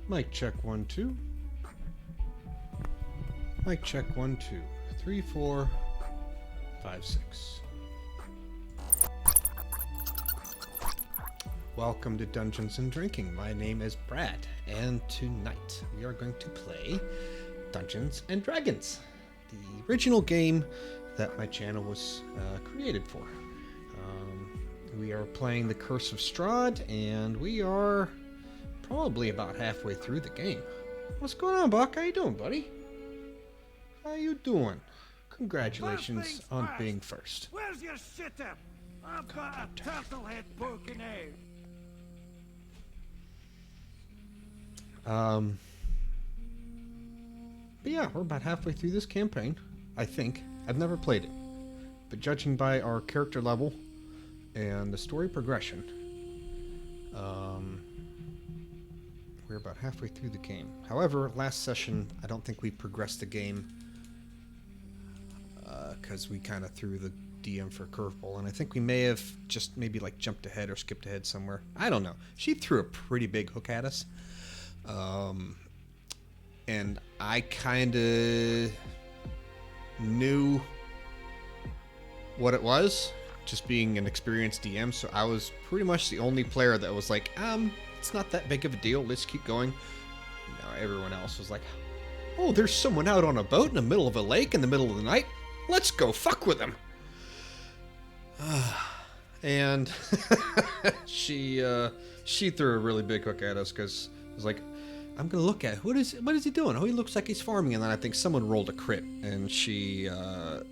Mic check 1 2. Mic check 1 2. 3 4 5 6. Welcome to Dungeons and Drinking. My name is Brad, and tonight we are going to play Dungeons and Dragons, the original game that my channel was created for. We are playing The Curse of Strahd, and we are probably about halfway through the game. What's going on, Buck? How you doing, buddy? How you doing? Congratulations on being first. Where's your sitter? I've got a turtle head poking out. But yeah, we're about halfway through this campaign, I think. I've never played it, but judging by our character level and the story progression, we're about halfway through the game. However, last session, I don't think we progressed the game because we kind of threw the DM for a curveball, and I think we may have just maybe like jumped ahead or skipped ahead somewhere. I don't know. She threw a pretty big hook at us. And I kind of knew what it was, just being an experienced DM, so I was pretty much the only player that was like, it's not that big of a deal, let's keep going. Everyone else was like, oh, there's someone out on a boat in the middle of a lake in the middle of the night, let's go fuck with them. And she threw a really big hook at us, because it was like, I'm gonna look at what is he doing? Oh, he looks like he's farming. And then I think someone rolled a crit, and she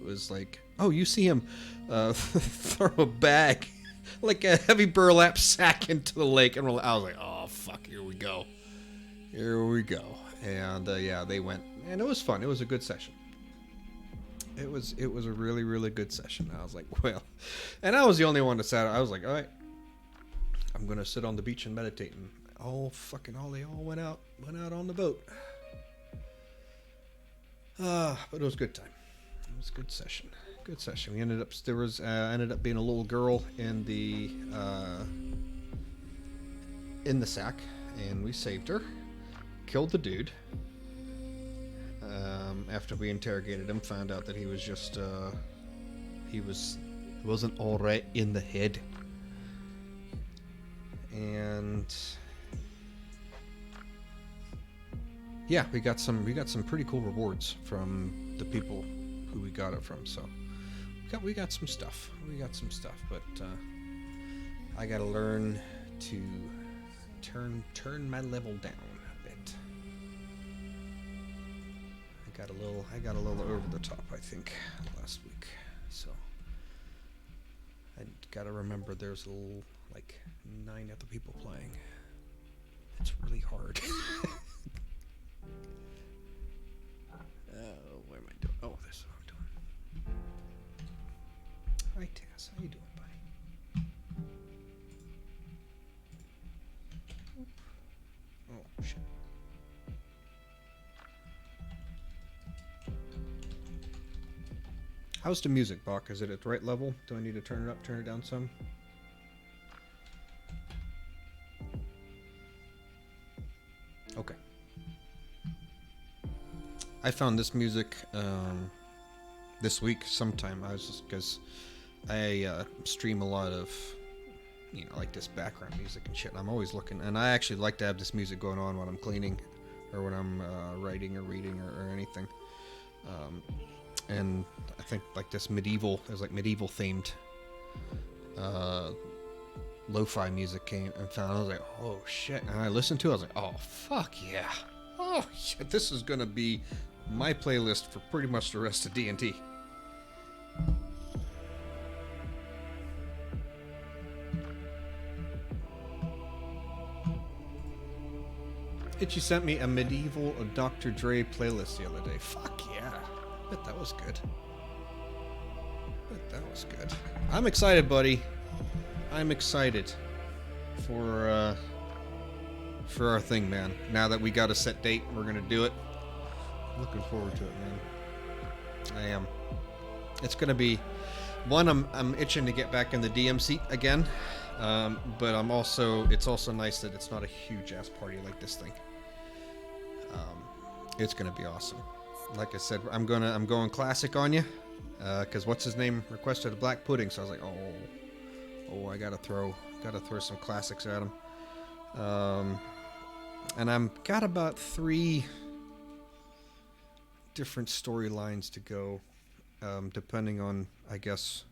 was like, "Oh, you see him throw a bag, like a heavy burlap sack, into the lake." And I was like, "Oh fuck, here we go." And yeah, they went, and it was fun. It was a good session. It was a really, really good session. I was like, well, and I was the only one that sat. I was like, all right, I'm gonna sit on the beach and meditate. And they all went out on the boat. But it was a good time. It was a good session. We ended up being a little girl in the sack, and we saved her, killed the dude. After we interrogated him, found out that he was just wasn't all right in the head, and yeah, we got some pretty cool rewards from the people who we got it from. So we got some stuff. But I gotta learn to turn my level down a bit. I got a little over the top, I think, last week. So I gotta remember there's a little, like 9 other people playing. It's really hard. What am I doing? Oh, this is what I'm doing. Hi, Taz. How you doing, buddy? Oh, shit. How's the music, Bach? Is it at the right level? Do I need to turn it up, turn it down some? Okay. I found this music this week sometime. I was just, because I stream a lot of, like this background music and shit. I'm always looking, and I actually like to have this music going on when I'm cleaning, or when I'm writing or reading or anything. And I think like this there's like medieval themed lo-fi music came and found. I was like, oh shit! And I listened to it. I was like, oh fuck yeah! Oh shit! This is gonna be my playlist for pretty much the rest of D&D. Itchy sent me a medieval Dr. Dre playlist the other day. Fuck yeah! Bet that was good. I'm excited, buddy. I'm excited for our thing, man. Now that we got a set date, we're gonna do it. Looking forward to it, man. I am. It's gonna be one. I'm itching to get back in the DM seat again, but it's also nice that it's not a huge ass party like this thing. It's gonna be awesome. Like I said, I'm going classic on you, because what's his name requested a black pudding, so I was like, oh, I gotta throw some classics at him. And I'm got about 3 different storylines to go, depending on, I guess,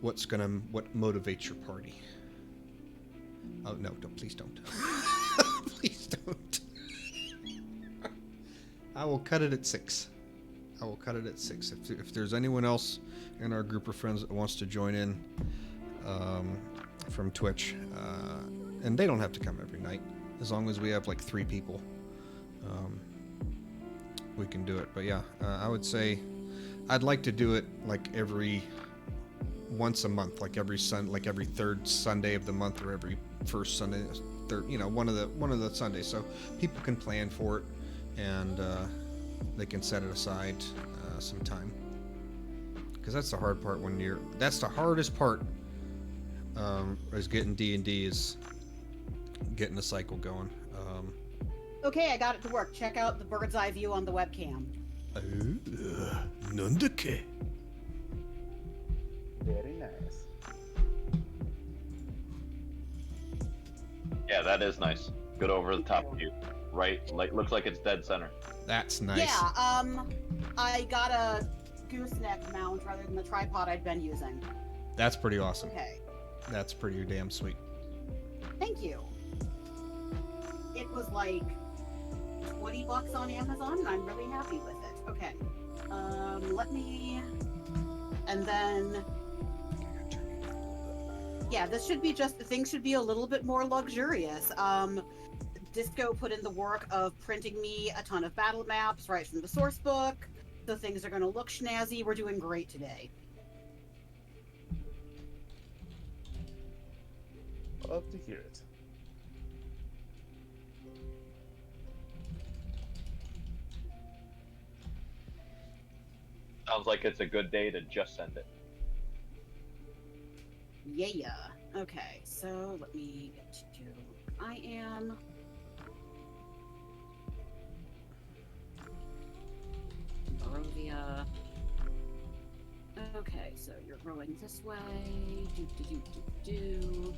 what motivates your party. Oh no, please don't. Please don't. I will cut it at 6. If there's anyone else in our group of friends that wants to join in from Twitch, and they don't have to come every night, as long as we have like 3 people, we can do it. But yeah, I would say I'd like to do it like once a month, like every 3rd Sunday of the month, or every 1st Sunday, one of the Sundays, so people can plan for it, and they can set it aside some time, because that's the hard part that's the hardest part, is getting D&D, is getting the cycle going. Okay, I got it to work. Check out the bird's eye view on the webcam. Nandake. Very nice. Yeah, that is nice. Good over the top view. Right, looks like it's dead center. That's nice. Yeah, I got a gooseneck mount rather than the tripod I'd been using. That's pretty awesome. Okay. That's pretty damn sweet. Thank you. It was like $20 on Amazon, and I'm really happy with it. Okay. And then... Yeah, things should be a little bit more luxurious. Disco put in the work of printing me a ton of battle maps right from the source book. So things are going to look snazzy. We're doing great today. Love to hear it. Sounds like it's a good day to just send it. Yeah. Okay, so let me get to I am. Barovia. Okay, so you're going this way. Do.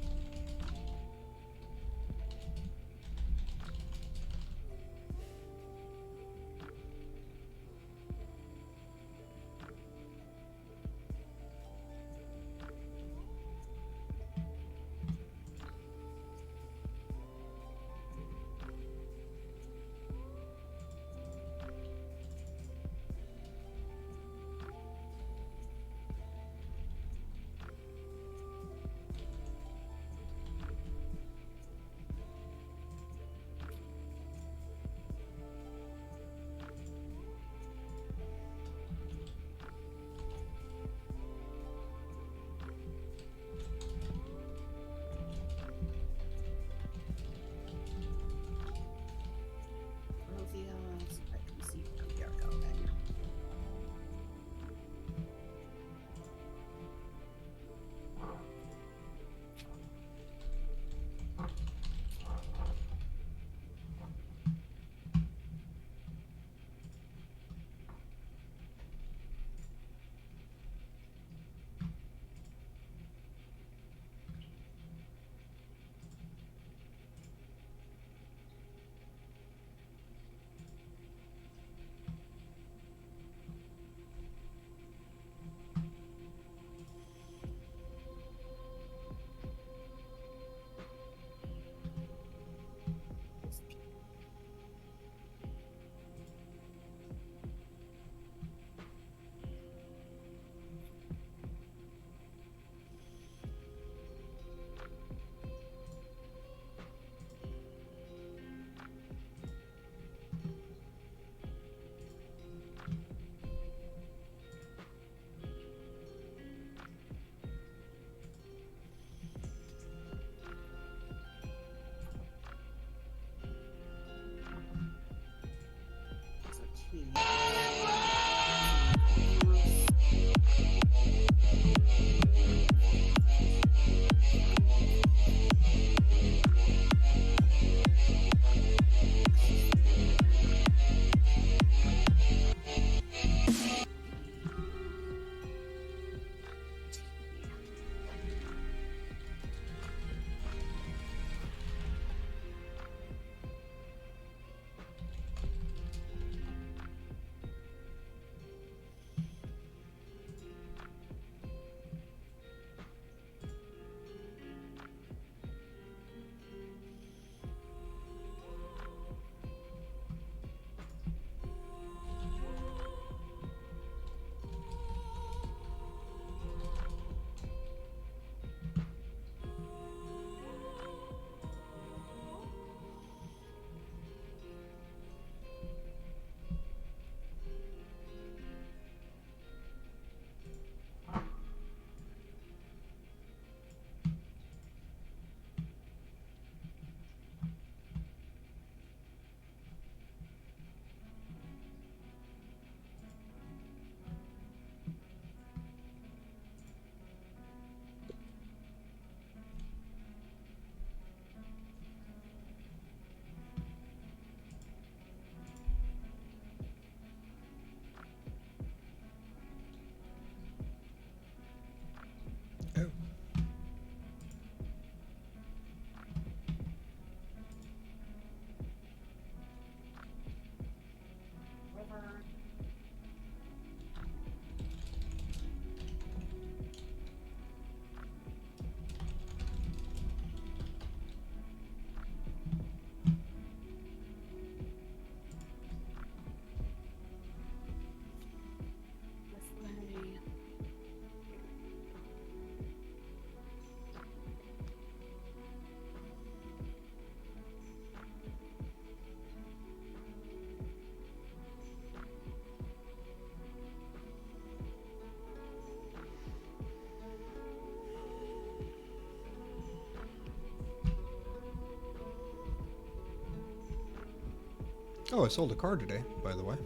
Oh, I sold a car today, by the way.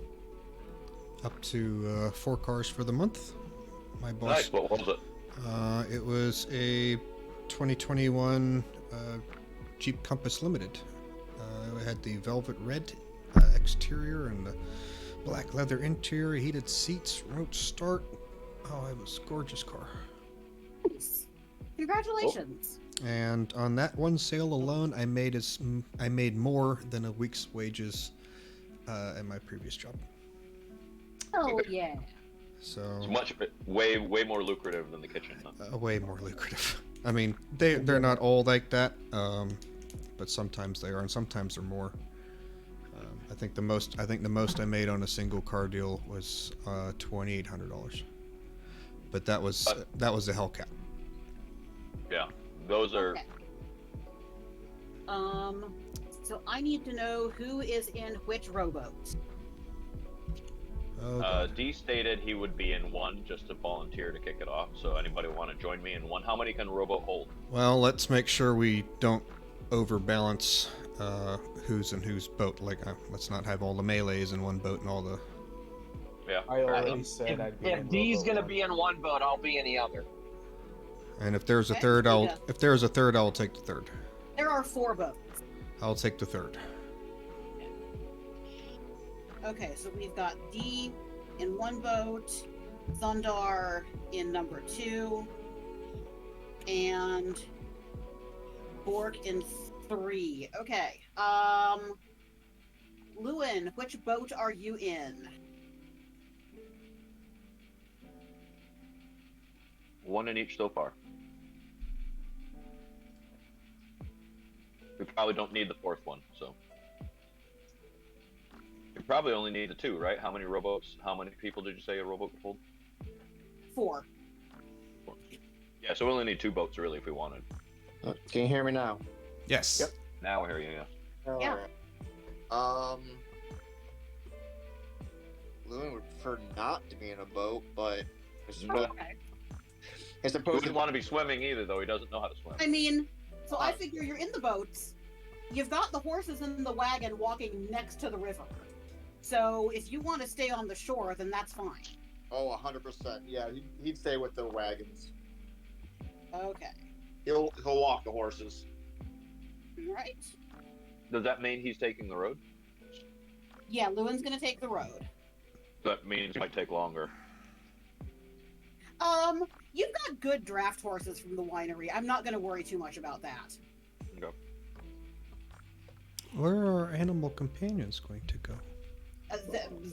Up to 4 cars for the month. My boss. Nice. What was it? It was a 2021 Jeep Compass Limited. It had the velvet red exterior and the black leather interior, heated seats, remote start. Oh, it was a gorgeous car. Nice. Congratulations. And on that one sale alone, I made more than a week's wages at my previous job. Oh yeah. So It's way more lucrative than the kitchen. Huh? way more lucrative. I mean, they're not all like that, but sometimes they are, and sometimes they're more. I think the most I made on a single car deal was $2,800, but that was the Hellcat. Yeah, those are. Okay. So I need to know who is in which rowboat. Oh, God. D stated he would be in one just to volunteer to kick it off. So anybody want to join me in one? How many can a rowboat hold? Well, let's make sure we don't overbalance who's in whose boat. Like, let's not have all the melees in one boat and all the. Yeah. I already said I'd be in If D's rowboat gonna one. be in one boat, I'll be in the other. And if there's a Okay, third, yeah. if there's a third, I'll take the third. There are 4 boats. I'll take the third. Okay, so we've got D in one boat, Thundar in number 2, and Bork in 3. Okay. Lewin, which boat are you in? One in each so far. We probably don't need the 4th one, so. You probably only need the 2, right? How many rowboats? How many people did you say a rowboat could hold? 4. Yeah, so we only need 2 boats really if we wanted. Can you hear me now? Yes. Yep. Now I hear you. Yeah. Yeah. Lewin would prefer not to be in a boat, but Okay. I He suppose wouldn't want to be swimming either, though. He doesn't know how to swim. I mean, so I figure you're in the boats. You've got the horses in the wagon walking next to the river. So if you want to stay on the shore, then that's fine. 100%. Yeah, he'd stay with the wagons. Okay. He'll walk the horses. All right. Does that mean he's taking the road? Yeah, Lewin's gonna take the road. That means it might take longer. You've got good draft horses from the winery. I'm not gonna worry too much about that. Okay. Where are our animal companions going to go?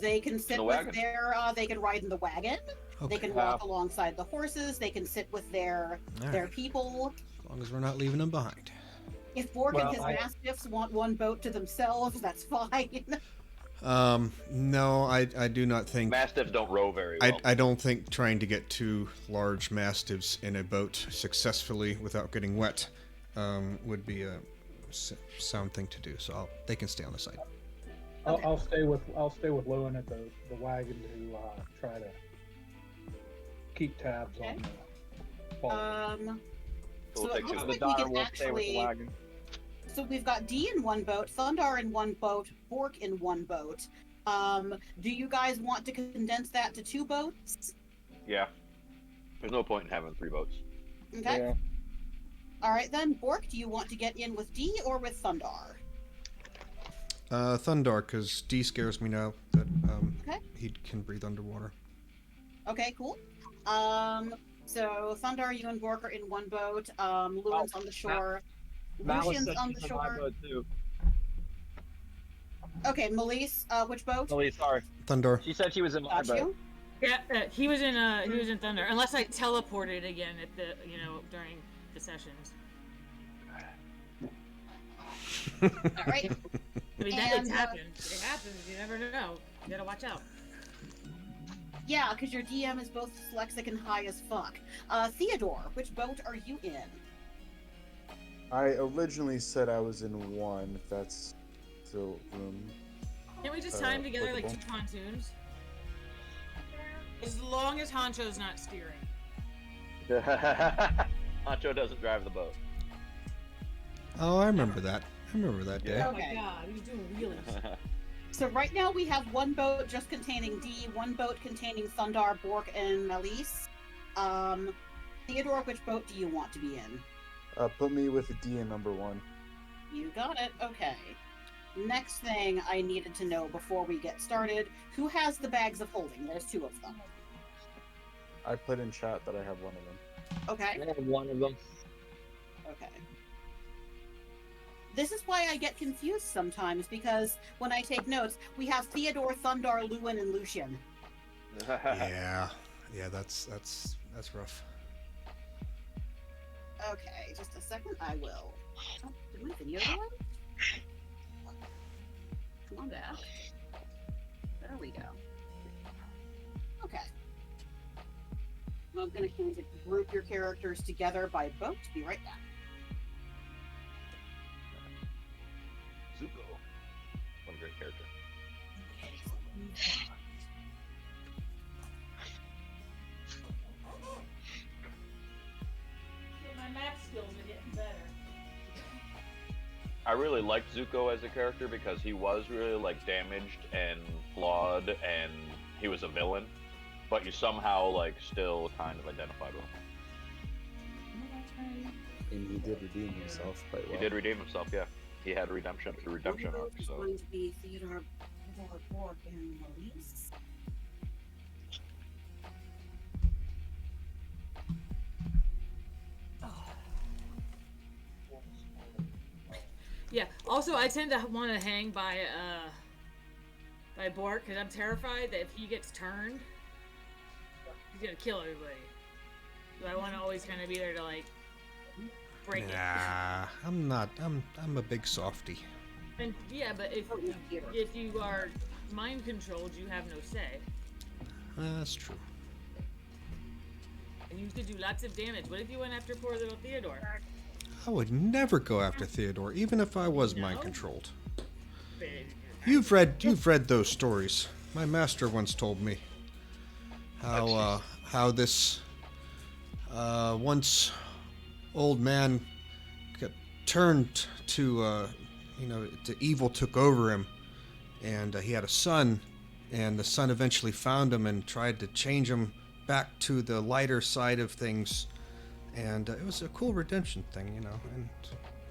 They can sit the with wagon. they can ride in the wagon. Okay. They can walk alongside the horses. They can sit with their All right. people. As long as we're not leaving them behind. If Bork and Well, his mastiffs want one boat to themselves, that's fine. No, I do not think. Mastiffs don't row very well. I don't think trying to get 2 large mastiffs in a boat successfully without getting wet would be a sound thing to do. So they can stay on the side. Okay. I'll stay with Lewin at the wagon to try to keep tabs Okay. on the ball. So we'll So it take looks two. like we daughter can will stay with the actually. wagon. So we've got D in one boat, Thundar in one boat, Bork in one boat. Do you guys want to condense that to 2 boats? Yeah. There's no point in having 3 boats. Okay. Yeah. All right then, Bork. Do you want to get in with D or with Thundar? Thundar, because D scares me now that Okay. he can breathe underwater. Okay, cool. So Thundar, you and Bork are in one boat. Lewin's on the shore. Lucian's on the shore. Too. Okay, Melise, which boat? Lily, sorry. Thundar. She said she was in my Got boat. you. Yeah, he was in Thunder. Unless I teleported again at the during the sessions. All right. I mean that And, it's happened. It happens. You never know. You gotta watch out. Yeah, because your DM is both dyslexic and high as fuck. Theodore, which boat are you in? I originally said I was in one, if that's still room. Can't we just tie them together like 2 applicable. pontoons? As long as Honcho's not steering. Ancho doesn't drive the boat. Oh, I remember that. I remember that day. Yeah. Oh my Okay. god, he's doing wheelies. So right now we have one boat just containing D, one boat containing Thundar, Bork, and Elise. Theodore, which boat do you want to be in? Put me with a D in number 1. You got it. Okay. Next thing I needed to know before we get started, who has the bags of holding? There's 2 of them. I put in chat that I have one of them. Okay. I have one of them. Okay. This is why I get confused sometimes, because when I take notes, we have Theodore, Thundar, Luwin, and Lucian. Yeah, that's rough. Okay, just a second. I will. Oh, did my video go out? Come on back. There we go. Okay. I'm going to group your characters together by boat. Be right back. Zuko. What a great character. My map skills are getting better. I really liked Zuko as a character because he was really like damaged and flawed, and he was a villain, but you somehow like still kind of identified with him. And he did redeem himself quite well. He did redeem himself, yeah. He had a redemption arc, It's so. going to be Theodore, Bork, and Elise. Yeah. Also, I tend to want to hang by Bork because I'm terrified that if he gets turned, he's gonna kill everybody. So I want to always kind of be there to like break it. Nah, I'm not. I'm a big softie. And yeah, but if you are mind controlled, you have no say, That's true. and you could do lots of damage. What if you went after poor little Theodore? I would never go after Theodore, even if I was No? mind controlled. You've read those stories. My master once told me how this once old man got turned to to evil took over him, and he had a son, and the son eventually found him and tried to change him back to the lighter side of things. And it was a cool redemption thing, and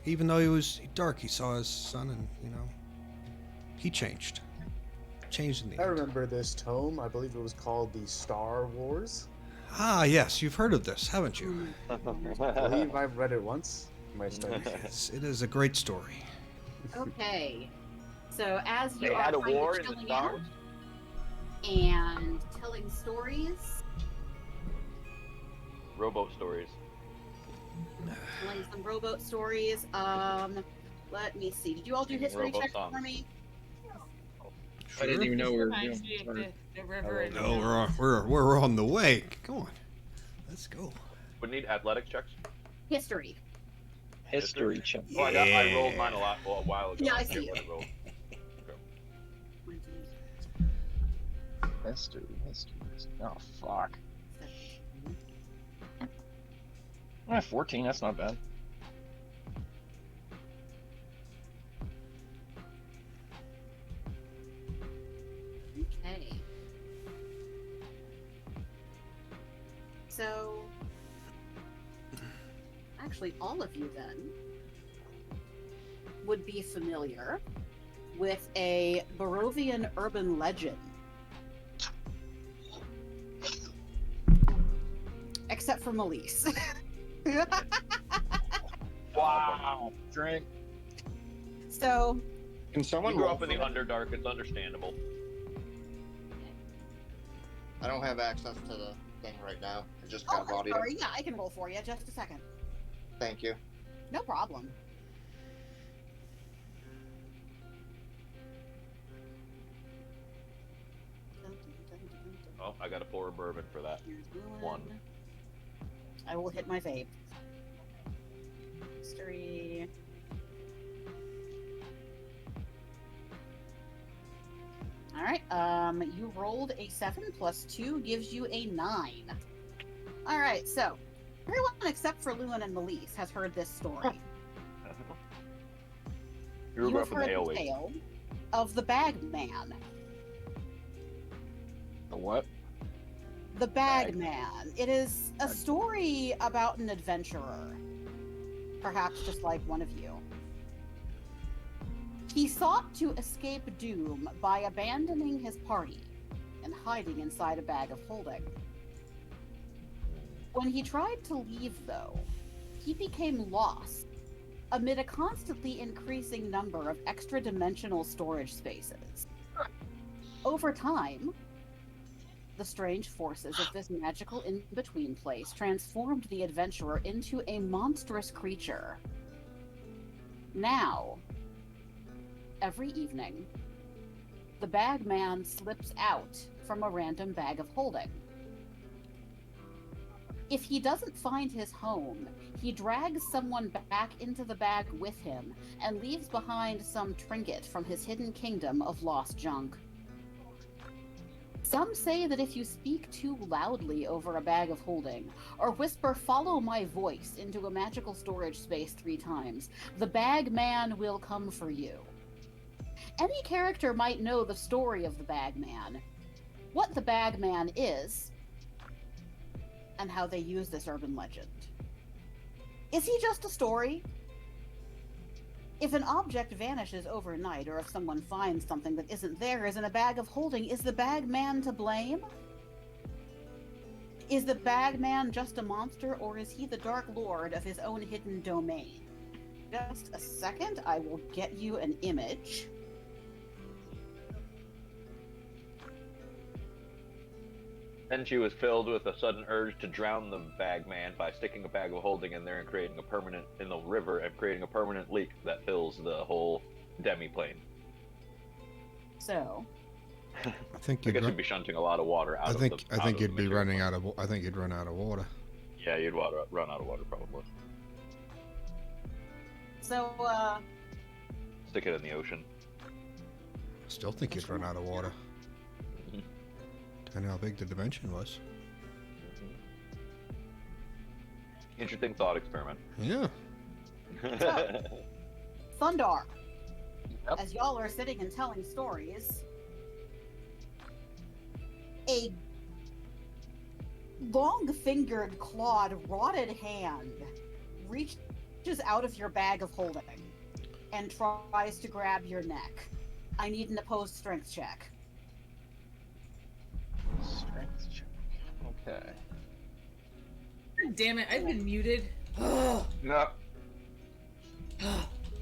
even though he was dark, he saw his son, and he changed in the I end. remember this tome. I believe it was called the Star Wars. Ah, yes, you've heard of this, haven't you? I believe I've read it once in my studies. It is a great story. Okay. So as you They are had a kind of war in the chilling out stars? and telling stories, Rowboat stories. telling some rowboat stories. Let me see. Did you all do history Rowboat checks songs. for me? I didn't even know we were Reminds doing me of this. the river. and No, we're on the way. Go on, let's go. Would need athletics checks. History. History check. Oh, I rolled mine a while ago. Yeah, I forget see what it. rolled. History. Oh, fuck. 14, that's not bad. Okay. So, actually, all of you then would be familiar with a Barovian urban legend. Except for Melise. Wow. Drink. So, Can someone You grew roll up in for the that? Underdark, it's understandable. I don't have access to the thing right now. I just got I'm audio. sorry. Yeah, I can roll for you. Just a second. Thank you. No problem. Oh, I got to pour a bourbon for that. Here's One. I will hit my vape. History. All right. You rolled a 7 plus 2 gives you a 9. All right. So everyone except for Lewin and Melise has heard this story. You grew You've up in the heard the Aleways. tale of the Bagman. The what? The Bagman. It is a story about an adventurer. Perhaps just like one of you. He sought to escape doom by abandoning his party and hiding inside a bag of holding. When he tried to leave, though, he became lost amid a constantly increasing number of extra-dimensional storage spaces. Over time, the strange forces of this magical in-between place transformed the adventurer into a monstrous creature. Now, every evening, the Bagman slips out from a random bag of holding. If he doesn't find his home, he drags someone back into the bag with him and leaves behind some trinket from his hidden kingdom of lost junk. Some say that if you speak too loudly over a bag of holding, or whisper "follow my voice" into a magical storage space 3 times, the Bagman will come for you. Any character might know the story of the Bagman, what the Bagman is, and how they use this urban legend. Is he just a story? If an object vanishes overnight, or if someone finds something that isn't theirs in a bag of holding, is the Bagman to blame? Is the Bagman just a monster, or is he the Dark Lord of his own hidden domain? Just a second, I will get you an image. Then she was filled with a sudden urge to drown the Bagman by sticking a bag of holding in there and creating a permanent in the river and creating a permanent leak that fills the whole demiplane. So, I think I you'd guess run, you'd be shunting a lot of water out I of think the. I think you'd be material. running out of. I think you'd run out of water. Yeah, you'd run out of water probably. so, Stick it in the ocean. I still think you'd run out of water. Mhm. Depending how big the dimension was. Interesting thought experiment. Yeah. Thundar, Yep. as y'all are sitting and telling stories, a long-fingered, clawed, rotted hand reaches out of your bag of holding and tries to grab your neck. I need an opposed strength check. Strength check. Okay. God damn it, I've been muted. Oh, No.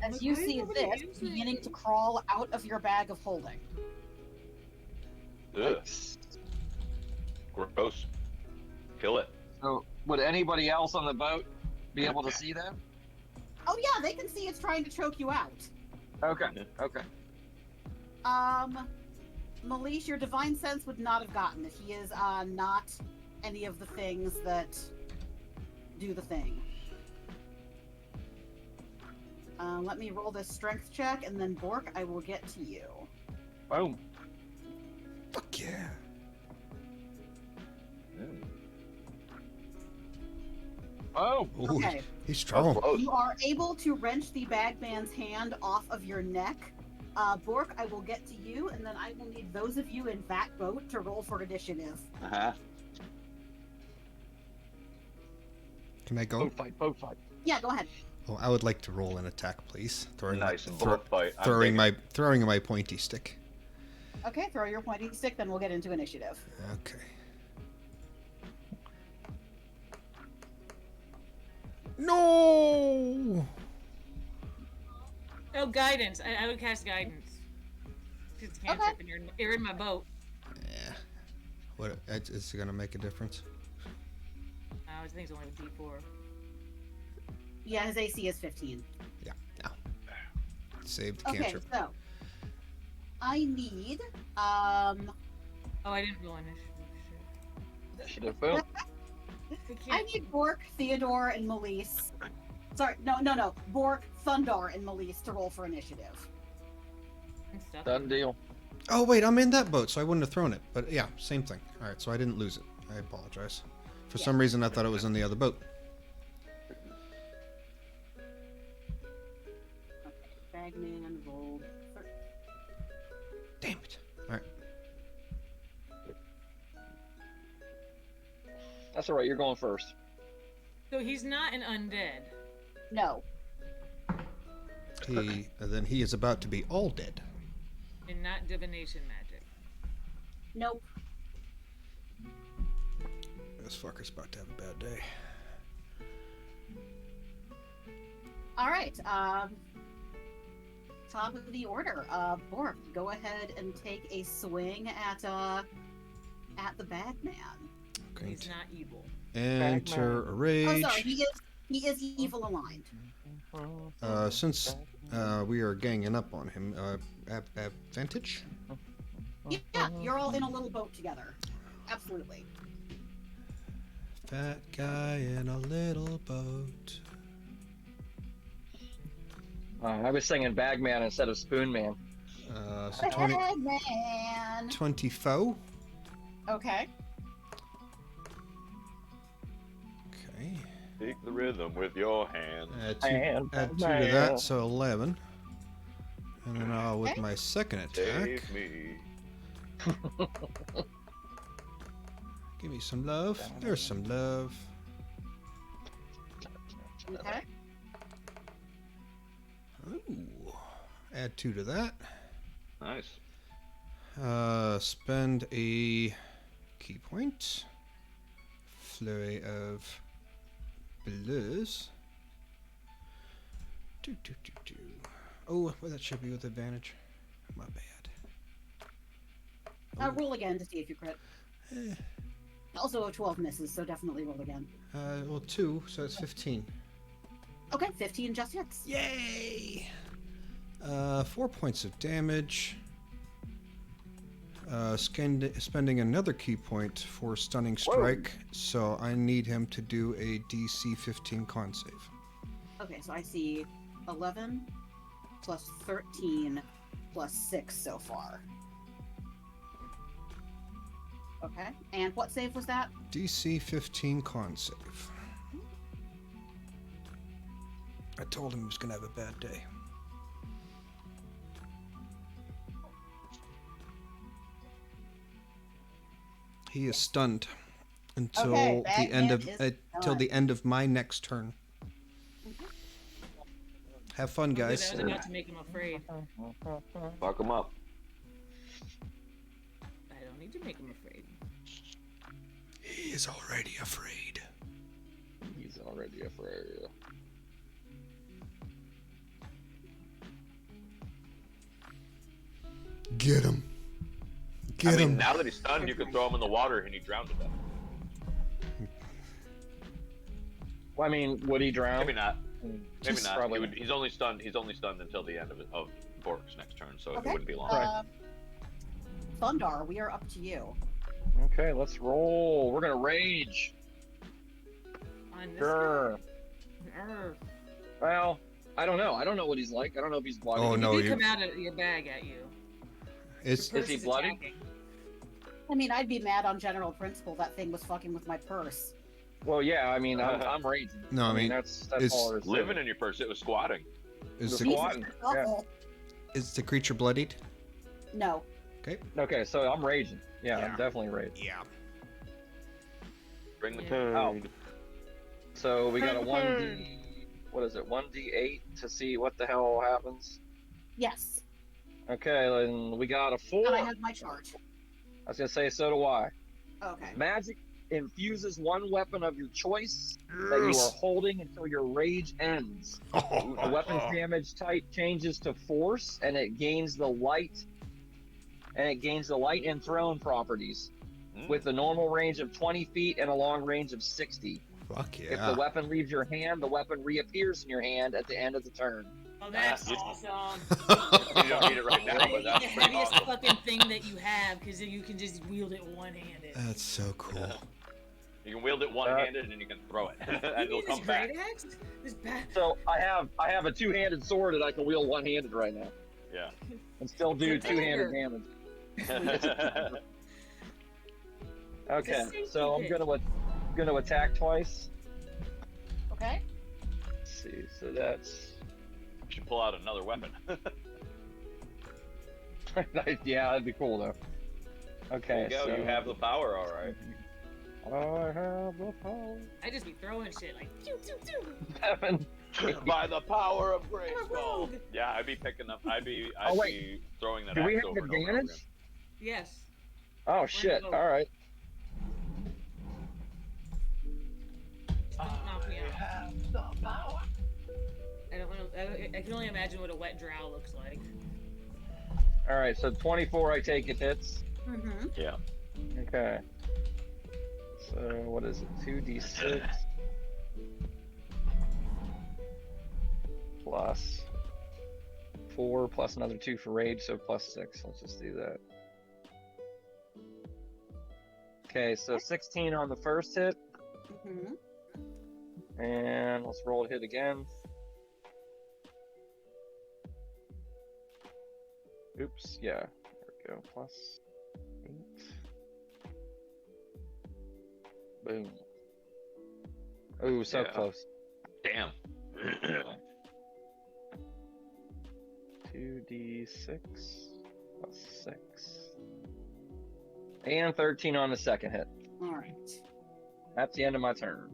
As you why is see nobody this answering? beginning to crawl out of your bag of holding. Ugh, gross. Kill it. So, would anybody else on the boat be able to see them? Oh yeah, they can see it's trying to choke you out. Okay. Okay. Malish, your divine sense would not have gotten it. He is not any of the things that do the thing. Let me roll this strength check, and then Bork, I will get to you. Boom. Fuck yeah. Oh. Ooh, Okay. he's strong. Close. You are able to wrench the Bagman's hand off of your neck. Bork, I will get to you, and then I will need those of you in that boat to roll for initiative. Uh-huh. Can I go? Boat fight. Boat fight. Yeah, go ahead. Oh, I would like to roll an attack, please. Nice. throw- Bullet fight. I'm throwing digging. my pointy stick. Okay, throw your pointing stick, then we'll get into initiative. Okay. No. oh, guidance. I would cast guidance. It's a cantrip, and you're in my boat. Yeah. What? Is it gonna make a difference? I think it's only a D4. Yeah, his AC is 15. Yeah. No. Saved the Okay, cantrip. so I need Oh, I didn't roll initiative. Initiative. Boom. Shit. I need Bork, Theodore, and Melise. Sorry, no. Bork, Thundar, and Melise to roll for initiative. I'm stuck. Done deal. Oh wait, I'm in that boat, so I wouldn't have thrown it. But yeah, same thing. All right, so I didn't lose it. I apologize. For some reason, I thought it was in the other boat. Okay, Bagman rolled That's all right. You're going first. So he's not an undead. No. Then he is about to be all dead. And not divination magic. Nope. This fucker's about to have a bad day. All right. Top of the order. Bork, go ahead and take a swing at the Bagman. Going He's to not evil. enter a Oh, rage. sorry. He is evil aligned. Since we are ganging up on him, advantage? Yeah, you're all in a little boat together. Absolutely. Fat guy in a little boat. I was singing Bagman instead of Spoonman. So 20, Bagman. 24. Okay. Okay. Take the rhythm with your hands. Add two to that, so 11. And then I'll, with Okay. my second attack, Save me. give me some love. There's some love. Okay. Ooh. Add 2 to that. Nice. Spend a key point. Flurry of blues. Oh, well, that should be with advantage. My bad. Roll again to see if you crit. Eh, Also, a 12 misses, so definitely roll again. well, 2, so it's 15. Okay, 15 just hits. Yay! 4 points of damage. Spending another key point for stunning strike, so I need him to do a DC 15 con save. Okay, so I see 11 plus 13 plus 6 so far. Okay, and what save was that? DC 15 con save. I told him he was gonna have a bad day. He is stunned until Okay, the end of Bagman is till the end of my next turn. Have fun, Oh, good, guys. I was about to make him afraid. Fuck him up. I don't need to make him afraid. He is already afraid. He's already afraid. Get him. I Get mean, him. now that he's stunned, you can throw him in the water and he drowned to death. Well, I mean, would he drown? Maybe not. Maybe Just not. probably- He's only stunned. He's only stunned until the end of Bork's next turn, so it Okay. wouldn't be long. Thundar, we are up to you. Okay, let's roll. We're gonna rage. On this Grr. guy? Grr. Well, I don't know. I don't know what he's like. I don't know if he's bloody. Oh, He no, did you- come out of your bag at you. It's Your Is he purse bloody? attacking. I mean, I'd be mad on general principle that thing was fucking with my purse. Well, yeah. I mean, I'm raging. No, I mean, that's it's all there is. to Living it. in your purse, it was squatting. is The the, squat. Jesus, yeah. awful. is the creature bloodied? No. Okay, so I'm raging. Yeah, Yeah. I'm definitely raging. Yeah. Bring the Yeah. pain. Oh. So we got a 1d. What is it? 1d8 to see what the hell happens. Yes. Okay, then we got a 4. And I have my chart. I was gonna say, so do I. Okay. Magic infuses one weapon of your choice that you are holding until your rage ends. The weapon's damage type changes to force, and it gains the light. And thrown properties, with a normal range of 20 feet and a long range of 60. Fuck If yeah. the weapon leaves your hand, the weapon reappears in your hand at the end of the turn. Oh, that's Yeah. awesome. You don't need it right now, but The that's pretty heaviest awesome. fucking thing that you have, because then you can just wield it one-handed. That's so cool. Yeah. You can wield it one-handed and you can throw it, and You it'll need this come back. great axe? This So I have a two-handed sword that I can wield one-handed right now, Yeah. and still do It's a two-handed dagger. damage. Okay, safety so I'm hit. gonna attack twice. Okay. Let's see, so that's You should pull out another weapon. yeah, that'd be cool though. Okay, There you go. so You have the power, all right. I have the power. I just be throwing shit like pew pew pew. Seven. By the power of I'm a Grayskull. rogue. Yeah, I'd be picking up. I'd be wait. be throwing that Do we axe have over and over and over again. advantage? Yes. Oh shit! boat. All right. Just don't knock me out. Have the power. I don't want to. I can only imagine what a wet drow looks like. All right. So 24, I take it hits. Mm-hmm. Yeah. Okay. So what is it? 2d6 plus 4 plus another 2 for rage, so plus 6. Let's just do that. Okay, so 16 on the first hit, Mm-hmm. and let's roll a hit again. Oops, yeah, there we go. Plus 8. Boom. Oh, so Yeah. close. Damn. 2d6 plus 6. And 13 on the second hit. All right. That's the end of my turn.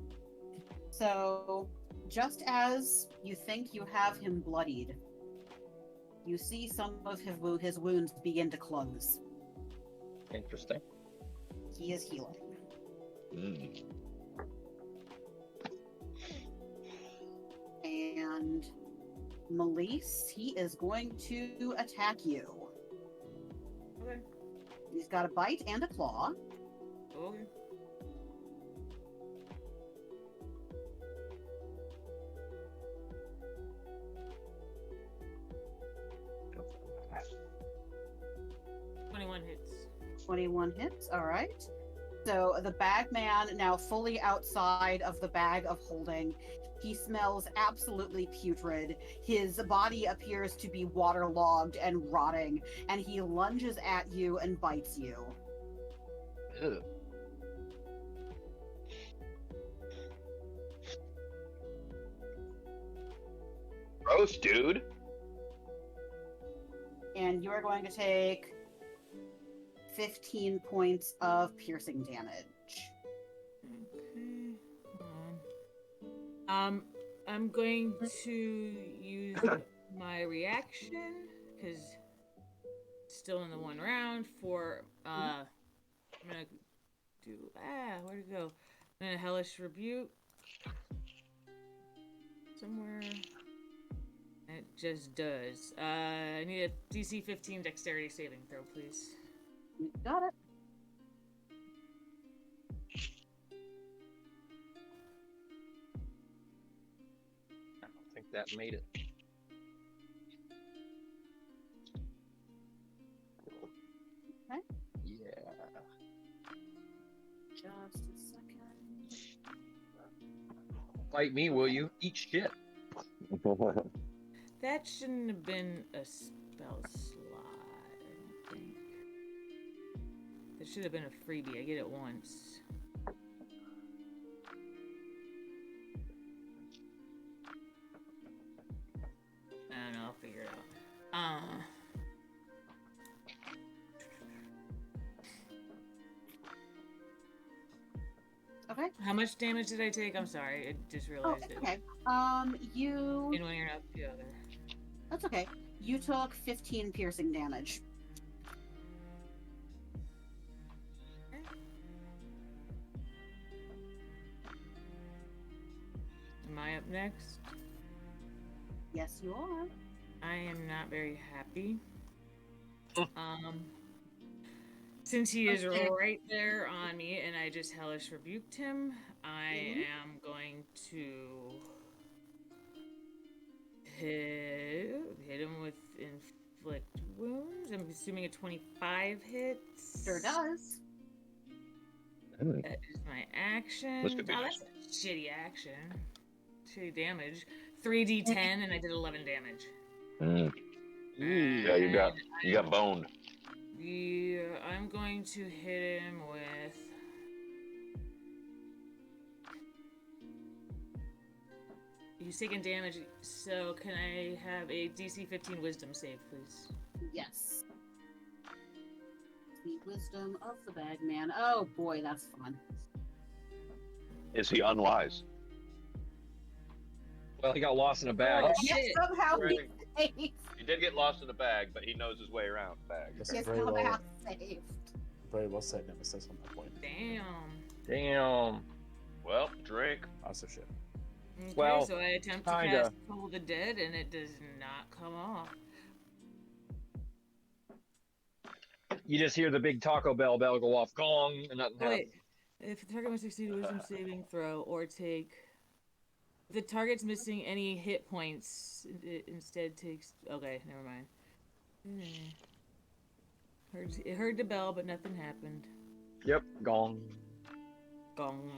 So, just as you think you have him bloodied, you see some of his wounds begin to close. Interesting. He is healing. Mm. And Melise, he is going to attack you. Okay. He's got a bite and a claw. Okay. Hits. 21 hits, all right. So the bagman, now fully outside of the bag of holding, he smells absolutely putrid. His body appears to be waterlogged and rotting, and he lunges at you and bites you. Ew. Gross, dude. And you're going to take 15 points of piercing damage. Okay. Hold on. I'm going to use my reaction because still in the one round for I'm gonna do where'd it go? I'm gonna hellish rebuke somewhere. It just does. I need a DC 15 dexterity saving throw, please. You got it. I don't think that made it. Okay. Yeah. Just a second. Fight me, will you? Eat shit. That shouldn't have been a spell slot, I don't think. That should have been a freebie. I get it once. I don't know, I'll figure it out. Okay. How much damage did I take? I'm sorry, I just Oh, realized it's it. okay. You. In one ear, out the other. That's okay. You took 15 piercing damage. Am I up next? Yes, you are. I am not very happy. Since he is right there on me and I just hellish rebuked him, I am going to hit him with inflict wounds. I'm assuming a 25 hits. Sure does. That is my action. This could be that's a shitty action. Shitty damage. 3d10 and I did 11 damage. Mm. Yeah, you got boned. Yeah, I'm going to hit him with. He's taking damage, so can I have a DC 15 Wisdom save, please? Yes. The wisdom of the bagman. Oh boy, that's fun. Is he unwise? Well, he got lost in a bag. Oh, Yes, shit. somehow Right. he's safe. He did get lost in the bag, but he knows his way around the bag. That's Yes, very somehow well, saved. very well said, Nemesis, on that point. Damn. Damn. Well, drink. Also shit. Okay, Well, so I attempt to kinda. cast Toll the Dead, and it does not come off. You just hear the big Taco Bell bell go off, gong, and nothing Oh, happens. wait. If the target must succeed a wisdom saving throw or take. If the target's missing any hit points, it instead takes. Okay, never mind. It heard the bell, but nothing happened. Yep, gong. Gong.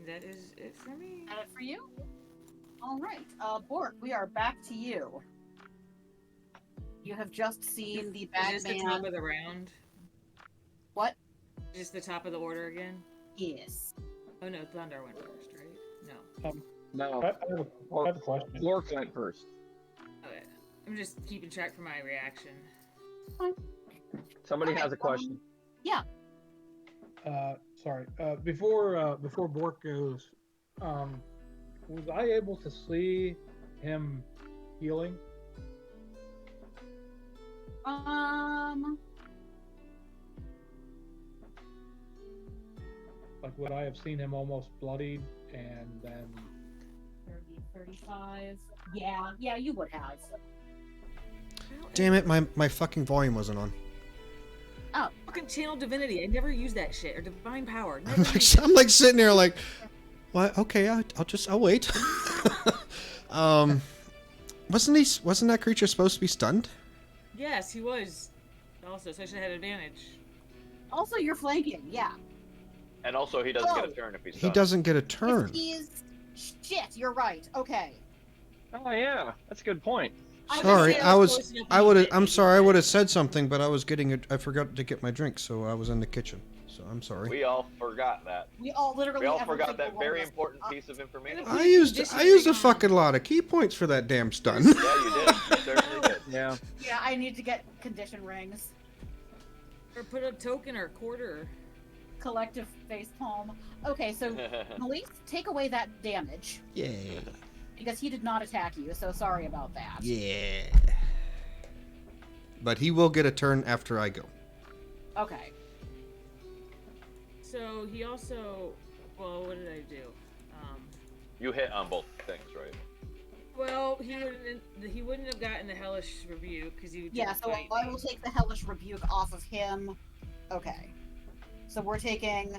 That is it for me. And for you? All right. Bork, we are back to you. You have just seen the Is this the top Bagman. of the round? What? Is this the top of the order again? Yes. Oh no, Thunder went first, right? No. No, I have a question. Lork went first. Okay. I'm just keeping track for my reaction. Somebody Okay, has a question. Sorry. Before Bork goes, was I able to see him healing? Like, would I have seen him almost bloodied and then? 30, 35. Yeah, you would have. Damn it, my fucking volume wasn't on. Fucking channel divinity. I never use that shit. Or divine power. I'm Never like, use it. I'm like sitting there like, what? Okay, I'll wait. Wasn't that creature supposed to be stunned? Yes, he was. Also, so I should have had advantage. Also, you're flanking. Yeah. And also, he doesn't get a turn if he's He stunned. doesn't get a If turn. he's shit, you're right. Okay. Oh yeah, that's a good point. Sorry, close enough I to would use have. it. I'm sorry, I would have said something, but I was getting it. I forgot to get my drink, so I was in the kitchen. So I'm sorry. We all forgot that. We all literally. We all every forgot single that one of very us- important piece of information. I used a fucking lot of key points for that damn stun. Yeah, you did. You certainly did. Yeah. Yeah, I need to get condition rings. Or put a token or a quarter. Collective face palm. Okay, so Malise, take away that damage Yeah. because he did not attack you. So sorry about that. Yeah. But he will get a turn after I go. Okay. So he also. Well, what did I do? You hit on both things, right? Well, he wouldn't have gotten the hellish rebuke because he would Yeah, just so bite I me. will take the hellish rebuke off of him. Okay. So we're taking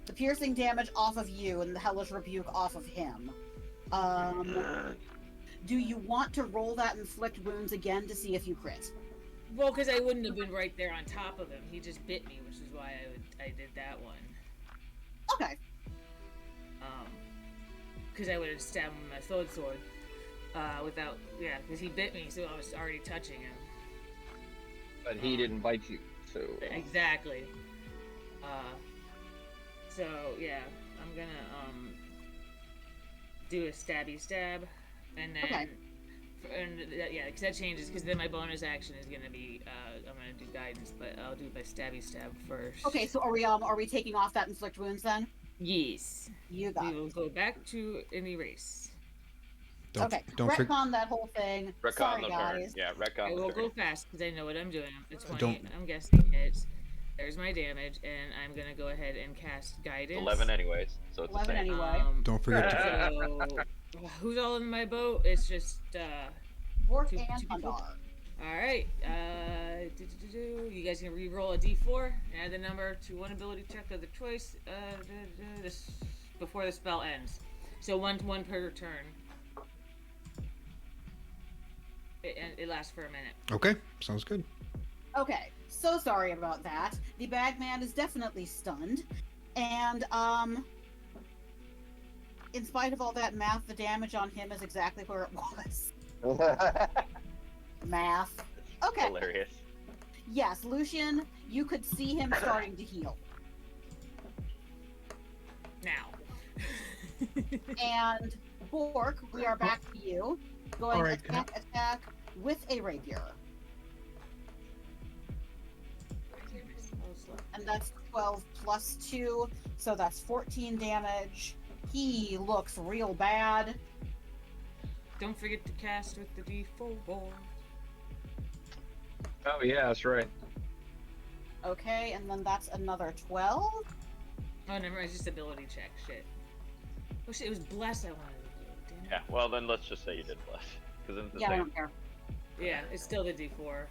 the piercing damage off of you and the hellish rebuke off of him. Do you want to roll that inflict wounds again to see if you crit? Well, because I wouldn't have been right there on top of him. He just bit me, which is why I did that one. Okay. Because I would have stabbed him with my sword. Without, because he bit me, so I was already touching him. But he didn't bite you, so. Exactly. So yeah, I'm gonna do a stabby stab, and then Okay. because that changes. Because then my bonus action is gonna be I'm gonna do guidance, but I'll do my stabby stab first. Okay, so are we taking off that inflict wounds then? Yes. You got We it. will go back to an erase. Okay. Don't forget. Retcon that whole thing. Retcon Sorry, the guys. turn. Yeah, I retcon will the go turn. fast because I know what I'm doing. The 20, Don't- I'm guessing hits. There's my damage, and I'm gonna go ahead and cast guidance. 11 anyways, so it's the 11 same. anyway. Don't forget to. So, who's all in my boat? It's just Bork Two- and two people. Pandar. all right. You guys can re-roll a d4. Add the number to one ability check of the choice. This before the spell ends. So one per turn. It lasts for a minute. Okay, sounds good. Okay, so sorry about that. The bagman is definitely stunned, and in spite of all that math, the damage on him is exactly where it was. Math. Okay. Hilarious. Yes, Lucian, you could see him starting to heal, Now. and Bork, we are back to you. Going All right, attack with a rapier. I'll And that's 12 plus 2, so that's 14 damage. He looks real bad. Don't forget to cast with the D4. Oh yeah, that's right. Okay, and then that's another 12. Oh, never mind. It's just ability check. Shit. Oh shit, it was bless I wanted to do. Damn it. Yeah, well then let's just say you did bless. Because it's the Yeah, I same. don't care. Yeah, it's still the D4.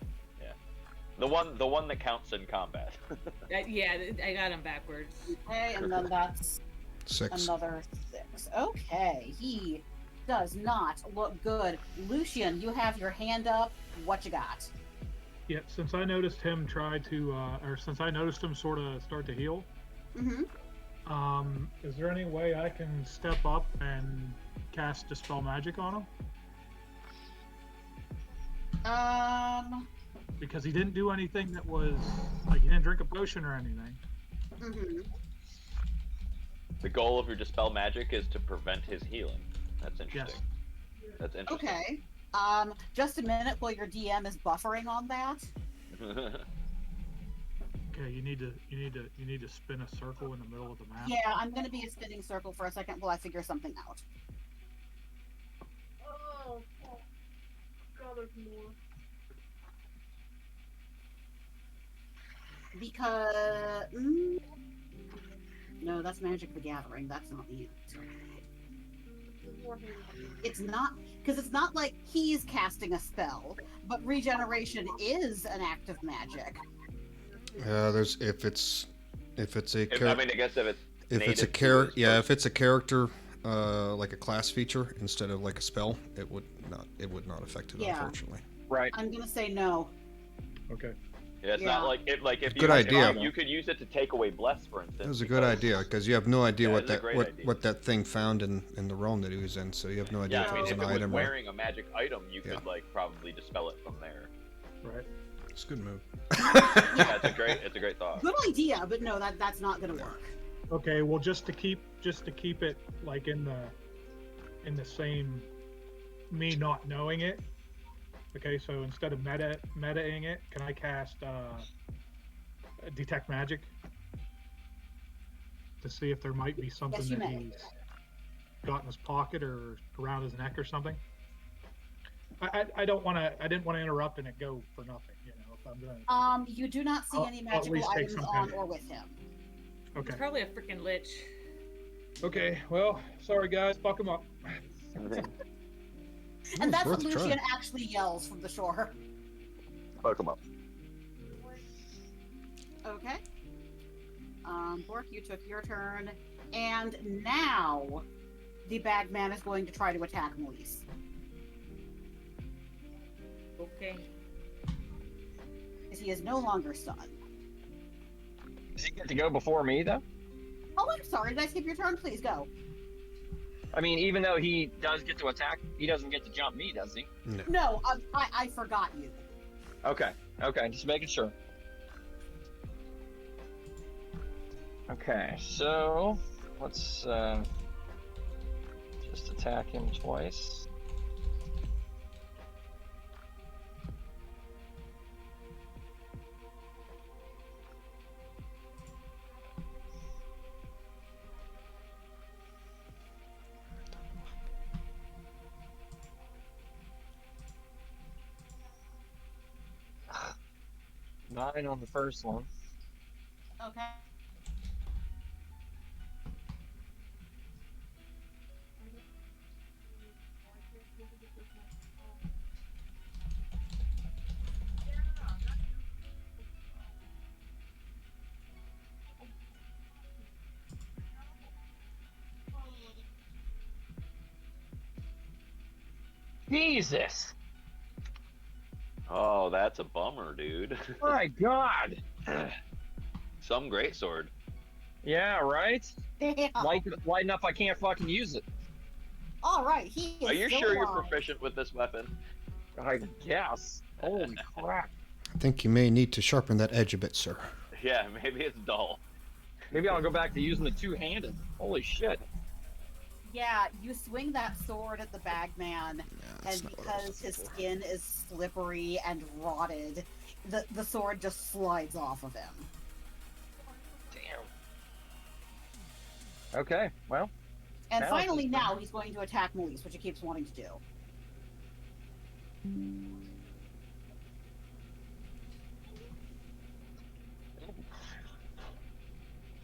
The one that counts in combat. Yeah, I got him backwards. Okay, and then that's 6. another 6. Okay, he does not look good. Lucian, you have your hand up. What you got? Yeah, since I noticed him try to, or since I noticed him sort of start to heal, Mm-hmm. is there any way I can step up and cast Dispel Magic on him? Because he didn't do anything that was, like, he didn't drink a potion or anything. Mm-hmm. The goal of your Dispel Magic is to prevent his healing. That's interesting. That's interesting. Okay. Just a minute while your DM is buffering on that. Okay, you need to spin a circle in the middle of the map. Yeah, I'm gonna be a spinning circle for a second while I figure something out. Oh, God, there's more. Because no, that's Magic the Gathering. That's not the answer. It's not because it's not like he's casting a spell, but regeneration is an act of magic. There's if it's a I mean, I guess if it's if it's a character like a class feature instead of like a spell, it would not affect it, Yeah. unfortunately. Right. I'm gonna say no. Okay. Yeah, it's Yeah. not like if Good idea. you could use it to take away bless, for instance. That was a good idea because you have no idea Yeah, what it's a that great idea. what that thing found in the realm that he was in, so you have no idea Yeah, if I it mean, was if an it was item or. wearing a magic item, you Yeah. could like probably dispel it from there. Right. It's a good move. Yeah, it's a great thought. Good idea, but no, that's not gonna work. Okay, well, just to keep it like in the same, me not knowing it. Okay, so instead of metaing it, can I cast detect magic to see if there might be something Yes, you that may. he's got in his pocket or around his neck or something? I didn't want to interrupt and it go for nothing. You know, if I'm gonna. You do not see I'll any at magical least take items some on kind- or with him. Okay. It's probably a freaking lich. Okay. Well, sorry guys, fuck him up. And that's what worth Lucian trying. actually yells from the shore. Fuck him up. Okay. Bork, you took your turn, and now the Bagman is going to try to attack Moise. Okay. Because he is no longer stunned. Does he get to go before me though? Oh, I'm sorry. Did I skip your turn? Please go. I mean, even though he does get to attack, he doesn't get to jump me, does he? No, I forgot you. Okay. Okay, just making sure. Okay, so let's just attack him twice. Nine on the first one. Okay. Jesus! Oh, that's a bummer, dude. My God! Some greatsword. Yeah, right? Damn. Light enough I can't fucking use it. All right. He is Are you still sure you're alive. proficient with this weapon? I guess. Holy crap. I think you may need to sharpen that edge a bit, sir. Yeah, maybe it's dull. Maybe I'll go back to using the two-handed. Holy shit. Yeah, you swing that sword at the Bagman, that's and not what I was because his looking for. skin is slippery and rotted, the sword just slides off of him. Okay, well, And Now finally, it's- now he's going to attack Melise, which he keeps wanting to do.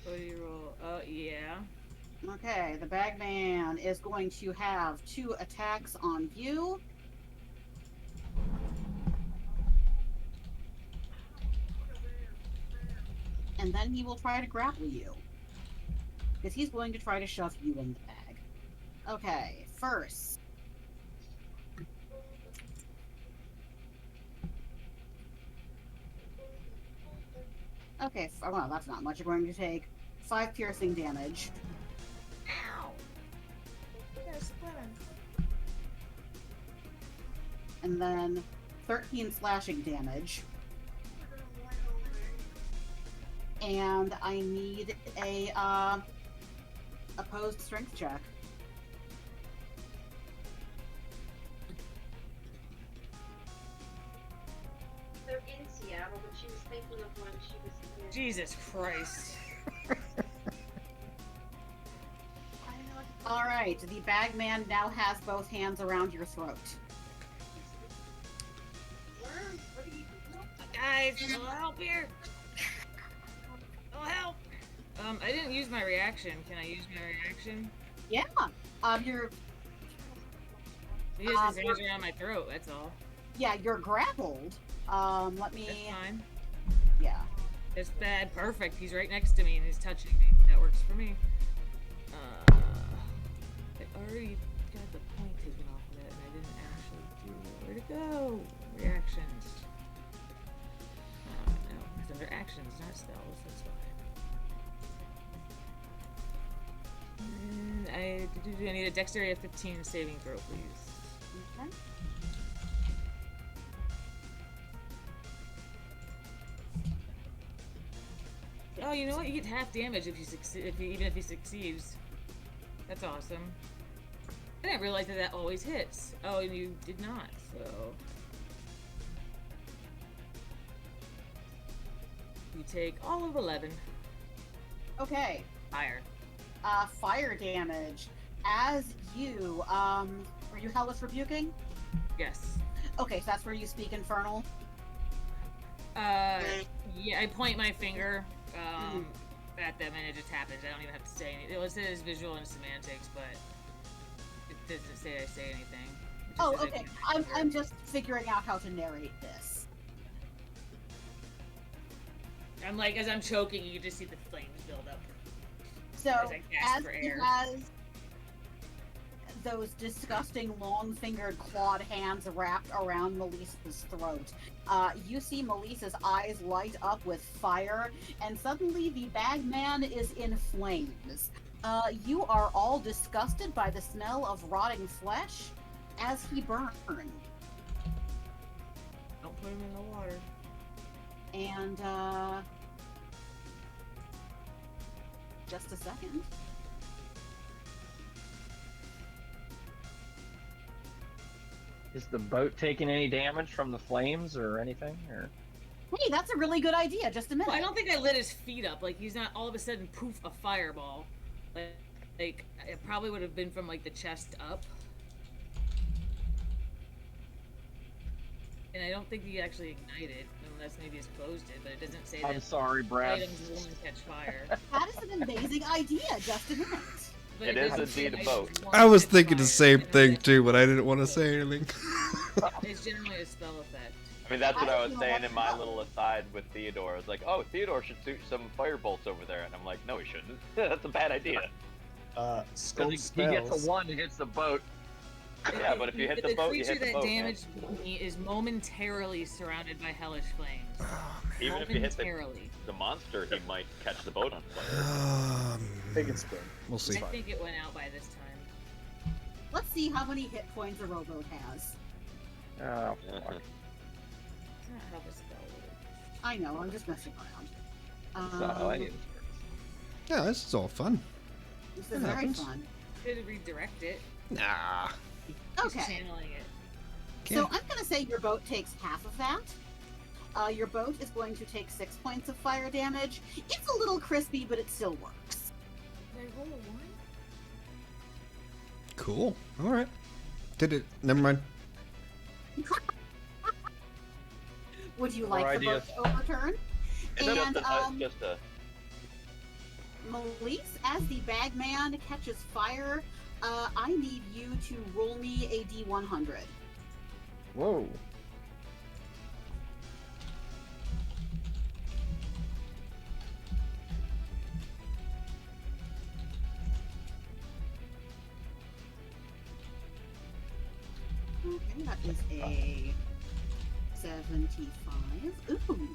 What do you roll? Oh, yeah. Okay, the Bagman is going to have 2 attacks on you. And then he will try to grapple you. Because he's going to try to shove you in the bag. Okay, first. Okay, well, that's not much. You're going to take 5 piercing damage. Ow! Yeah, splitting. And then 13 slashing damage. And I need a opposed strength check. They're in Seattle, but she was thinking of when she was here. Jesus Christ. All right, the Bagman now has both hands around your throat. What are you doing? Guys, a little help here. A little help. I didn't use my reaction. Can I use my reaction? Yeah. You're He has his hands around my throat, that's all. you're grappled. Let me. That's fine. Yeah. It's bad. Perfect. He's right next to me and he's touching me. That works for me. I already got the point taken off of it and I didn't actually do it. Where'd it go? Reactions. No. It's under actions, not spells. That's fine. I need a dexterity of 15 saving throw, please. Okay. Oh, you know what? You get half damage if you succeed. Even if he succeeds. That's awesome. I didn't realize that always hits. Oh, and you did not. So you take all of 11 Okay. fire. Fire damage. As you, were you hellish rebuking? Yes. Okay, so that's where you speak infernal. Yeah, I point my finger at them and it just happens. I don't even have to say anything. It says visual and semantics, but it doesn't say I say anything. It just Oh, says I okay. point my finger. I'm just figuring out how to narrate this. I'm like, as I'm choking, you can just see the flames build up. So, As I gasp as for he air. has those disgusting long-fingered clawed hands wrapped around Melissa's throat, you see Melissa's eyes light up with fire, and suddenly the Bagman is in flames. You are all disgusted by the smell of rotting flesh as he burns. Don't put him in the water. And, just a second. Is the boat taking any damage from the flames or anything? Or Hey, that's a really good idea. Just a minute. Well, I don't think I lit his feet up. Like, he's not all of a sudden poof a fireball. Like it probably would have been from like the chest up. And I don't think he actually ignited, unless maybe his clothes did, but it doesn't say I'm that sorry, Brad. items will only catch fire. That is an amazing idea. Just a minute. But It is doesn't say indeed a items boat. won't I was catch thinking the fire. same And thing it's- too, but I didn't want to say anything. It's generally a spell effect. I mean, that's what I I don't was know saying what in my to little aside with Theodore. I was like, oh, Theodore should shoot some firebolts over there. And I'm like, no, he shouldn't. That's a bad idea. Skull He gets spells. a 1 and hits the boat. Yeah, but if you hit the boat, you creature hit the that boat, man. damaged me is momentarily surrounded by hellish flames. Even if you hit momentarily. the monster, he might catch the boat on fire. Take and spin. We'll see. I think it went out by this time. Let's see how many hit points a rowboat has. Oh, It's not how the spell works. I know. I'm just messing around. that's not how any of this works. Yeah, this is all fun. This That is very happens. fun. Could redirect it. Nah. Just Okay. channeling it. So I'm going to say your boat takes half of that. Your boat is going to take 6 points of fire damage. It's a little crispy, but it still works. Did I roll a 1? Cool. All right. Did it? Never mind. Would you More like the ideas. boat to overturn? It's And just a Melise, as the bagman catches fire, I need you to roll me a D100. Whoa. Okay, that is a 75. Ooh.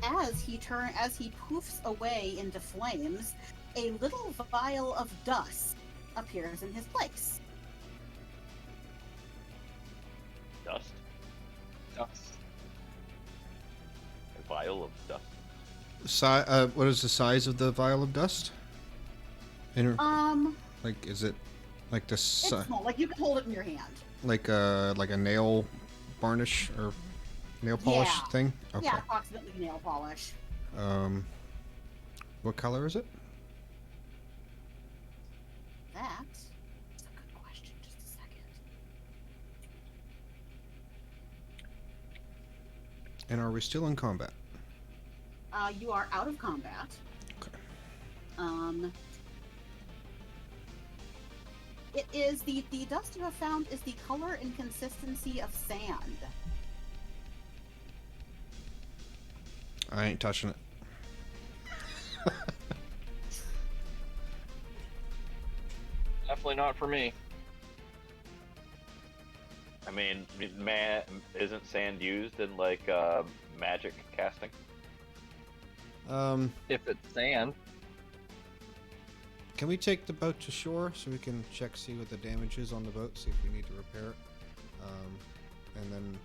As he poofs away into flames, a little vial of dust appears in his place. dust. Dust. A vial of dust. What is the size of the vial of dust? Like, is it like the It's small, like you can hold it in your hand. like a nail varnish or nail polish Yeah. thing? Okay. Yeah, approximately nail polish. What color is it? That's a good question. Just a second. And are we still in combat? You are out of combat. Okay. It is the dust you have found is the color and consistency of sand. I ain't touching it. Definitely not for me. I mean, isn't sand used in like magic casting? If it's sand. Can we take the boat to shore so we can see what the damage is on the boat, see if we need to repair it? And then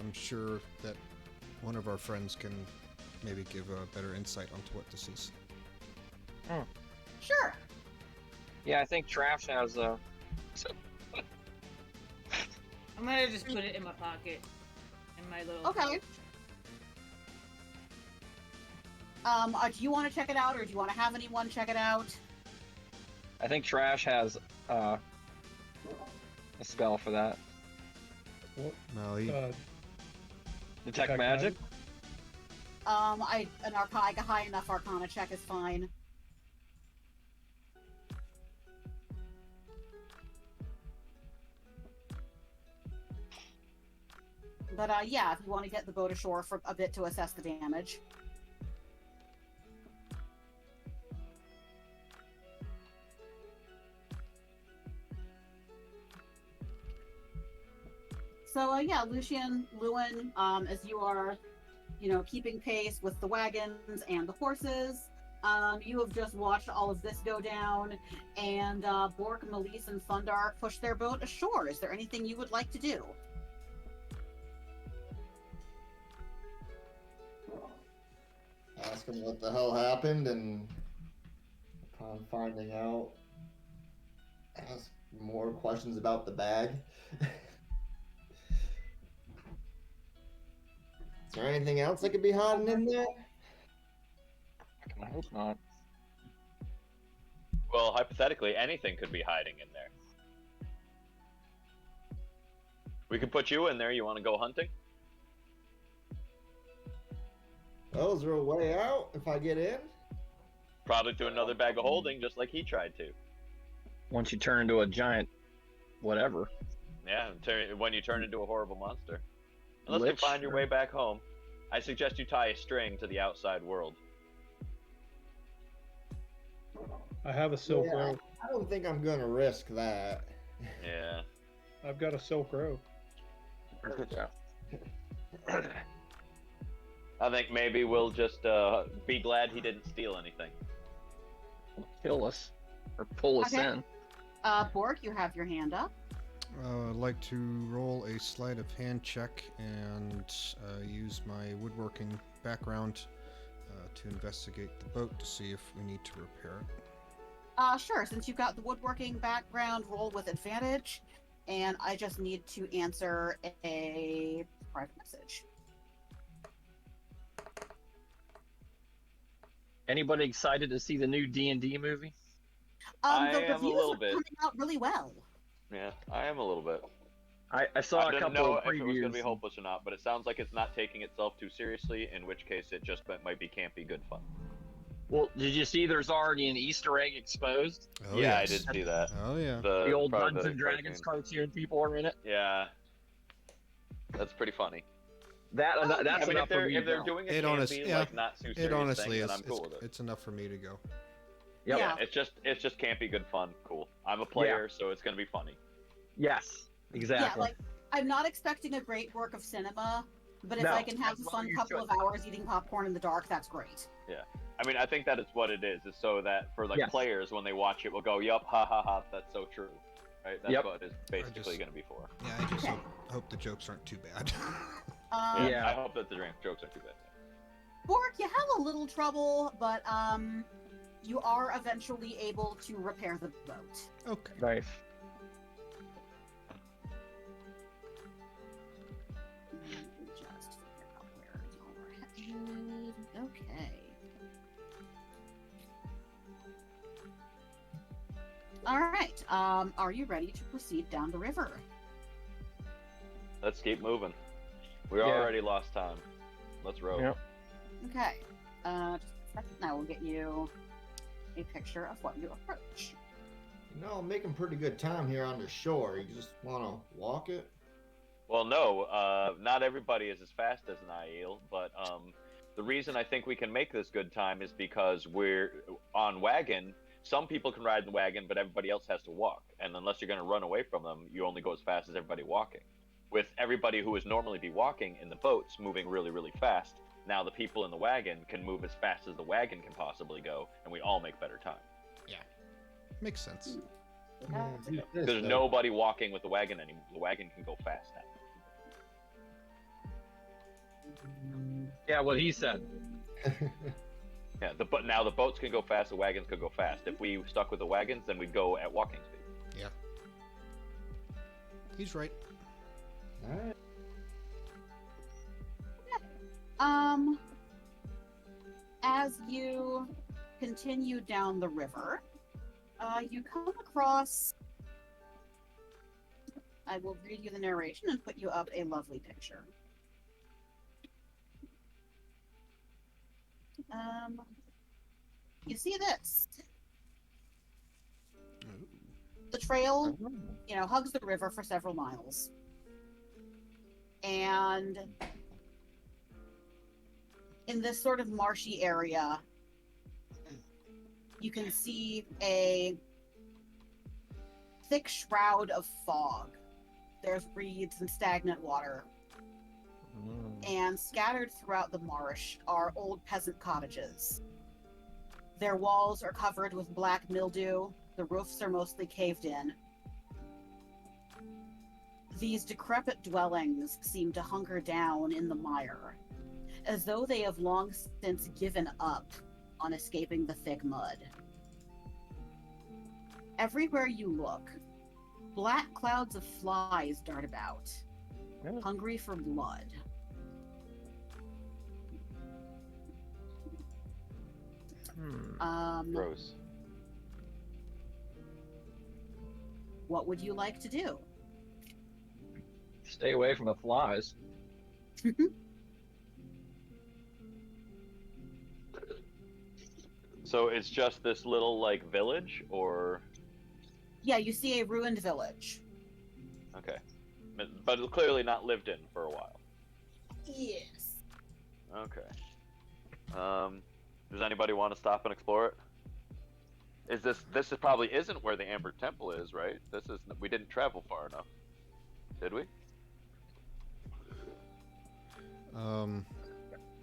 I'm sure that one of our friends can maybe give a better insight onto what this is. Sure. Yeah, I think Trash has I'm gonna just put it in my pocket. In my little Okay. pouch. Do you want to check it out, or do you want to have anyone check it out? I think Trash has a spell for that. No, he, Detect magic? An a high enough Arcana check is fine. But yeah, if you want to get the boat ashore for a bit to assess the damage. So yeah, Lucian, Lewin, as you are, keeping pace with the wagons and the horses, you have just watched all of this go down, and Bork, Melise, and Thundar push their boat ashore. Is there anything you would like to do? Ask him what the hell happened, and upon finding out, ask more questions about the bag. Is there anything else that could be hiding in there? I hope not. Well, hypothetically, anything could be hiding in there. We could put you in there. You want to go hunting? Oh, is there a way out if I get in? Probably to another bag of holding, just like he tried to. Once you turn into a giant whatever. Yeah, when you turn into a horrible monster. Unless you Lich, find your way back home, I suggest you tie a string to the outside world. I have a silk Yeah, rope. I don't think I'm gonna risk that. Yeah. I've got a silk rope. I think maybe we'll just be glad he didn't steal anything. Kill us. Or pull us Okay. in. Bork, you have your hand up. I'd like to roll a sleight of hand check and use my woodworking background to investigate the boat to see if we need to repair it. Sure. Since you've got the woodworking background, roll with advantage, and I just need to answer a private message. Anybody excited to see the new D&D movie? I The am a reviews little are bit. coming out really well. Yeah, I am a little bit. I saw I a didn't couple know of if it was going to be previews. hopeless or not, but it sounds like it's not taking itself too seriously, in which case it just might be campy good fun. Well, did you see there's already an Easter egg exposed? Oh, Yeah, I yes. did see that. Oh, yeah. The old probably Dungeons the and Dragons cartoon people are in it. Yeah, that's pretty funny. That's I mean, enough if they're for me to go. doing a It campy, honestly, yeah. like not too It serious honestly thing, is. then I'm cool with it. It's enough for me to go. Yep. Yeah, it's just campy good fun. Cool. I'm a player, so it's going to be funny. Yes, exactly. Yeah, like I'm not expecting a great work of cinema, but if No, I can have that's a what fun you couple should. of hours eating popcorn in the dark, that's great. Yeah. I mean, I think that is what it is so that for like Yes. players, when they watch it, will go, yup, ha ha ha, that's so true. Right? That's Yep. what it's basically going to be for. Yeah, I just Okay. hope the jokes aren't too bad. Yeah. I hope that the jokes aren't too bad. Bork, you have a little trouble, but you are eventually able to repair the boat. Okay. Nice. Just figure out where y'all are headed. Okay. All right. Are you ready to proceed down the river? Let's keep moving. We Yeah. already lost time. Let's row. Yep. Okay. Just a second. I will get you a picture of what you approach. You know, I'm making pretty good time here on the shore. You just want to walk it? Well, no, not everybody is as fast as Nail, but the reason I think we can make this good time is because we're on wagon. Some people can ride the wagon, but everybody else has to walk. And unless you're going to run away from them, you only go as fast as everybody walking. With everybody who would normally be walking in the boats moving really, really fast, now the people in the wagon can move as fast as the wagon can possibly go, and we all make better time. Makes sense. There's nobody walking with the wagon anymore. The wagon can go fast now. Yeah, what he said. Yeah, but now the boats can go fast, the wagons can go fast. If we stuck with the wagons, then we'd go at walking speed. Yeah. He's right. Alright. As you continue down the river, you come across. I will read you the narration and put you up a lovely picture. You see this? The trail, hugs the river for several miles. And in this sort of marshy area, you can see a thick shroud of fog. There's reeds and stagnant water. And scattered throughout the marsh are old peasant cottages. Their walls are covered with black mildew. The roofs are mostly caved in. These decrepit dwellings seem to hunker down in the mire, as though they have long since given up on escaping the thick mud. Everywhere you look, black clouds of flies dart about, hungry for blood. Gross. What would you like to do? Stay away from the flies. So it's just this little like village, or Yeah, you see a ruined village. okay, but it's clearly not lived in for a while. Yes. Okay. Does anybody want to stop and explore it? This is probably isn't where the Amber Temple is, right? We didn't travel far enough, did we?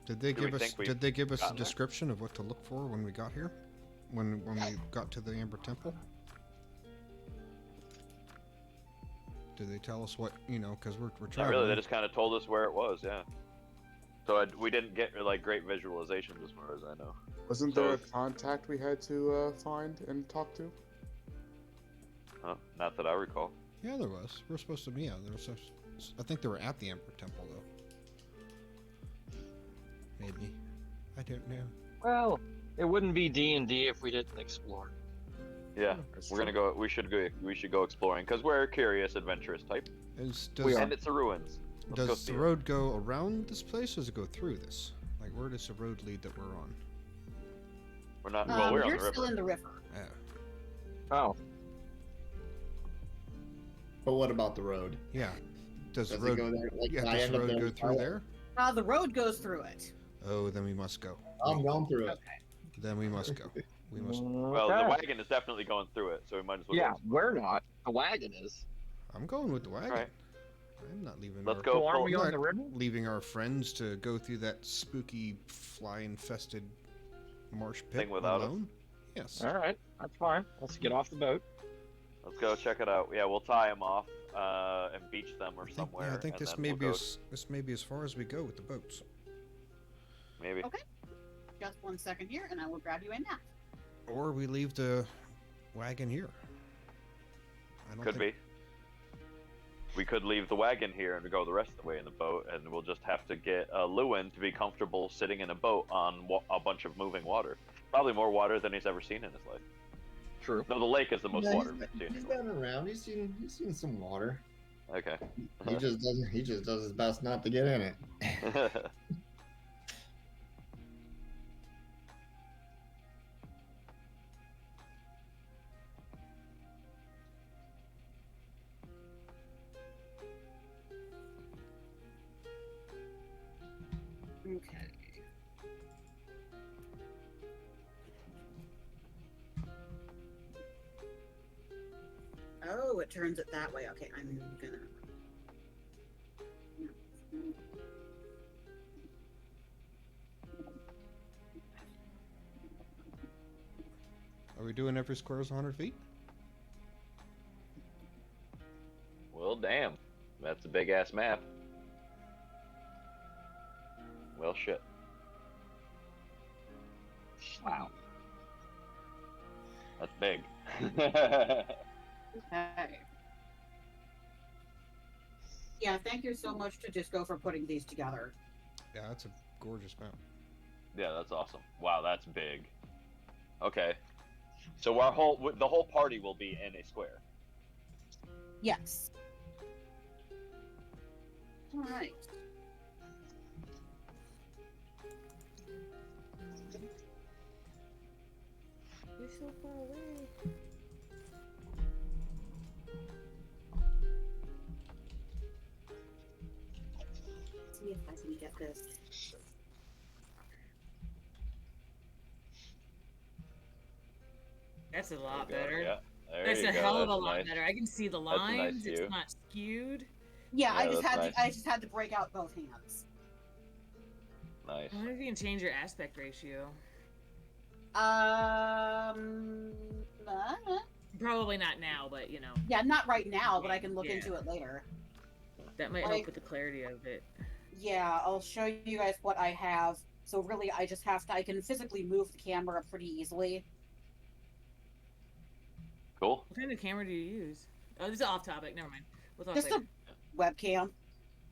Did they Do we give us think we've did they give us a gotten there? description of what to look for when we got here? When we got to the Amber Temple? Did they tell us what, because we're Not traveling. really. They just kind of told us where it was. Yeah. So we didn't get like great visualizations as far as I know. Wasn't there a contact we had to find and talk to? Not that I recall. Yeah, there was. We're supposed to be. Yeah, there was. I think they were at the Amber Temple though. Maybe. I don't know. Well, It wouldn't be D&D if we didn't explore. Yeah, That's we're gonna true. go. We should go exploring because we're a curious, adventurous type, We are. and it's the ruins. Let's go Does see the it. road go around this place, or does it go through this? Like, where does the road lead that we're on? We're not. Well, we're on You're the still river. in the river. Oh, But what about the road? Yeah. Does the Does it road go there? Like, yeah, I does end the up road there go with through my- there? The road goes through it. Oh, then we must go. I'm going through it. Then we must go. We must. Well, the okay. wagon is definitely going through it, so we might as well. Yeah, Go. we're not. The wagon is. I'm going with the wagon. All right. I'm not leaving. Let's our, go. So aren't pull- we I'm on not the river? leaving our friends to go through that spooky, fly-infested marsh pit Thing without us. alone. Yes. All right, that's fine. Let's get off the boat. Let's go check it out. Yeah, we'll tie them off and beach them or somewhere. I think and this then may we'll be go- this may be as far as we go with the boats. maybe. Okay. Just 1 second here, and I will grab you a map. Or we leave the wagon here. I don't Could think... be. We could leave the wagon here and go the rest of the way in the boat, and we'll just have to get Lewin to be comfortable sitting in a boat on a bunch of moving water. Probably more water than he's ever seen in his life. True. No, the lake is the most Yeah, water he's we've he's seen. been around. He's seen some water. Okay. He just doesn't. He just does his best not to get in it. Okay. Oh, it turns it that way. Okay, I'm gonna. Are we doing every square is 100 feet? Well, damn. That's a big ass map. Well, shit. Wow. That's big. Okay. Yeah, thank you so much to Disco for putting these together. Yeah, that's a gorgeous map. Yeah, that's awesome. Wow, that's big. Okay. So the whole party will be in a square. Yes. All right. You're so far away. Let's see if I can get this. That's a lot There you go, better. Yeah. There That's you a go. hell of a That's lot nice. better. I can see the That's a nice lines. view. It's not skewed. Yeah, Yeah, I just that's had nice. to. I just had to break out both hands. Nice. I wonder if you can change your aspect ratio. Probably not now, but you know, Yeah, not right now, but I can look Yeah. into it later. that might Like- help with the clarity of it. Yeah, I'll show you guys what I have. So really, I just have to. I can physically move the camera pretty easily. Cool. What kind of camera do you use? Oh, this is off topic. Never mind. We'll talk Just later. a webcam.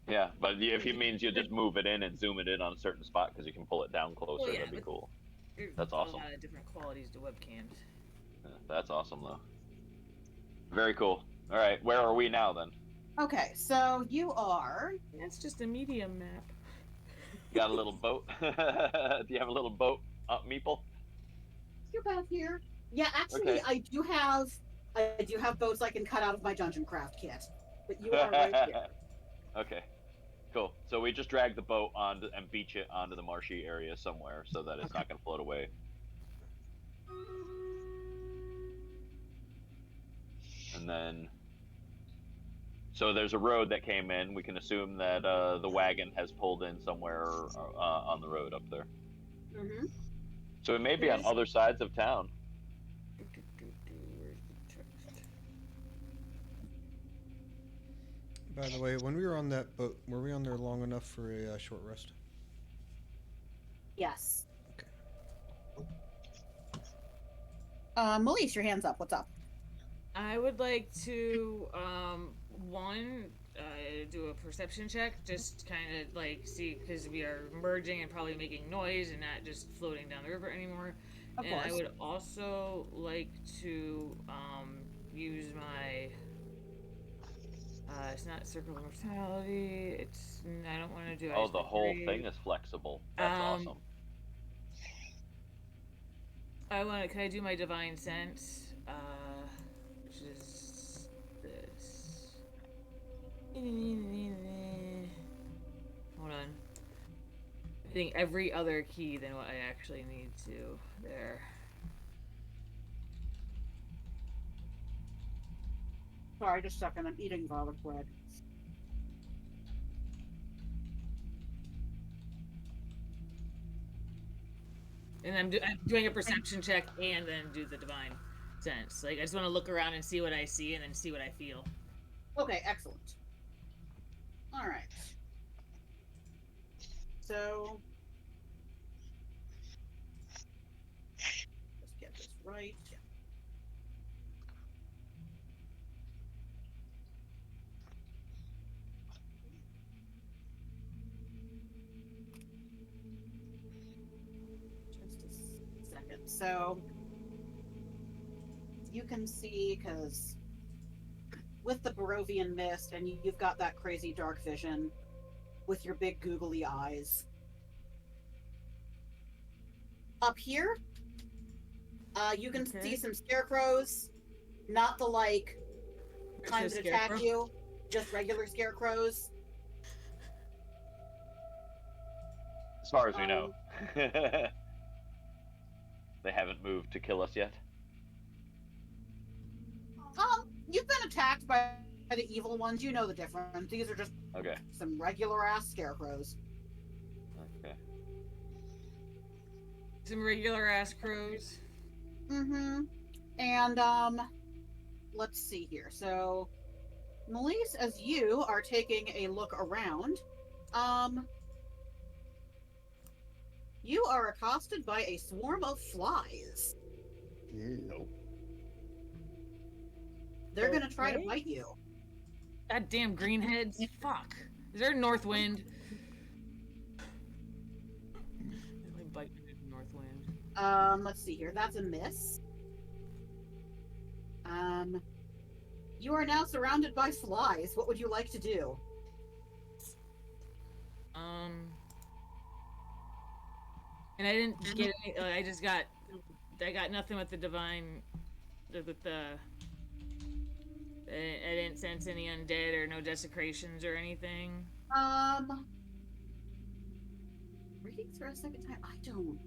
Yeah, but if it means you just move it in and zoom it in on a certain spot because you can pull it down closer, yeah, that'd be but- cool. There's that's awesome. A lot of different qualities to webcams. Yeah, that's awesome, though. Very cool. All right, where are we now then? Okay, so you are. That's just a medium map. Got a little boat? Do you have a little boat, Meeple? You're back here. Yeah, actually, Okay. I do have. I do have boats I can cut out of my dungeon craft kit. But you are right here. Okay, cool. So we just drag the boat onto and beach it onto the marshy area somewhere so that it's not going to float away. And then, so there's a road that came in. We can assume that the wagon has pulled in somewhere on the road up there. Mm-hmm. So it may be on There's- other sides of town. Where's the text? By the way, when we were on that boat, were we on there long enough for a short rest? Yes. Okay. Melise, your hands up. What's up? I would like to, one, do a perception check, just kind of like see, because we are merging and probably making noise and not just floating down the river anymore. Of And I course. would also like to use my. It's not circle of mortality. It's I don't want to do. Oh, the whole thing is flexible. That's awesome. I want to. Can I do my divine sense? Which is this. Hold on. I think every other key than what I actually need to there. Sorry, just a second. I'm eating garlic bread. And I'm doing a perception check and then do the divine sense. Like I just want to look around and see what I see and then see what I feel. Okay, excellent. All right. So, let's get this right. Just a second. So, you can see, because with the Barovian mist, and you've got that crazy dark vision with your big googly eyes. Up here, you can see some scarecrows, not the like kind that attack you, just regular scarecrows. As far as we know. They haven't moved to kill us yet. You've been attacked by the evil ones. You know the difference. These are just some regular ass scarecrows. Okay. Some regular ass crows. Mm-hmm. And let's see here. So, Melise, as you are taking a look around, you are accosted by a swarm of flies. Ew. They're gonna try to bite you. God damn greenheads. Fuck. Is there a north wind? Bite north wind. Let's see here. That's a miss. You are now surrounded by flies. What would you like to do? And I didn't get any, I got nothing with the divine, with the, I didn't sense any undead or no desecrations or anything. Reading through a second time? I don't.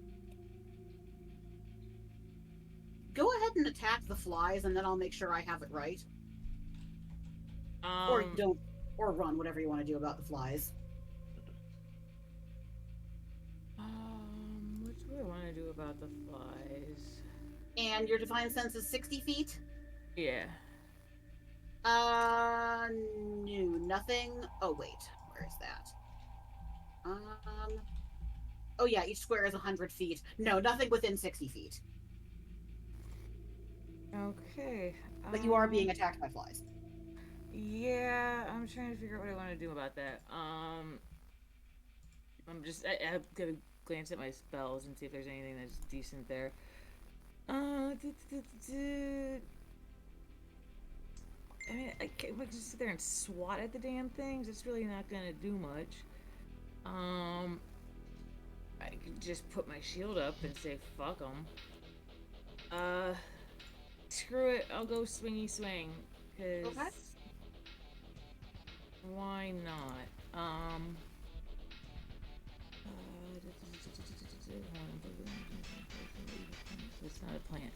Go ahead and attack the flies, and then I'll make sure I have it right. Or don't, or run, whatever you want to do about the flies. What do I want to do about the flies? And your divine sense is 60 feet? Yeah. No, nothing. Oh, wait. Where is that? Oh, yeah, each square is 100 feet. No, nothing within 60 feet. Okay. But you are being attacked by flies. Yeah, I'm trying to figure out what I want to do about that. I'm gonna glance at my spells and see if there's anything that's decent there. I mean, I can't just sit there and swat at the damn things. It's really not gonna do much. I could just put my shield up and say fuck them. Screw it. I'll go swingy swing. Cause why not? It's not a plant.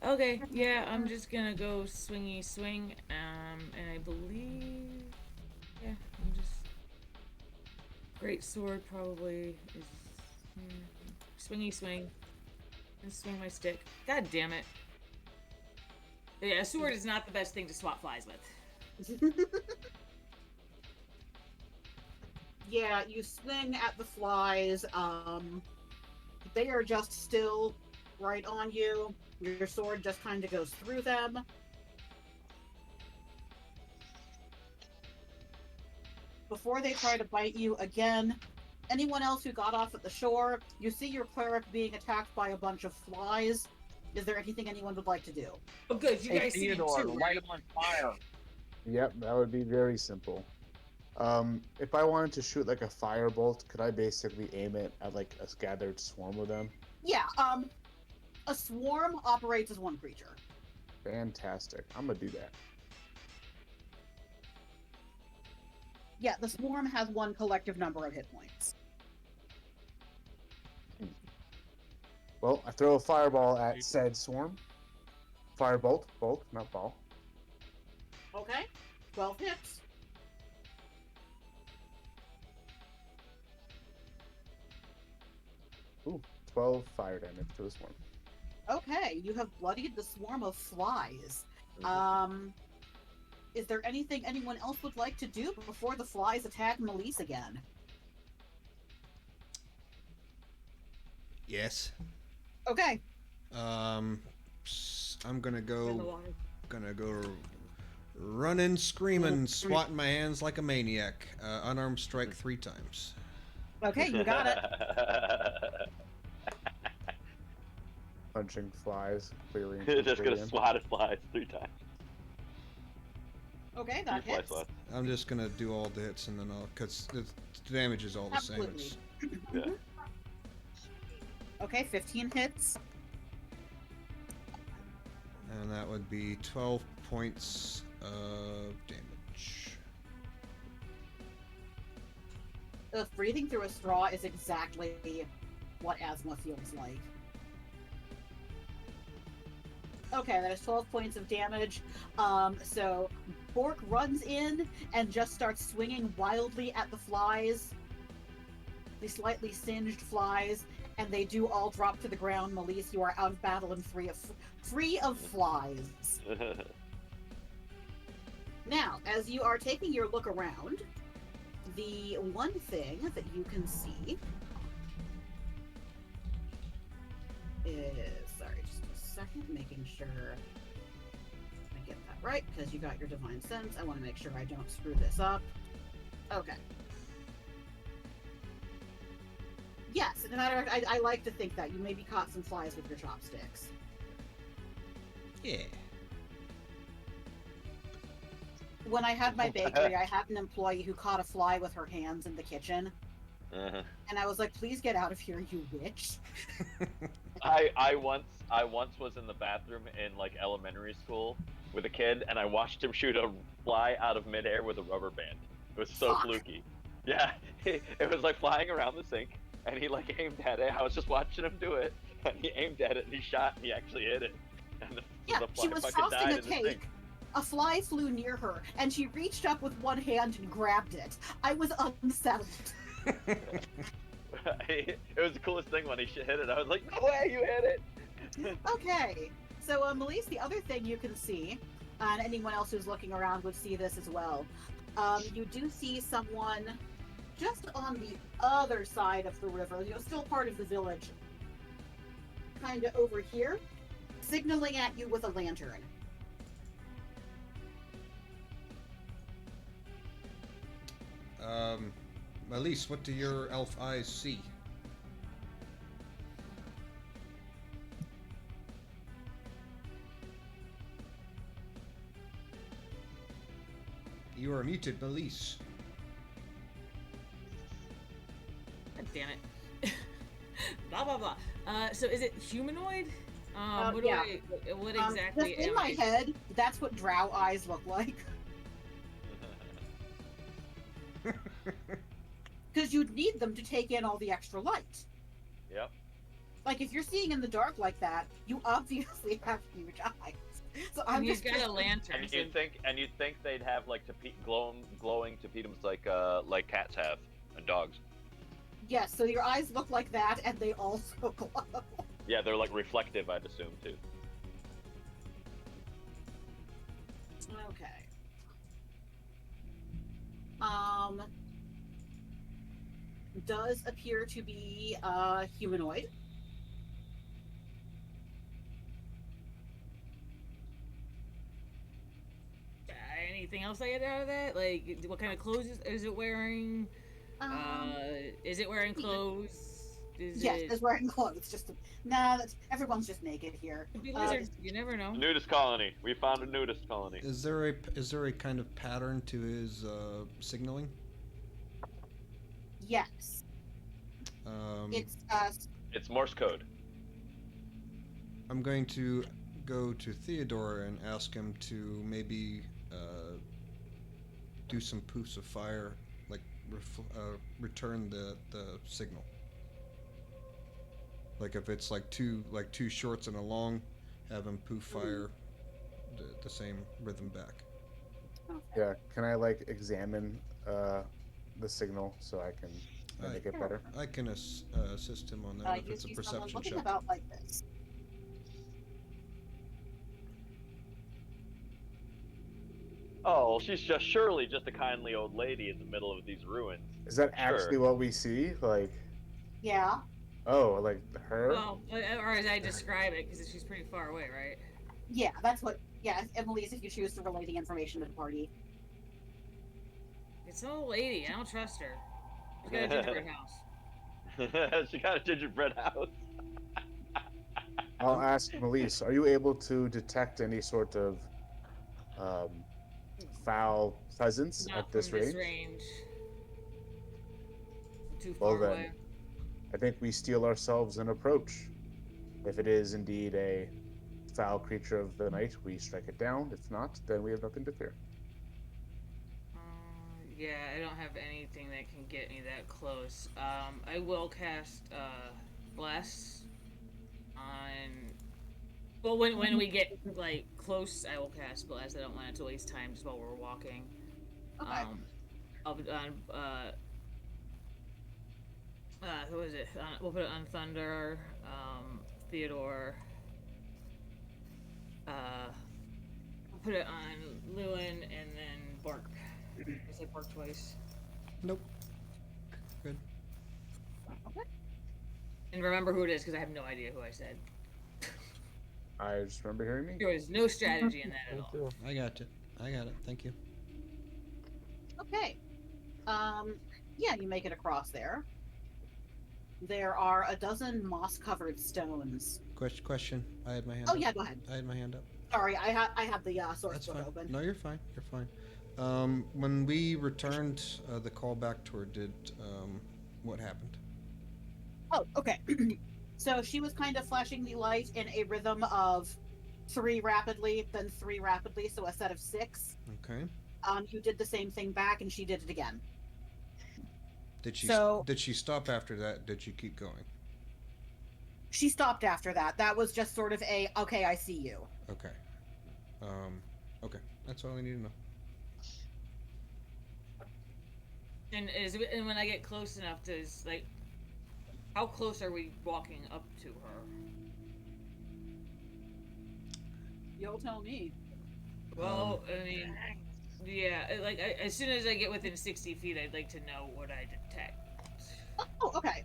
Okay, yeah, I'm just gonna go swingy swing. And I believe, yeah, I'm just great sword probably is swingy swing and swing my stick. God damn it! Yeah, a sword is not the best thing to swat flies with. Yeah, you swing at the flies. They are just still right on you. Your sword just kind of goes through them. before they try to bite you again. Anyone else who got off at the shore, you see your cleric being attacked by a bunch of flies. Is there anything anyone would like to do? Oh, good. You Hey, guys see him Theodore, too, light right? him on fire. Yep, that would be very simple. If I wanted to shoot like a firebolt, could I basically aim it at like a gathered swarm of them? Yeah, a swarm operates as one creature. Fantastic. I'm gonna do that. Yeah, the swarm has one collective number of hit points. Well, I throw a fireball at said swarm. Firebolt, bolt, not ball. Okay, 12 hits. Ooh, 12 fire damage to the swarm. Okay, you have bloodied the swarm of flies. Is there anything anyone else would like to do before the flies attack Melise again? Yes. Okay. I'm gonna go running, screaming, swatting my hands like a maniac. Unarmed strike 3 times. Okay, you got it. Punching flies, clearly. Just gonna swat at flies 3 times. Okay, that Fly hits. swat. I'm just gonna do all the hits and then cause the damage is all the same. Absolutely. Yeah. Okay, 15 hits. And that would be 12 points of damage. Breathing through a straw is exactly what asthma feels like. Okay, that is 12 points of damage. So Bork runs in and just starts swinging wildly at the flies. The slightly singed flies, and they do all drop to the ground. Melise, you are out of battle and free of flies. Now, as you are taking your look around, the one thing that you can see is, sorry, just a second, making sure I get that right, because you got your divine sense. I want to make sure I don't screw this up. Okay. Yes, as a matter of fact, I like to think that you maybe caught some flies with your chopsticks. Yeah. When I had my bakery, I had an employee who caught a fly with her hands in the kitchen. And I was like, please get out of here, you witch. I once was in the bathroom in like elementary school with a kid, and I watched him shoot a fly out of midair with a rubber band. It was so fluky. Yeah, it was like flying around the sink, and he like aimed at it. I was just watching him do it, and he aimed at it, and he shot, and he actually hit it. And the fly She was fucking died frosting a in the sink. cake. A fly flew near her, and she reached up with one hand and grabbed it. I was unsettled. It was the coolest thing when he hit it. I was like, no way, you hit it! Okay, so Melise, the other thing you can see, and anyone else who's looking around would see this as well. You do see someone just on the other side of the river, still part of the village, kind of over here, signaling at you with a lantern. Elise, what do your elf eyes see? You are muted, Elise. God damn it. Blah blah blah. So is it humanoid? What yeah. What exactly? Just in am my I? head, that's what drow eyes look like. Because you'd need them to take in all the extra light. Yep. Like, if you're seeing in the dark like that, you obviously have huge eyes. So And I'm he's just got a lantern. And So you'd think they'd have like glowing tapetum like cats have and dogs. Yes, so your eyes look like that, and they also glow. Yeah, they're like reflective, I'd assume too. Okay. Does appear to be humanoid. anything else I get out of that? Like, what kind of clothes is it wearing? Is it wearing clothes? Yes, it's wearing clothes. Everyone's just naked here. Could be lizard. You never know. Nudist colony. We found a nudist colony. Is there a kind of pattern to his signaling? Yes. It's It's Morse code. I'm going to go to Theodore and ask him to maybe do some poofs of fire, like return the signal. Like if it's like two shorts and a long, have him poof fire the same rhythm back. Yeah, can I like examine the signal so I can make it better? I can assist him on that if you it's a see someone perception looking check. about like this. Oh, she's surely just a kindly old lady in the middle of these ruins. Is that actually what we see? Like, Yeah. oh, like her? Well, or as I describe it, because she's pretty far away, right? Yeah, that's what. Yeah, Emily's if you choose to relay the information to the party. It's an old lady. I don't trust her. She's got a gingerbread house. She got a gingerbread house. I'll ask Melise, are you able to detect any sort of foul presence Not at this from range? Too Well far then, away. I think we steel ourselves an approach. If it is indeed a foul creature of the night, we strike it down. If not, then we have nothing to fear. Yeah, I don't have anything that can get me that close. I will cast Bless on. Well, when we get like close, I will cast Bless. I don't want it to waste time just while we're walking. Okay. I'll put on who is it? We'll put it on Thunder, Theodore. We'll put it on Lewin and then Bark. I say Bark twice. Nope. Good. Okay. And remember who it is because I have no idea who I said. I just remember hearing me. There was no strategy in that at all. I got it. Thank you. Okay. Yeah, you make it across there. There are a dozen moss-covered stones. Question. I had my hand Oh up. yeah, go ahed. I had my hand up. Sorry, I have the source That's book fine. open. No, you're fine. You're fine. When we returned the call back to her, what happened? Oh, okay. So she was kind of flashing the light in a rhythm of 3 rapidly, then 3 rapidly, so a set of 6. Okay. You did the same thing back, and she did it again. Did she So- did she stop after that? Did she keep going? She stopped after that. That was just sort of a, okay, I see you. Okay. Okay. That's all I need to know. And when I get close enough to like, how close are we walking up to her? You'll tell me. Well, I mean, yeah, as soon as I get within 60 feet, I'd like to know what I detect. Oh, okay.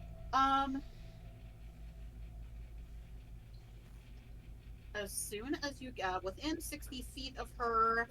As soon as you get within 60 feet of her,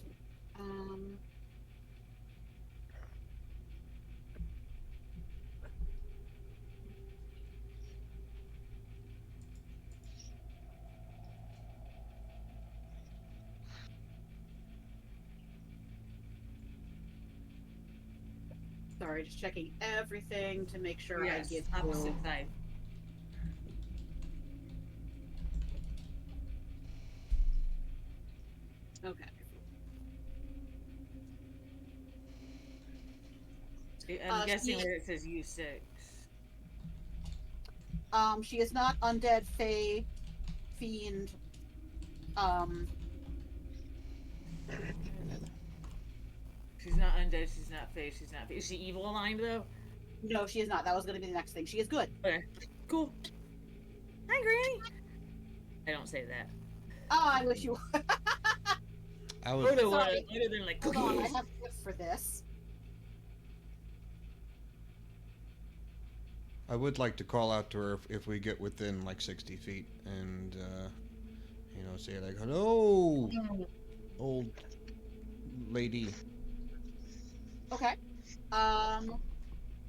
sorry, just checking everything to make sure Yes, I give opposite you. side. Okay. I'm guessing she- where it says U6. She is not undead, fey, fiend. She's not undead, she's not fey, she's not. Is she evil aligned though? No, she is not. That was going to be the next thing. She is good. Okay, cool. Hi, Granny. I don't say that. Oh, I wish you would. I Or would. the one Sorry. other than like Hold on, I cookies. have gifts for this. I would like to call out to her if we get within like 60 feet and say like, hello, old lady. Okay.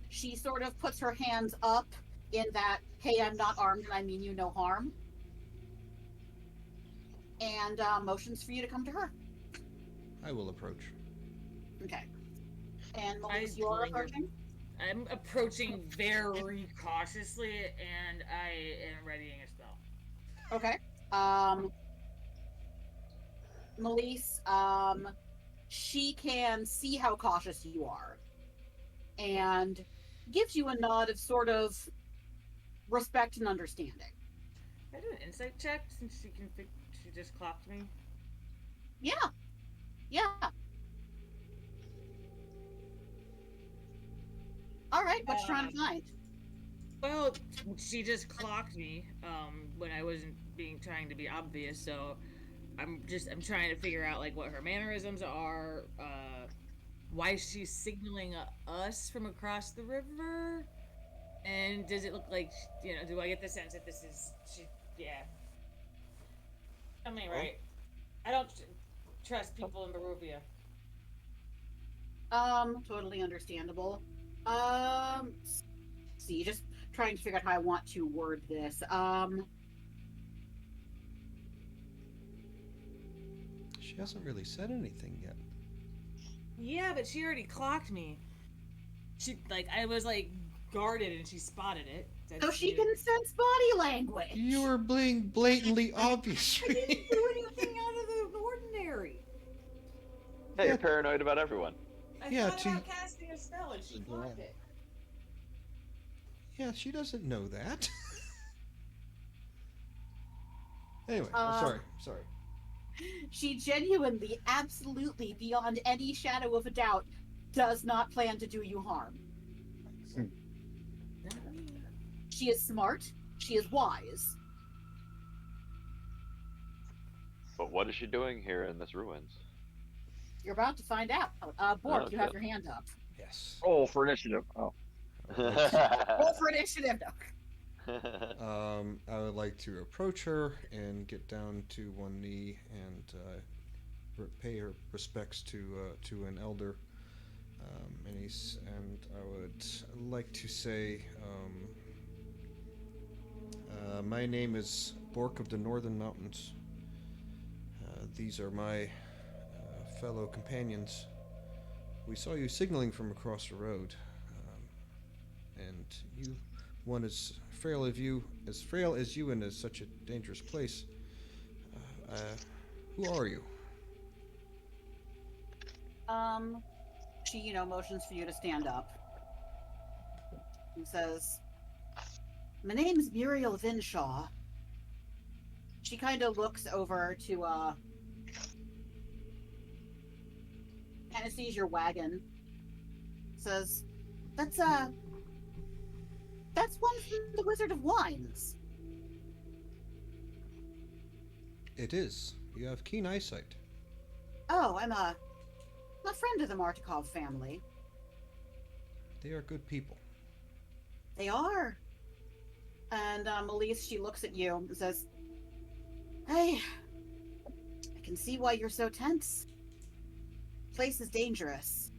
She sort of puts her hands up in that, hey, I'm not armed and I mean you no harm. And motions for you to come to her. I will approach. Okay. And Melissa, I you are linger. approaching? I'm approaching very cautiously, and I am readying a spell. Okay. Melise, she can see how cautious you are and gives you a nod of sort of respect and understanding. Can I do an insight check since she just clocked me? Yeah. Yeah. All right, what you trying to find? Well, she just clocked me when I wasn't trying to be obvious, so I'm trying to figure out like what her mannerisms are, why she's signaling us from across the river, and does it look like do I get the sense that this is she? Yeah, I mean, right? I don't trust people in Barovia. Totally understandable. See, just trying to figure out how I want to word this. She hasn't really said anything yet. Yeah, but she already clocked me. She I was guarded and she spotted it. So she can sense body language. You were being blatantly obvious. I didn't do anything out of the ordinary. Hey, you're paranoid about everyone. I Yeah, thought to- about casting a spell and she blocked it. Yeah, she doesn't know that. Anyway, sorry. She genuinely, absolutely, beyond any shadow of a doubt, does not plan to do you harm. She is smart. She is wise. But what is she doing here in this ruins? You're about to find out. Bork, Oh, you have good. your hand up. Yes. Roll for initiative. Oh. Roll for initiative. I would like to approach her and get down to one knee and pay her respects to an elder. And I would like to say, my name is Bork of the Northern Mountains. These are my fellow companions. We saw you signaling from across the road, and you, one as frail as you, and is such a dangerous place. Who are you? She, motions for you to stand up. And says, my name's Muriel Vinshaw. She kind of looks over to, kind of sees your wagon. Says, that's one from the Wizard of Wines. It is. You have keen eyesight. Oh, I'm a friend of the Martikov family. They are good people. They are. And Elise, she looks at you and says, hey, I can see why you're so tense. Place is dangerous.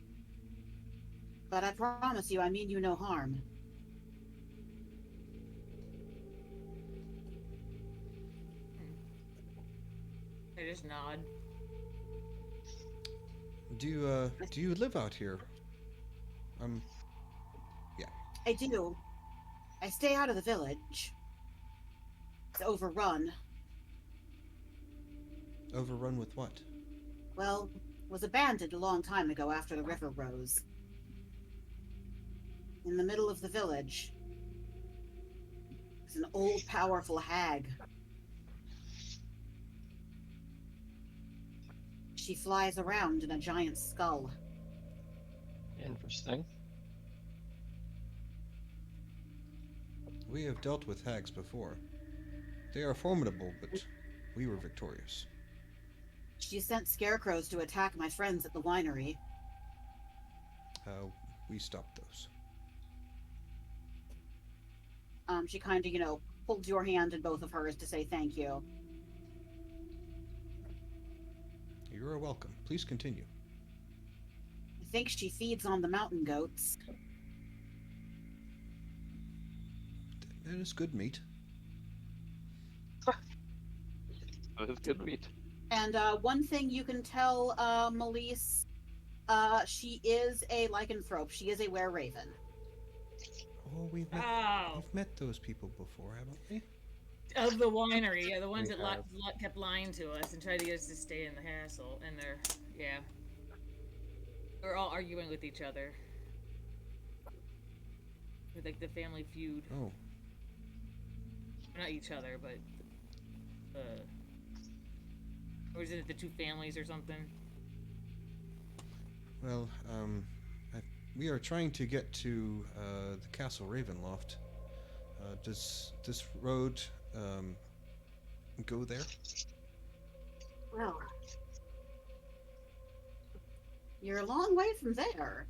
But I promise you, I mean you no harm. I just nod. Do you live out here? Yeah. I do. I stay out of the village. It's overrun. Overrun with what? Well, was abandoned a long time ago after the river rose. In the middle of the village is an old, powerful hag. She flies around in a giant skull. Interesting. We have dealt with hags before. They are formidable, but we were victorious. She sent scarecrows to attack my friends at the winery. We stopped those. She kind of, holds your hand in both of hers to say thank you. You are welcome. Please continue. think she feeds on the mountain goats. That is good meat. That is good meat. And one thing you can tell Melise, she is a lycanthrope. She is a were-raven. Oh, we've Oh, met those people before, haven't we? of the winery, yeah, the ones We that have. kept lying to us and tried to get us to stay in the castle, and they're all arguing with each other. With like the family feud. Oh, Not each other, but or is it the two families or something? well, we are trying to get to the Castle Ravenloft. Does this road go there? Well, you're a long way from there.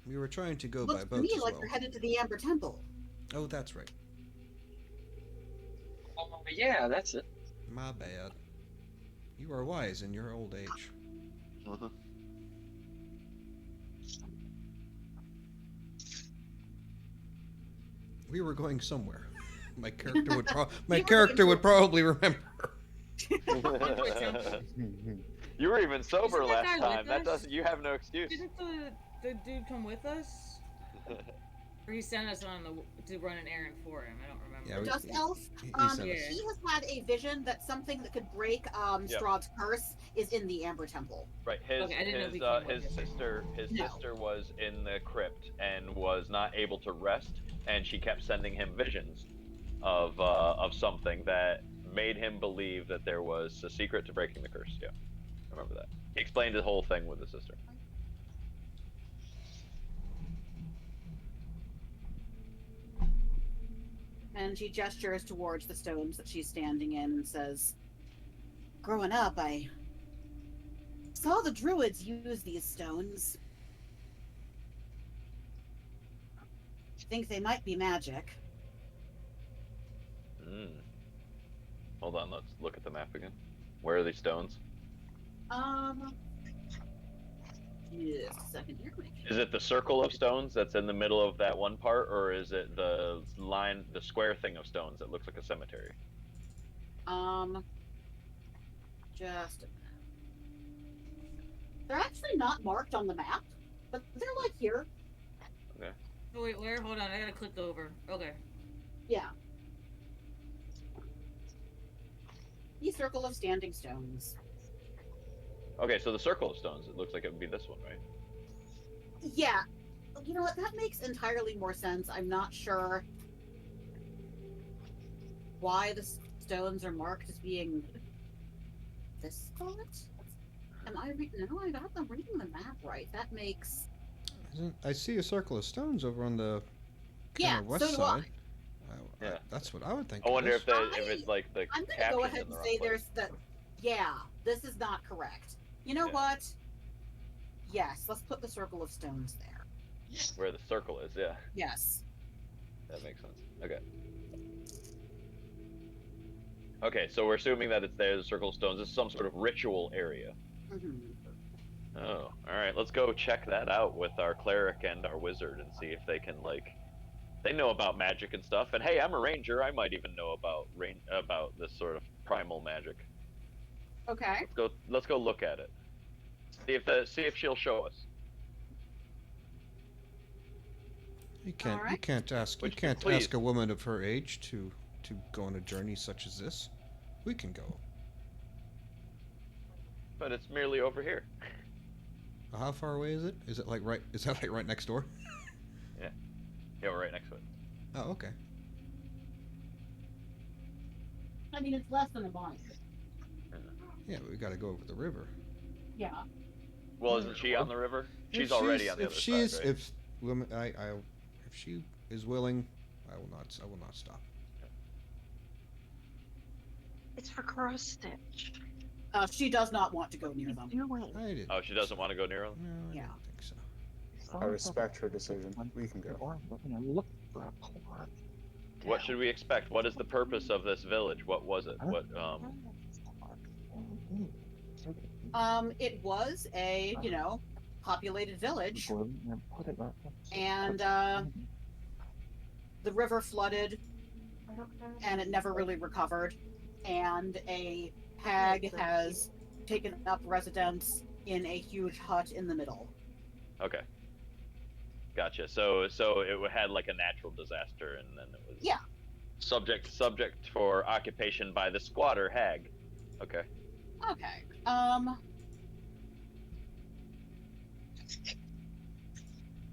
We were trying to go Looks by to boat me as like well. you're headed to the Amber Temple. Oh, that's right. Oh, yeah, that's it. My bad. You are wise in your old age. We were going somewhere. My character would probably remember. You were even sober Isn't that last guy time. with That us? doesn't. You have no excuse. Didn't the dude come with us? Or he sent us on to run an errand for him? I don't remember. Yeah, Dust Elf, he sent he us. has had a vision that something that could break Strahd's curse is in the Amber Temple. Right. His Okay, I didn't know he came with us. sister No. sister was in the crypt and was not able to rest, and she kept sending him visions of something that made him believe that there was a secret to breaking the curse. Yeah, I remember that. He explained the whole thing with his sister. And she gestures towards the stones that she's standing in and says, "Growing up, I saw the druids use these stones. I think they might be magic." Hold on, let's look at the map again. Where are these stones? Just a second here. Make sure. Is it the circle of stones that's in the middle of that one part, or is it the line, the square thing of stones that looks like a cemetery? Just a minute. They're actually not marked on the map, but they're like here. Okay. Oh wait, where? Hold on, I gotta click over. Okay. Yeah. The circle of standing stones. Okay, so the circle of stones, it looks like it would be this one, right? Yeah. You know what? That makes entirely more sense. I'm not sure why the stones are marked as being this spot. Am I no, I got them reading the map right. That makes I see a circle of stones over on the yeah. west So do side. Yeah. That's what I would think. I it wonder is. if it's like the I'm gonna captions go ahead in the and wrong say place. there's the. Yeah, this is not correct. You know Yeah. what? Yes, let's put the circle of stones there. Where the circle is, yeah. Yes. That makes sense. Okay. Okay, so we're assuming that it's there, the circle of stones. This is some sort of ritual area. Hmm. Oh, alright, let's go check that out with our cleric and our wizard and see if they can, like, they know about magic and stuff. And hey, I'm a ranger, I might even know about this sort of primal magic. Okay. Let's go look at it. See if she'll show us. You can't. You Alright. can't ask. Would You you can't please? ask a woman of her age to go on a journey such as this. We can go. But it's merely over here. How far away is it? Is it like right? Is that like right next door? Yeah, we're right next to it. Oh, okay. I mean, it's less than a mile. Yeah, but we got to go over the river. Yeah. Well, isn't she on the river? She's If already on the if other she side, is, right? if women, if she is willing, I will not. I will not stop. It's for cross stitch. She does not want to go near them. Do it. I did. Oh, she doesn't want to go near them? No, I Yeah. don't think so. I respect her decision. We can go. Look for a port. What should we expect? What is the purpose of this village? What was it? What It was a, populated village, Put it up. and the river flooded, and it never really recovered. And a hag has taken up residence in a huge hut in the middle. Okay. Gotcha. So it had like a natural disaster, and then it was subject for occupation by the squatter hag. Okay. Okay.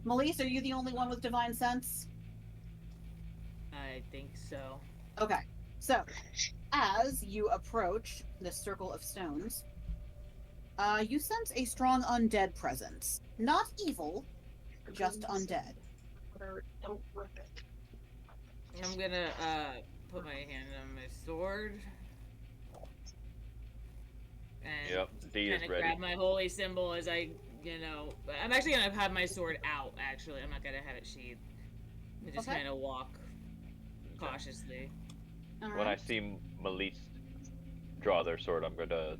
Melise, are you the only one with divine sense? I think so. Okay. So, as you approach this circle of stones, you sense a strong undead presence. Not evil, just undead. I'm gonna put my hand on my sword. And Yep. D is kind of ready. grab my holy symbol as I, I'm actually gonna have my sword out. Actually, I'm not gonna have it sheathed. I just kind of walk cautiously. When I see Melise draw their sword, I'm going to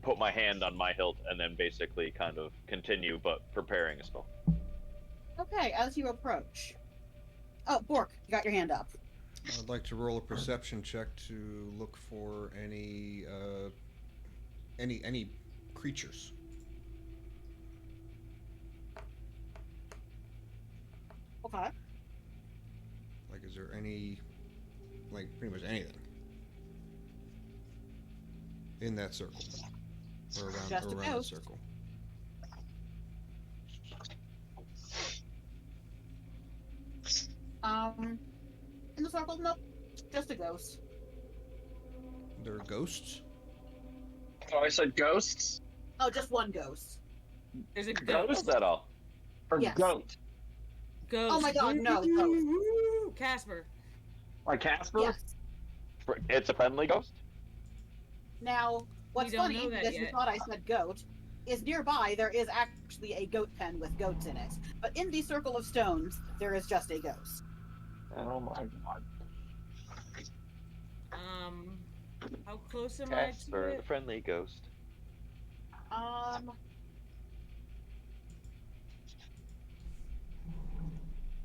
put my hand on my hilt and then basically kind of continue, but preparing a spell. Okay, as you approach. Oh, Bork, you got your hand up. I'd like to roll a perception check to look for any creatures. Okay. Like, is there any, like, pretty much anything in that circle or around Just a the ghost. circle? In the circle, nope, just a ghost. There are ghosts. Oh, I said ghosts? Oh, just one ghost. There's a Ghost? ghost. Is that all? Or Yes. goat? Ghost. Oh my god, no, ghost. Casper. Like Casper? Yes. It's a friendly ghost? Now, what's We don't funny, know that because you yet. thought I said goat, is nearby there is actually a goat pen with goats in it. But in the circle of stones, there is just a ghost. Oh my god. How close am I to Casper, the it? friendly ghost.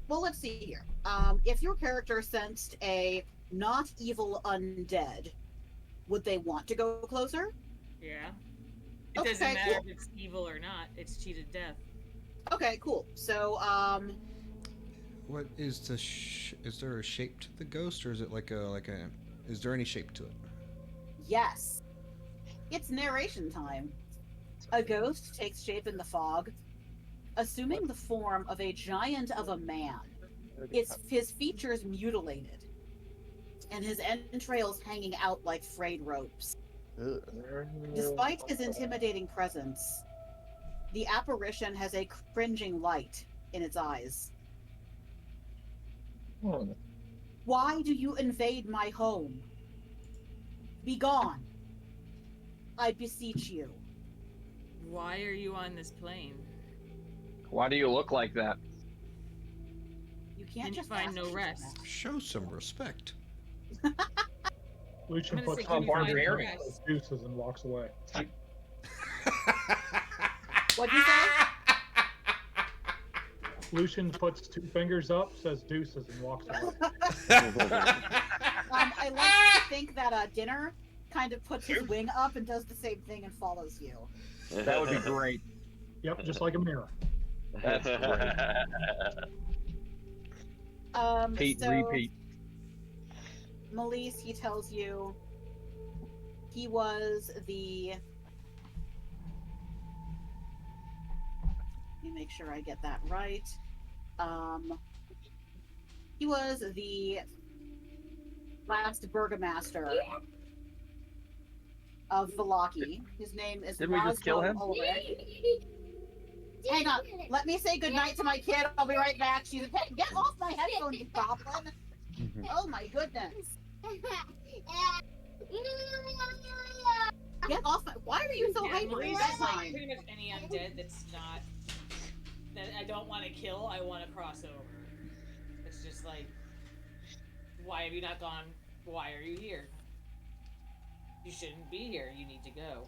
Well, let's see here. If your character sensed a not evil undead, would they want to go closer? Yeah. It Okay, doesn't matter cool. if it's evil or not. It's cheated death. Okay, cool. So, What is the? Is there a shape to the ghost, or is it like a? Is there any shape to it? yes. It's narration time. A ghost takes shape in the fog, assuming the form of a giant of a man. His features mutilated, and his entrails hanging out like frayed ropes. Despite his intimidating presence, the apparition has a cringing light in its eyes. Why do you invade my home? Be gone. I beseech you. Why are you on this plane? Why do you look like that? You can't Can you just find ask no me rest? that. Show some respect. Lucian I'm gonna puts say, can you find no barbarian. rest? deuces and walks away. What'd you say? Lucian puts two fingers up, says deuces, and walks away. I like to think that dinner kind of puts his wing up and does the same thing and follows you. That would be great. Yep, just like a mirror. That's great. Pete, So repeat. Melise, he tells you he was the. Let me make sure I get that right. He was the last burgomaster of Vallaki. His name is Didn't we just kill him? Ulrich. Hang on. Let me say goodnight to my kid. I'll be right back. She's get off my headphones, you goblin. Oh my goodness. Get off my. Why are you so Yeah, hyper? Maurice That's is like fine. pretty much any undead that's not that I don't want to kill. I want to cross over. It's just like, why have you not gone? Why are you here? You shouldn't be here. You need to go.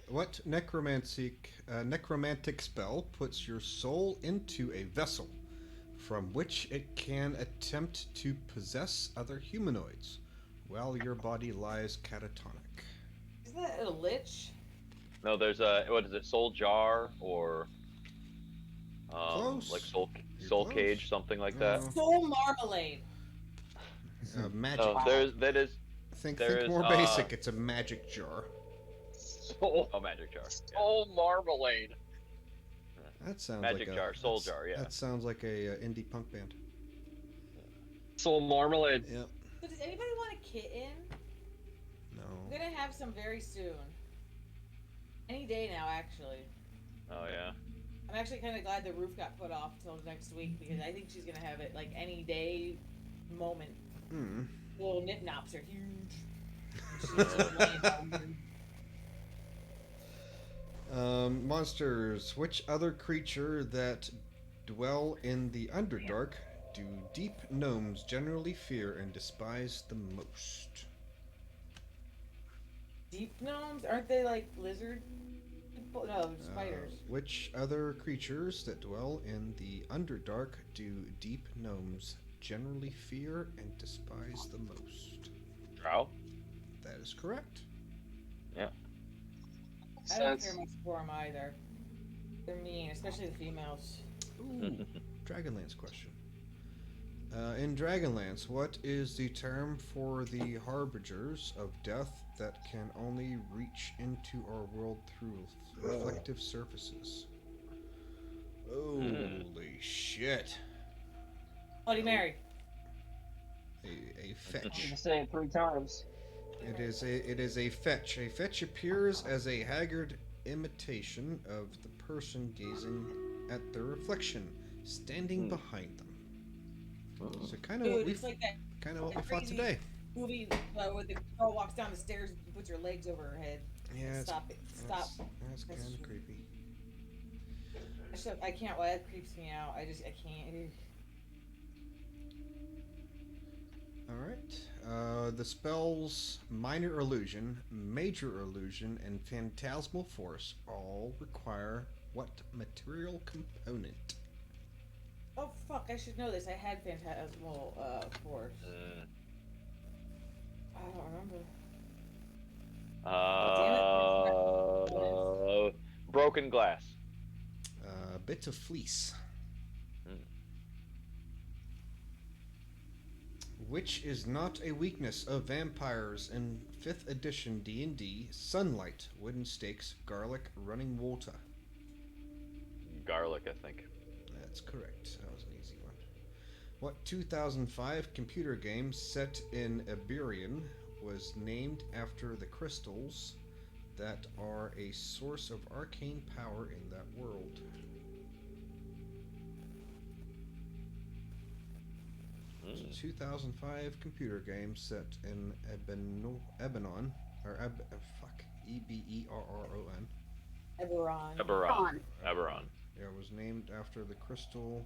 What necromantic spell puts your soul into a vessel from which it can attempt to possess other humanoids while your body lies catatonic? Isn't that a lich? No, there's a what is it? Soul jar or Close. like You're soul close. cage, something like No. that. Soul marmalade. Magic. No, that is Think there is, more basic. It's a magic jar. Soul, oh, magic jar. Yeah. soul marmalade. That sounds Magic like jar, soul jar, yeah. That sounds like a indie punk band. Soul marmalade. Yep. So does anybody want a kitten? No. I'm gonna have some very soon. Any day now, actually. Oh yeah. I'm actually kind of glad the roof got put off till next week because I think she's gonna have it like any day, moment. Hmm. Little nip nops are huge. She's just laying down. Monsters. Which other creature that dwell in the Underdark do deep gnomes generally fear and despise the most? Deep gnomes? Aren't they like lizard people? No, they're spiders. Which other creatures that dwell in the Underdark do deep gnomes generally fear and despise the most? Drow? That is correct. Yeah. I don't care much for them either. They're mean, especially the females. Ooh, Dragonlance question. In Dragonlance, what is the term for the harbingers of death that can only reach into our world through reflective surfaces? Holy shit. Bloody Mary. A You fetch. can say it 3 times. It is a fetch. A fetch appears as a haggard imitation of the person gazing at their reflection, standing behind them. So kind of what Dude, we it's like that fought crazy today. movie where the girl walks down the stairs and puts her legs over her head. Yeah, Stop it. Stop. That's kind of creepy. I can't. Well, that creeps me out. I can't. All right. The spells Minor Illusion, Major Illusion, and Phantasmal Force all require what material component? Oh fuck! I should know this. I had Phantasmal Force. I don't remember. Broken glass. Bit of fleece. Which is not a weakness of vampires in 5th edition D&D, sunlight, wooden stakes, garlic, running water. Garlic, I think. That's correct. That was an easy one. What 2005 computer game set in Iberian was named after the crystals that are a source of arcane power in that world? It's a 2005 computer game set in Eberron, or E-B-E-R-R-O-N. Eberron. Yeah, it was named after the crystals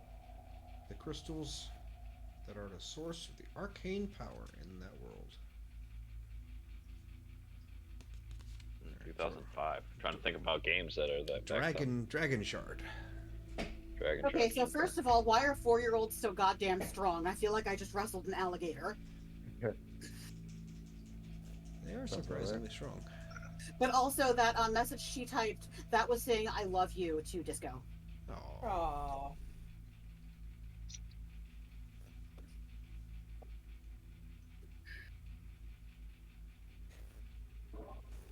that are the source of the arcane power in that world. 2005. Trying to think about games that are that. Dragon Shard. Okay, so first of all, why are 4-year-olds so goddamn strong? I feel like I just wrestled an alligator. They are surprisingly strong. But also that message she typed, that was saying I love you to Disco. Aww.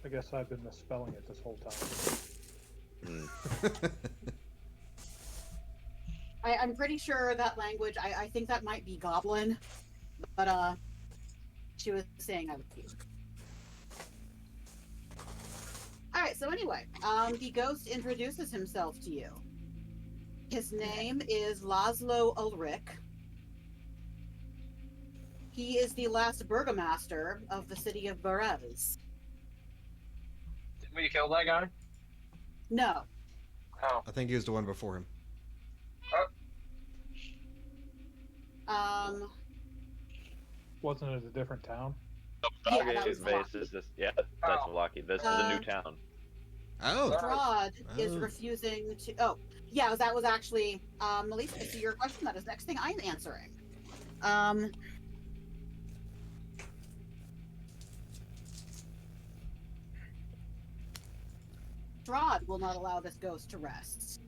I guess I've been misspelling it this whole time. I'm pretty sure that language, I think that might be Goblin, but she was saying I love you. Alright, so anyway, the ghost introduces himself to you. His name is Laszlo Ulrich. He is the last burgomaster of the city of Berez. Didn't we kill that guy? No. Oh. I think he was the one before him. Wasn't it a different town? Yeah, that His was base is this. Yeah, that's Milwaukee. This is a new town. Oh. Strahd is Oh. refusing to. Oh, yeah, that was actually Melissa. I see your question. That is the next thing I'm answering. Strahd will not allow this ghost to rest.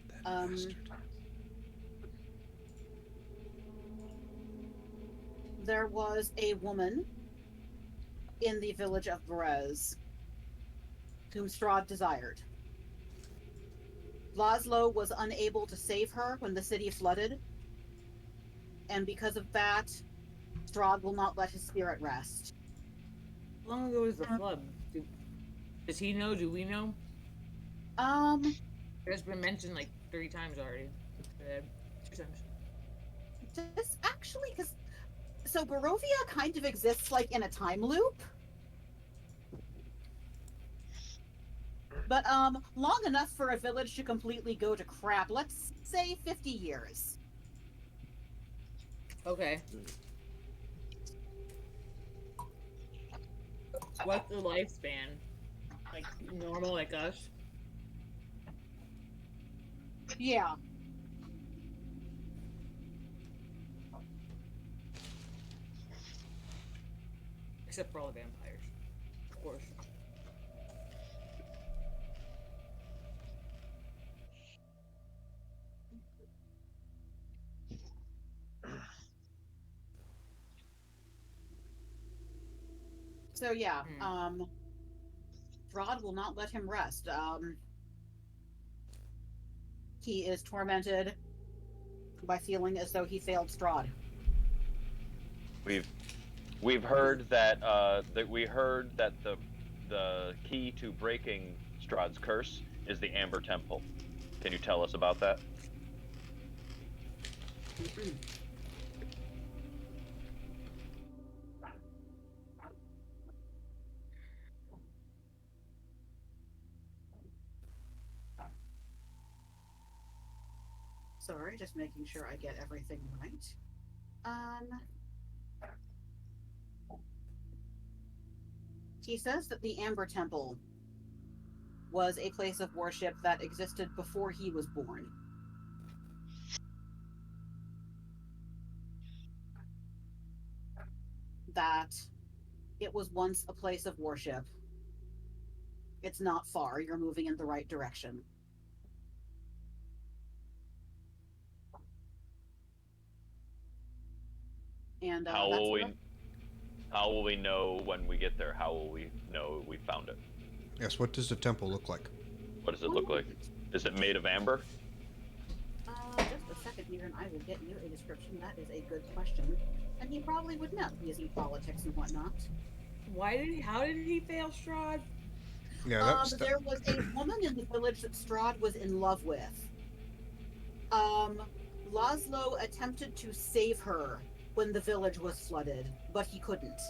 That Um, bastard. There was a woman in the village of Berez whom Strahd desired. Laszlo was unable to save her when the city flooded, and because of that, Strahd will not let his spirit rest. How long ago was the flood? Does he know? Do we know? It's been mentioned like 3 times already. 2 times. This actually, because so Barovia kind of exists like in a time loop, but long enough for a village to completely go to crap. Let's say 50 years. Okay. What's the lifespan? Like normal, like us? Yeah. Except for all the vampires, of course. So yeah, Strahd will not let him rest. He is tormented by feeling as though he failed Strahd. We've heard that the key to breaking Strahd's curse is the Amber Temple. Can you tell us about that? Sorry, just making sure I get everything right. He says that the Amber Temple was a place of worship that existed before he was born. That it was once a place of worship. It's not far. You're moving in the right direction. And How that's will we know when we get there? How will we know we found it? Yes, what does the temple look like? What does it look like? Is it made of amber? Just a second here, and I will get you a description. That is a good question, and he probably would know, using politics and whatnot. How did he fail Strahd? Yeah, that was There was a woman in the village that Strahd was in love with. Laszlo attempted to save her when the village was flooded, but he couldn't.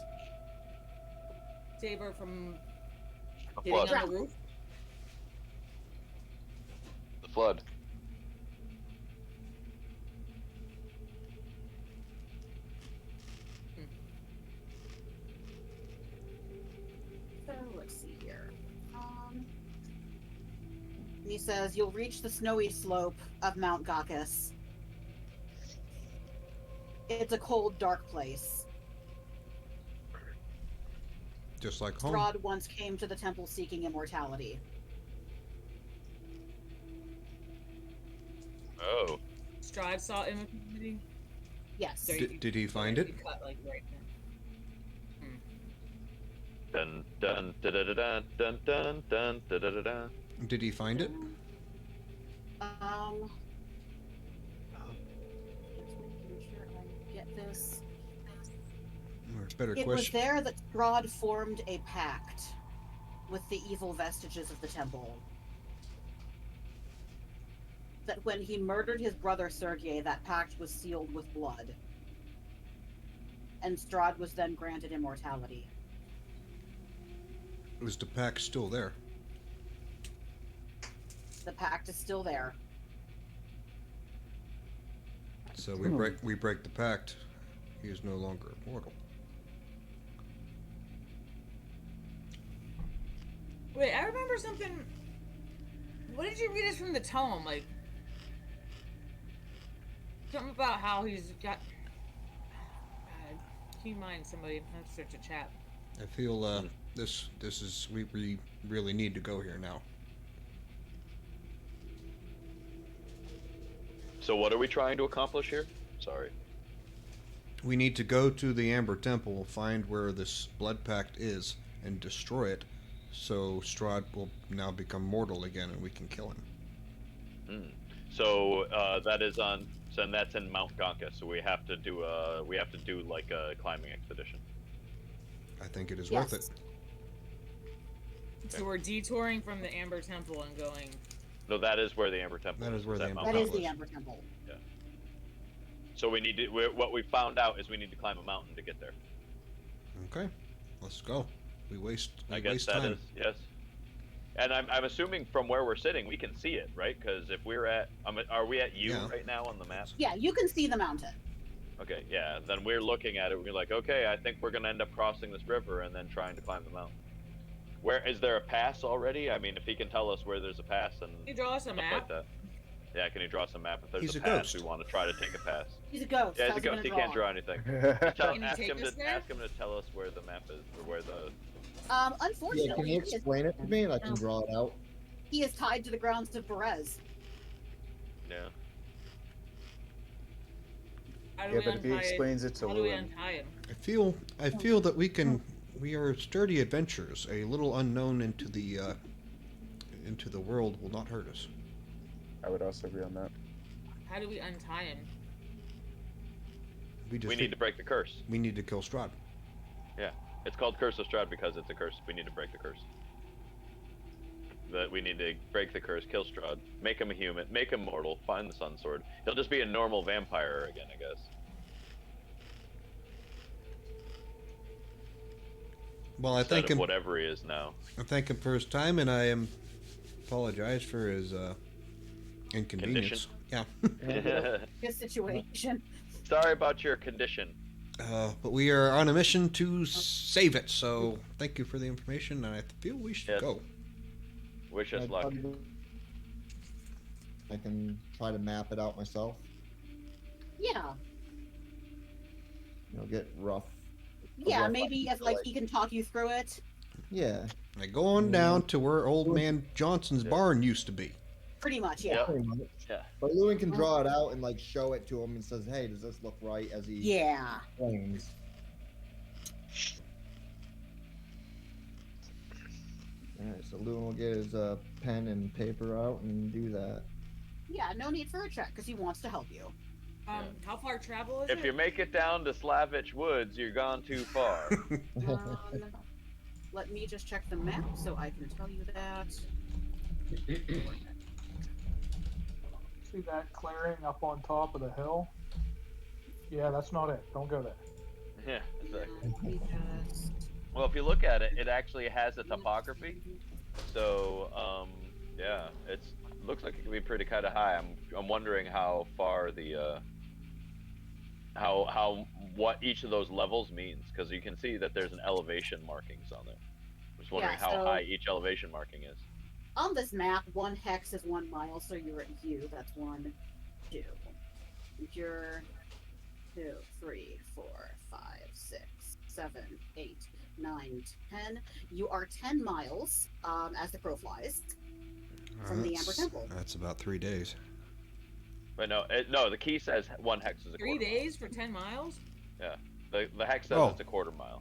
Save her from The getting flood. on the roof? The flood. So let's see here. He says you'll reach the snowy slope of Mount Gakis. It's a cold, dark place. just like home. Strahd once came to the temple seeking immortality. Oh. Strahd saw immortality? Yes. So Did he find it? you cut, like, right now. Dun dun da da da dun dun dun dun da da da dun. Did he find it? Just making sure I get this. Or better It was question. there that Strahd formed a pact with the evil vestiges of the temple. That when he murdered his brother Sergei, that pact was sealed with blood. And Strahd was then granted immortality. Was the pack still there? The pact is still there. So we break the pact. He is no longer immortal. Wait, I remember something. What did you read us from the tome? Like something about how he's got. Can you mind somebody? Let's search a chat. I feel this is we really need to go here now. So what are we trying to accomplish here? Sorry. We need to go to the Amber Temple, find where this blood pact is, and destroy it, so Strahd will now become mortal again, and we can kill him. So that is on. So that's in Mount Gonka. So we have to do like a climbing expedition. I think it is worth it. So we're detouring from the Amber Temple and going. No, that is where the Amber Temple is. That is where the Amber That Temple is the is. Amber Temple. Yeah. So we need to. What we found out is we need to climb a mountain to get there. Okay, let's go. We waste That time. is yes. And I'm assuming from where we're sitting, we can see it, right? Because if we're at, are we at U right now on the map? Yeah, you can see the mountain. Okay, yeah. Then we're looking at it. We're like, okay, I think we're gonna end up crossing this river and then trying to climb the mountain. Where is there a pass already? I mean, if he can tell us where there's a pass and Can you draw us a stuff map? like that. Yeah, can you draw us a map if there's He's a a pass? ghost. We want to try to take a pass. He's a ghost. Yeah, he's a How's ghost. He gonna can't draw anything. Can you ask take him us to there? tell us where the map is or where the. Unfortunately, Yeah, can you explain it to me and I can draw it out? he is tied to the grounds of Perez. Yeah. How do Yeah, we but if he untie it? explains it to How do we Lewin, untie him? I feel that we are sturdy adventurers. A little unknown into the world will not hurt us. I would also agree on that. How do we untie him? We need to break the curse. We need to kill Strahd. Yeah, it's called Curse of Strahd because it's a curse. We need to break the curse. That we need to break the curse, kill Strahd, make him a human, make him mortal, find the Sun Sword. He'll just be a normal vampire again, I guess. Well, I Instead thank of him. whatever he is now. I thank him for his time, and I apologize for his inconvenience. Condition? His situation. Sorry about your condition. But we are on a mission to save it. So thank you for the information, and I feel we should Yes. go. Wish us luck. I can try to map it out myself. Yeah. Get rough. Yeah, rough maybe idea, if like he can talk you through it. Yeah. I go on down to where old man Johnson's Yeah. barn used to be. Pretty much, yeah. Pretty much. Yeah. But Lewin can draw it out and like show it to him and says, "Hey, does this look right?" As he Yeah. explains. Alright, so Lewin will get his pen and paper out and do that. Yeah, no need for a check because he wants to help you. How far travel is If it? you make it down to Slavich Woods, you're gone too far. Let me just check the map so I can tell you that. See that clearing up on top of the hill? Yeah, that's not it. Don't go there. Yeah. Exactly. Let me just... Well, if you look at it, it actually has a topography. So, yeah, it looks like it could be pretty kind of high. I'm wondering how far the what each of those levels means, because you can see that there's an elevation markings on there. I'm just wondering Yeah, how so- high each elevation marking is. On this map, 1 hex is 1 mile, so you're at U. That's 1, 2. You're 2, 3, 4, 5, 6, 7, 8, 9, 10. You are 10 miles, as the crow flies, from the Amber Temple. That's about 3 days. But no, the key says 1 hex is a 3 quarter days for 10 miles? mile. Yeah, the hex says Oh. it's a quarter mile.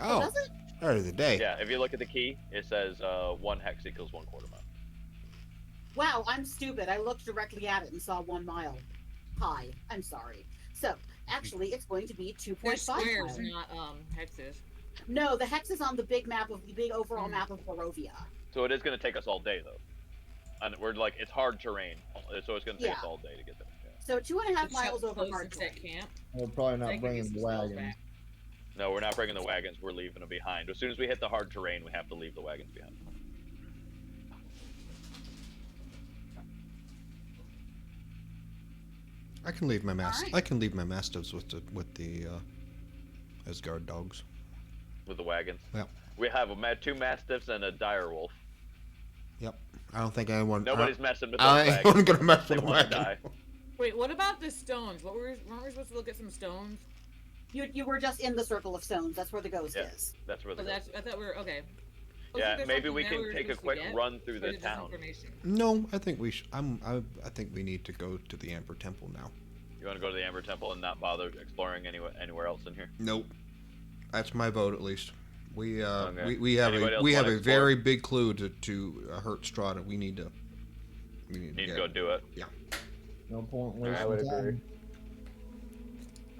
Oh, Does it? of the day. Yeah, if you look at the key, it says 1 hex equals 1 quarter mile. Wow, I'm stupid. I looked directly at it and saw 1 mile. Hi, I'm sorry. So, actually, it's going to be 2.5 They're squares, miles. not hexes. No, the hex is on the big map of the big overall map of Barovia. So it is going to take us all day, though. And we're like, it's hard terrain, so it's going to take us Yeah. all day to get there. Yeah. So 2.5 It's how miles over close hard it's terrain. at camp. We're probably They not can bringing get the some spells wagons. back. No, we're not bringing the wagons. We're leaving them behind. As soon as we hit the hard terrain, we have to leave the wagons behind. I can leave my Alright. I can leave my mastiffs with the Asgard dogs. With the wagons. Yeah. We have two mastiffs and a dire wolf. Yep. I don't think anyone. Nobody's messing with I those ain't wagons. gonna mess They with a wanna wagon. die. Wait, what about the stones? Weren't we supposed to look at some stones? You were just in the circle of stones. That's where the ghost Yeah. is. That's where the But that's, I thought we were okay. Oh, Yeah, so there's maybe something we there can were take a supposed to quick get? run through Or the is it just town. information? No, I think we should. I think we need to go to the Amber Temple now. You want to go to the Amber Temple and not bother exploring anywhere else in here? Nope. That's my vote, at least. We Okay. we have Anybody a else we have wanna a explore? very big clue to hurt Strahd. We need to. Need to get- go do it. No point I would wasting agree. time.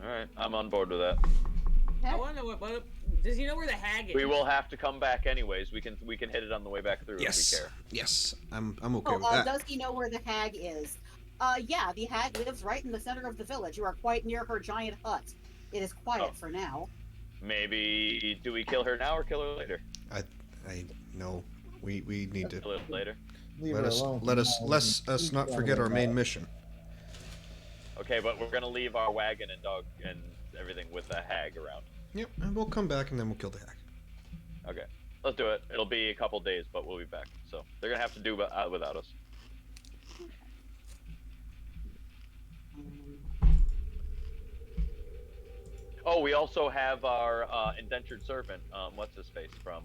All right, I'm on board with that. I want to know what. Does he know where the hag is? We will have to come back anyways. We can hit it on the way back through if we care. Yes. I'm okay with Oh, that. does he know where the hag is? Yeah, the hag lives right in the center of the village. You are quite near her giant hut. It is quiet Oh. for now. Maybe do we kill her now or kill her later? I no. We need to Kill her later. Leave let her us alone let for us now. let's not forget our main mission. Okay, but we're gonna leave our wagon and dog and everything with the hag around. Yep. And we'll come back and then we'll kill the hag. Okay, let's do it. It'll be a couple days, but we'll be back. So they're gonna have to do without us. Oh, we also have our indentured servant. What's his face from?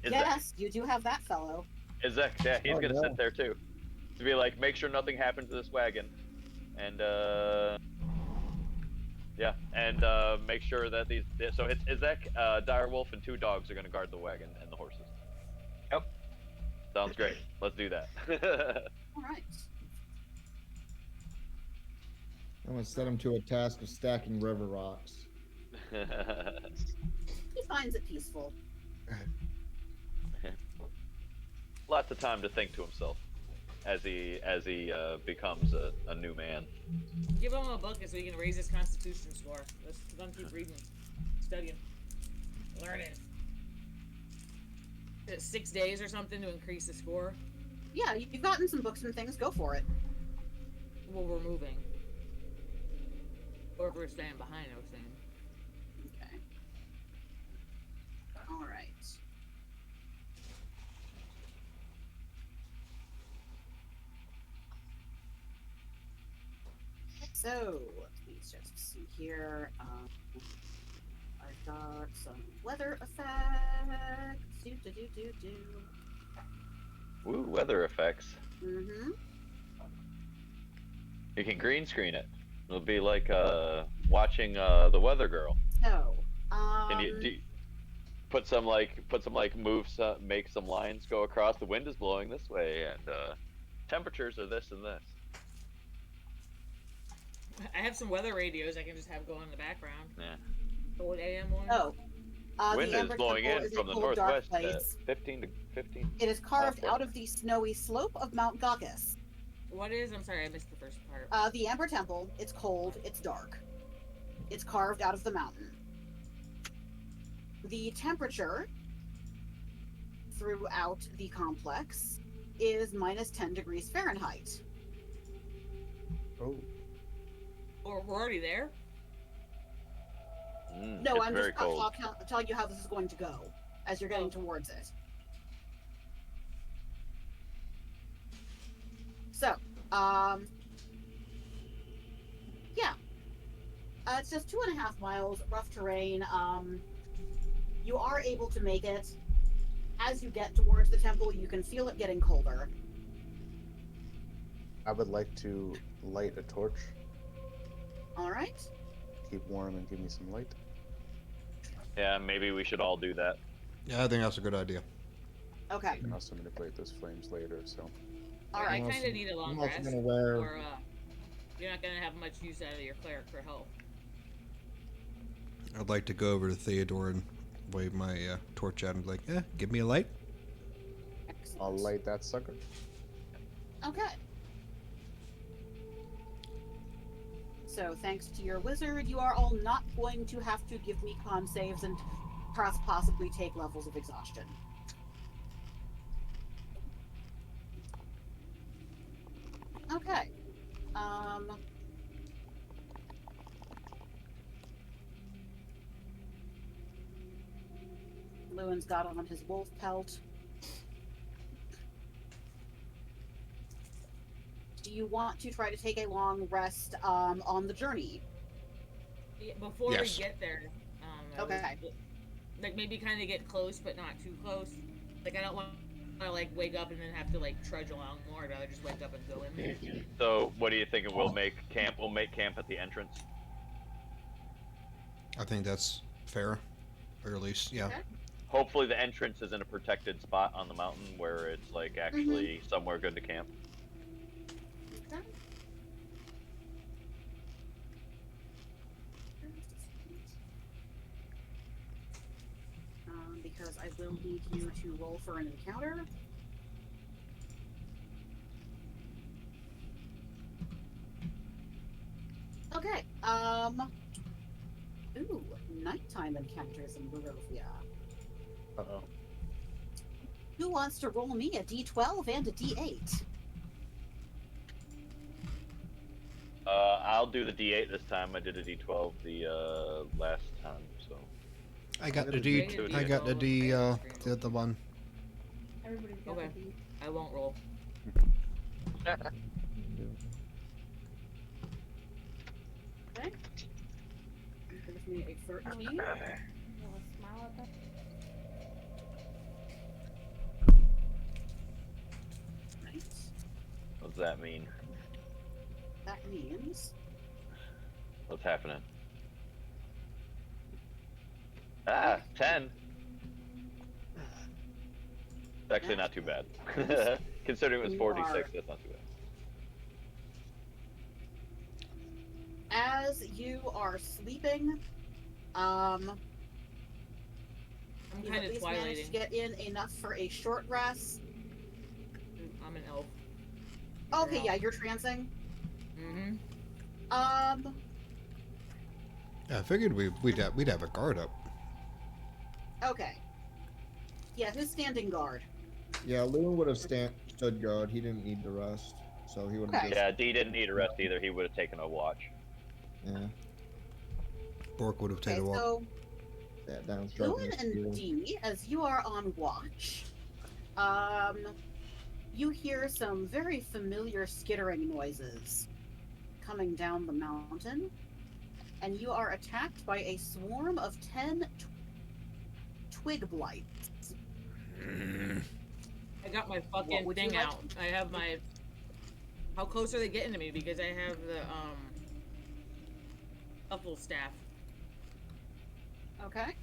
Izek. Yes, you do have that fellow. Izek, yeah, he's Oh, gonna yeah. sit there too. To be like, make sure nothing happens to this wagon, and yeah, and make sure that these. So it's Izek, Direwolf, and 2 dogs are gonna guard the wagon and the horses. Yep. Sounds great. Let's do that. All right. I'm gonna set him to a task of stacking river rocks. He finds it peaceful. Lots of time to think to himself as he becomes a new man. Give him a book so he can raise his constitution score. Let's let him keep reading, studying, learning. Is it 6 days or something to increase the score? Yeah, you've gotten some books and things. Go for it. Well, we're moving. Or if we're staying behind, I was saying. Okay. All right. So, let's just see here. I've got some weather effects. Do. Woo, weather effects. Mm-hmm. You can green screen it. It'll be like watching the Weather Girl. So, Can you put some moves, make some lines go across? The wind is blowing this way, and temperatures are this and this. I have some weather radios I can just have going in the background. Yeah. Old AM one. Oh, Wind the is Amber blowing Temple in is a from the cold, dark northwest at place. 15 to 15. It is carved Northwest. out of the snowy slope of Mount Gaucus. What is? I'm sorry, I missed the first part. The Amber Temple, it's cold, it's dark. It's carved out of the mountain. The temperature throughout the complex is minus 10 degrees Fahrenheit. Oh, Or we're already there. No, it's I'm very just cold. telling you how this is going to go as you're getting towards it. So, yeah. It's just 2.5 miles, rough terrain. You are able to make it. As you get towards the temple, you can feel it getting colder. I would like to light a torch, All right. keep warm, and give me some light. Yeah, maybe we should all do that. Yeah, I think that's a good idea. Okay. You can also manipulate those flames later, so. All I right. kind of need a long I'm also rest. gonna wear. Or you're not gonna have much use out of your cleric for health. I'd like to go over to Theodore and wave my torch at him, like, give me a light. Excellent. I'll light that sucker. Okay. So, thanks to your wizard, you are all not going to have to give me con saves and possibly take levels of exhaustion. Okay. Lewin's got on his wolf pelt. Do you want to try to take a long rest on the journey? Yeah, before Yes. we get there, I Okay. was, like maybe kind of get close, but not too close. Like I don't want to like wake up and then have to like trudge along more. I'd rather just wake up and go in there. So, what do you think? We'll make camp. We'll make camp at the entrance. I think that's fair, or at least, yeah. Okay. Hopefully, the entrance is in a protected spot on the mountain where it's like actually somewhere good to camp. Okay. Because I will need you to roll for an encounter. Okay. Ooh, nighttime encounters in Barovia. Uh-oh. Who wants to roll me a d12 and a d8? I'll do the D8 this time. I did a D12 the last time, so. I got the D- D. I got the D. The other one. Everybody's got Okay. a D. I won't roll. Okay. Give me a 13. Right. What does that mean? That means What's happening? Ah, 10. It's actually not too bad. Considering it was 46, that's not too bad. as you are sleeping, I'm you kind at of least managed to twilighting. get in enough for a short rest. I'm an elf. Okay, yeah, you're trancing. Mm-hmm. I figured we'd have a guard up. Okay. Yeah, who's standing guard? Yeah, Lewin would have stood guard. He didn't need the rest, so he would have Okay. just Yeah, D didn't need a rest either. He would have taken a watch. yeah, Bork would have Okay, taken a walk. so sat down, sharpened Lewin his and steel. D, as you are on watch, you hear some very familiar skittering noises coming down the mountain, and you are attacked by a swarm of 10 twig blights. I got my What fucking would you thing like? out. I have my. How close are they getting to me? Because I have the shuffle staff. Okay.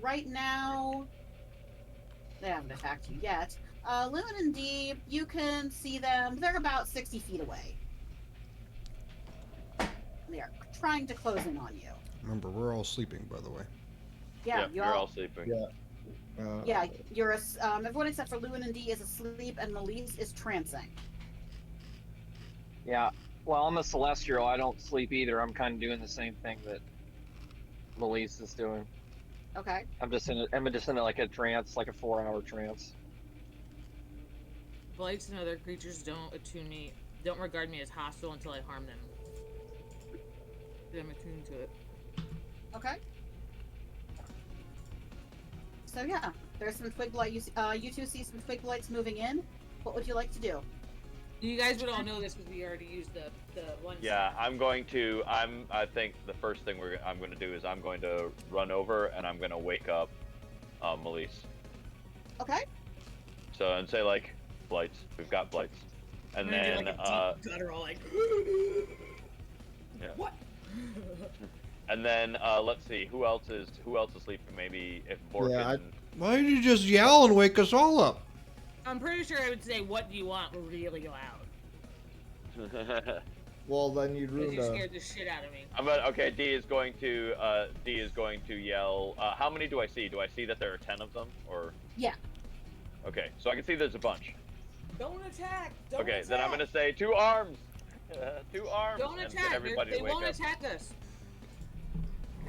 Right now, they haven't attacked you yet. Lewin and D, you can see them. They're about 60 feet away. They are trying to close in on you. Remember, we're all sleeping, by the way. Yeah, you're all sleeping. Yeah. Yeah, you're everyone except for Lewin and D is asleep, and Melise is trancing. Yeah. Well, I'm a celestial. I don't sleep either. I'm kind of doing the same thing that Melise is doing. Okay. I'm just in like a trance, like a 4-hour trance. Blights and other creatures don't regard me as hostile until I harm them. I'm attuned to it. Okay. So yeah, there's some twig blight. You two see some twig blights moving in. What would you like to do? You guys would all know this because we already used the one. Yeah, I think the first thing I'm going to do is I'm going to run over and I'm going to wake up Melise. Okay. So, and say like, blights. We've got blights. And I'm gonna then, do like a deep guttural like. yeah. What? And then let's see who else is sleeping. Maybe if Bork Yeah, and Why did you just yell and wake us all up? I'm pretty sure I would say, "What do you want?" really loud. Well, then you'd Because ruin you the. scared the shit out of me. okay. D is going to yell. How many do I see? Do I see that there are 10 of them or? Yeah. Okay, so I can see there's a bunch. Don't attack. Don't Okay, attack. then I'm gonna say 2 arms. 2 arms. Don't and attack. everybody They wake won't up. attack us.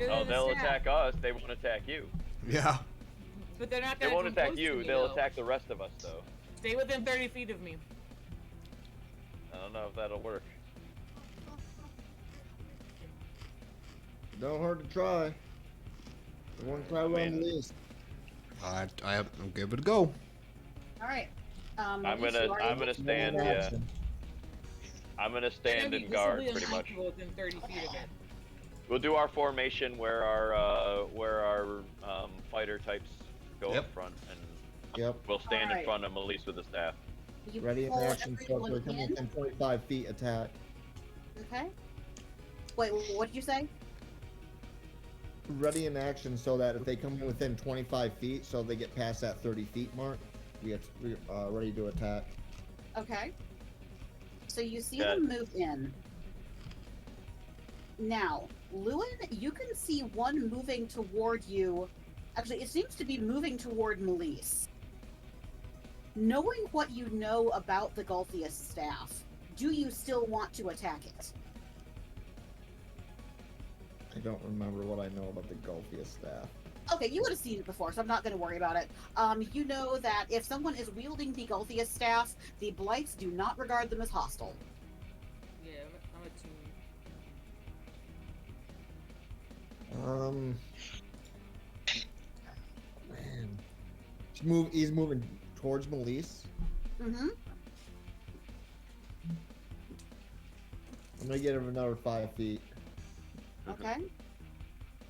Oh, they'll attack us. They won't attack you. Yeah. But they're not They gonna won't come attack close to you. me, They'll though. attack the rest of us, though. Stay within 30 feet of me. I don't know if that'll work. Don't hurt to try. One crowd I on the mean- list. I'll give it a go. All right. I'm Elise, gonna you are I'm able gonna to- stand. One Yeah, action. I'm gonna stand Maybe in this will guard be pretty much. unreachable within 30 feet of it. We'll do our formation where our fighter types go Yep. up front, and Yep. we'll stand in Alright. front of Elise with the staff. You Ready in pull action, so everyone they're coming in. within 25 feet attack. Okay. Wait, what did you say? Ready in action so that if they come in within 25 feet, so they get past that 30 feet mark, we're ready to attack. Okay. So you see Yeah. them move in. Now, Lewin, you can see one moving toward you. Actually, it seems to be moving toward Melise. Knowing what you know about the Gulthius staff, do you still want to attack it? I don't remember what I know about the Gulfia staff. Okay, you would have seen it before, so I'm not going to worry about it. You know that if someone is wielding the Gulthius staff, the Blights do not regard them as hostile. Yeah, I'm a team. Man. He's moving towards Melise. Mm-hmm. I'm gonna get him another 5 feet. Okay.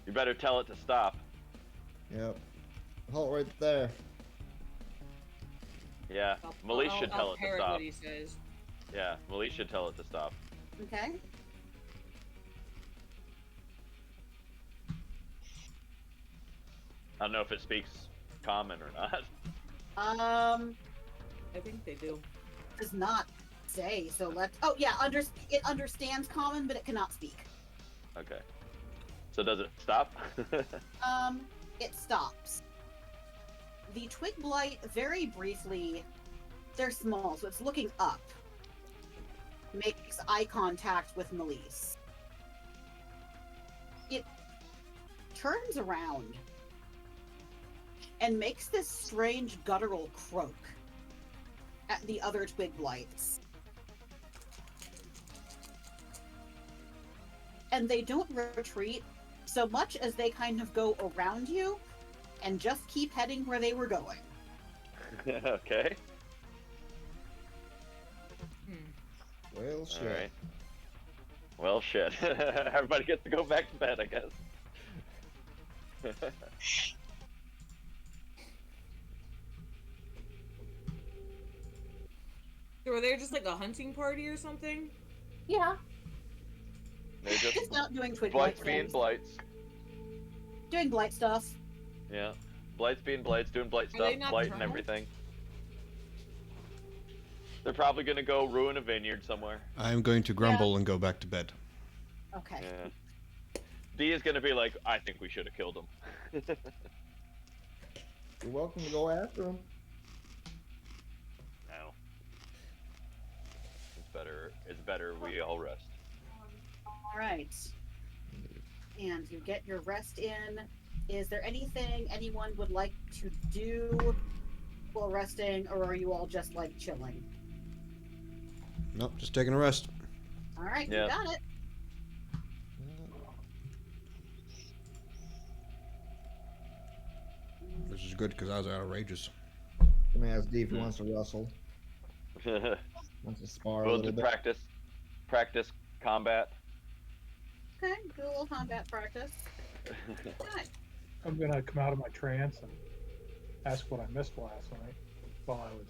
You better tell it to stop. Yep. Halt right there. Yeah, Melise should tell it to parrot stop. what he says. Yeah, Melise should tell it to stop. Okay. I don't know if it speaks common or not. I think they do. Does not say, so let's... Oh, yeah, it understands common, but it cannot speak. Okay. So does it stop? It stops. The Twig Blight, very briefly, they're small, so it's looking up. Makes eye contact with Melise. It turns around and makes this strange guttural croak at the other Twig Blights. And they don't retreat so much as they kind of go around you and just keep heading where they were going. Okay. Well, shit. Alright. Well, shit. Everybody gets to go back to bed, I guess. So were they just like a hunting party or something? Yeah. They're just Just out doing Twig blights Blight being things. blights. Doing Blight stuff. Yeah. Blights being blights, doing blight Are they stuff, not blight and drunk? everything. They're probably gonna go ruin a vineyard somewhere. I'm going to grumble and go back to bed. Okay. Yeah. D is gonna be like, I think we should have killed him. You're welcome to go after him. No. It's better we all rest. All right. And you get your rest in. Is there anything anyone would like to do while resting, or are you all just like chilling? Nope, just taking a rest. All right, Yeah. you got it. Which is good because I was out of rages. I'm gonna ask D if he wants to wrestle. Wants to spar a We'll little do bit. practice combat. Okay, do a little combat practice. Good. I'm gonna come out of my trance and ask what I missed last night while I was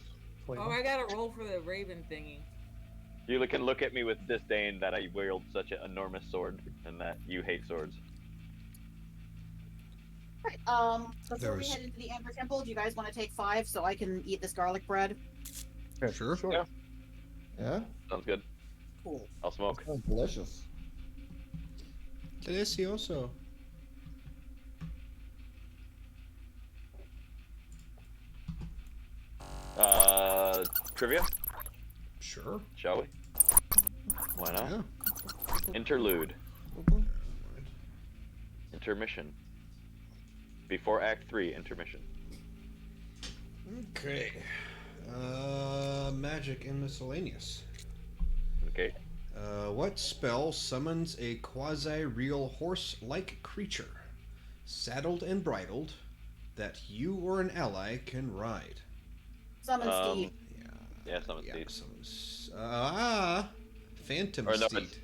sleeping. Oh, I gotta roll for the raven thingy. You can look at me with disdain that I wield such an enormous sword and that you hate swords. Right. Before we There's- head into the Amber Temple, do you guys want to take 5 so I can eat this garlic bread? Yeah, Sure. Sure. Yeah. Yeah? Sounds good. Cool. I'll smoke. Sounds delicious. Delicioso. Trivia, Sure. shall we? Why not? Yeah. Interlude. Intermission. Before Act 3, intermission. Okay. Magic and miscellaneous. Okay. What spell summons a quasi-real horse-like creature? saddled and bridled, that you or an ally can ride? Summon Steve. Yeah, Summon Yeah, Steed. Phantom Or no, Steed. it's